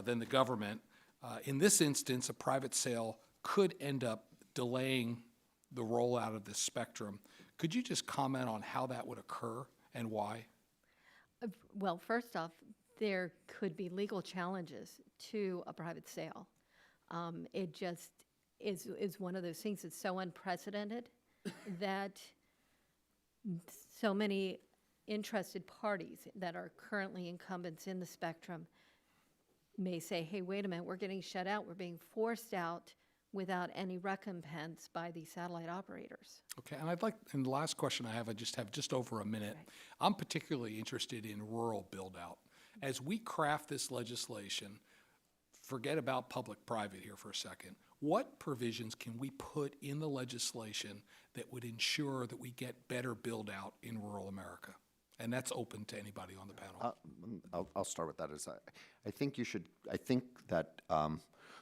than the government, in this instance, a private sale could end up delaying the rollout of this spectrum. Could you just comment on how that would occur and why? Well, first off, there could be legal challenges to a private sale. It just is one of those things that's so unprecedented that so many interested parties that are currently incumbents in the spectrum may say, hey, wait a minute, we're getting shut out, we're being forced out without any recompense by the satellite operators. Okay, and the last question I just have just over a minute. Right. I'm particularly interested in rural build-out. As we craft this legislation, forget about public-private here for a second. What provisions can we put in the legislation that would ensure that we get better build-out in rural America? And that's open to anybody on the panel. I'll start with that. I think that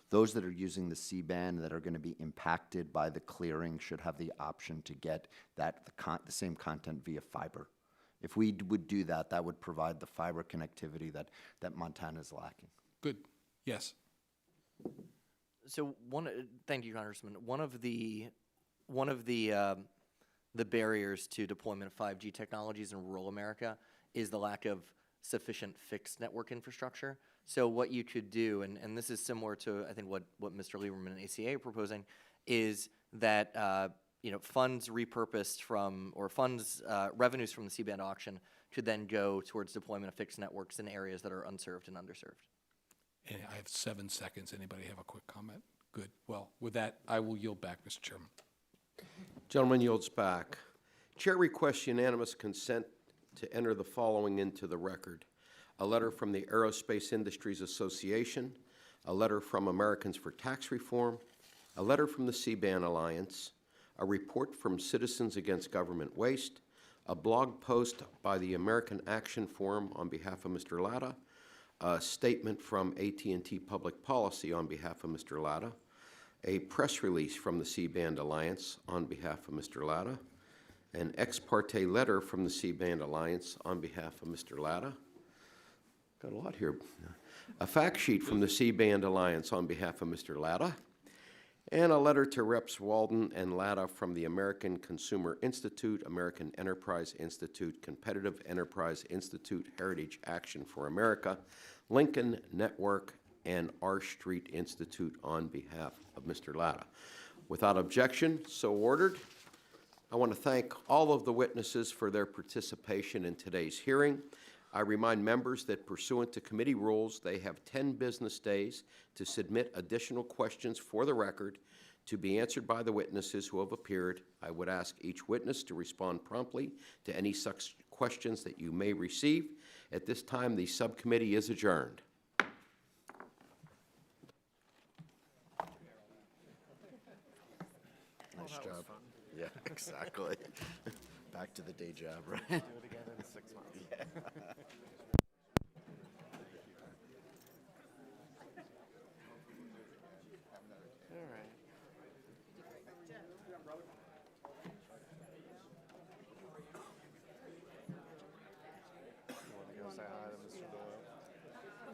those that are using the C-band that are going to be impacted by the clearing should have the option to get the same content via fiber. If we would do that, that would provide the fiber connectivity that Montana is lacking. Good. Yes. So thank you, Congressman. One of the barriers to deployment of 5G technologies in rural America is the lack of sufficient fixed network infrastructure. So what you could do, and this is similar to I think what Mr. Lieberman and ACA are proposing, is that funds repurposed from or revenues from the C-band auction could then go towards deployment of fixed networks in areas that are unserved and underserved. And I have 7 seconds. Anybody have a quick comment? Good. Well, with that, I will yield back, Mr. Chairman. Gentleman yields back. Chair requests unanimous consent to enter the following into the record. A letter from the Aerospace Industries Association, a letter from Americans for Tax Reform, a letter from the C-band Alliance, a report from Citizens Against Government Waste, a blog post by the American Action Forum on behalf of Mr. Latta, a statement from AT&T Public Policy on behalf of Mr. Latta, a press release from the C-band Alliance on behalf of Mr. Latta, an ex parte letter from the C-band Alliance on behalf of Mr. Latta. Got a lot here. A fact sheet from the C-band Alliance on behalf of Mr. Latta, and a letter to Reps. Walden and Latta from the American Consumer Institute, American Enterprise Institute, Competitive Enterprise Institute, Heritage Action for America, Lincoln Network, and R Street Institute on behalf of Mr. Latta. Without objection, so ordered. I want to thank all of the witnesses for their participation in today's hearing. I remind members that pursuant to committee rules, they have 10 business days to submit additional questions for the record to be answered by the witnesses who have appeared. I would ask each witness to respond promptly to any such questions that you may receive. At this time, the subcommittee is adjourned. Nice job. Yeah, exactly. Back to the day job, right? Do it again in 6 months. Yeah. All right.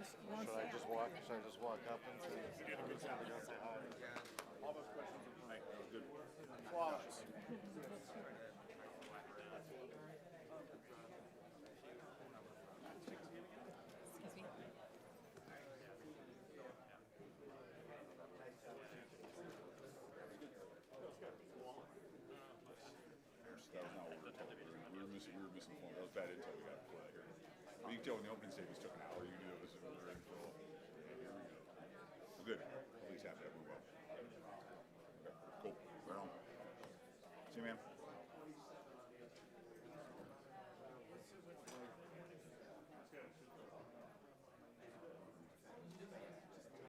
Should I just walk up and say hi? All those questions are good. Flawless. That was not what we were told. We were missing form. That was bad intel we got before that hearing. But you can tell when the opening statements took an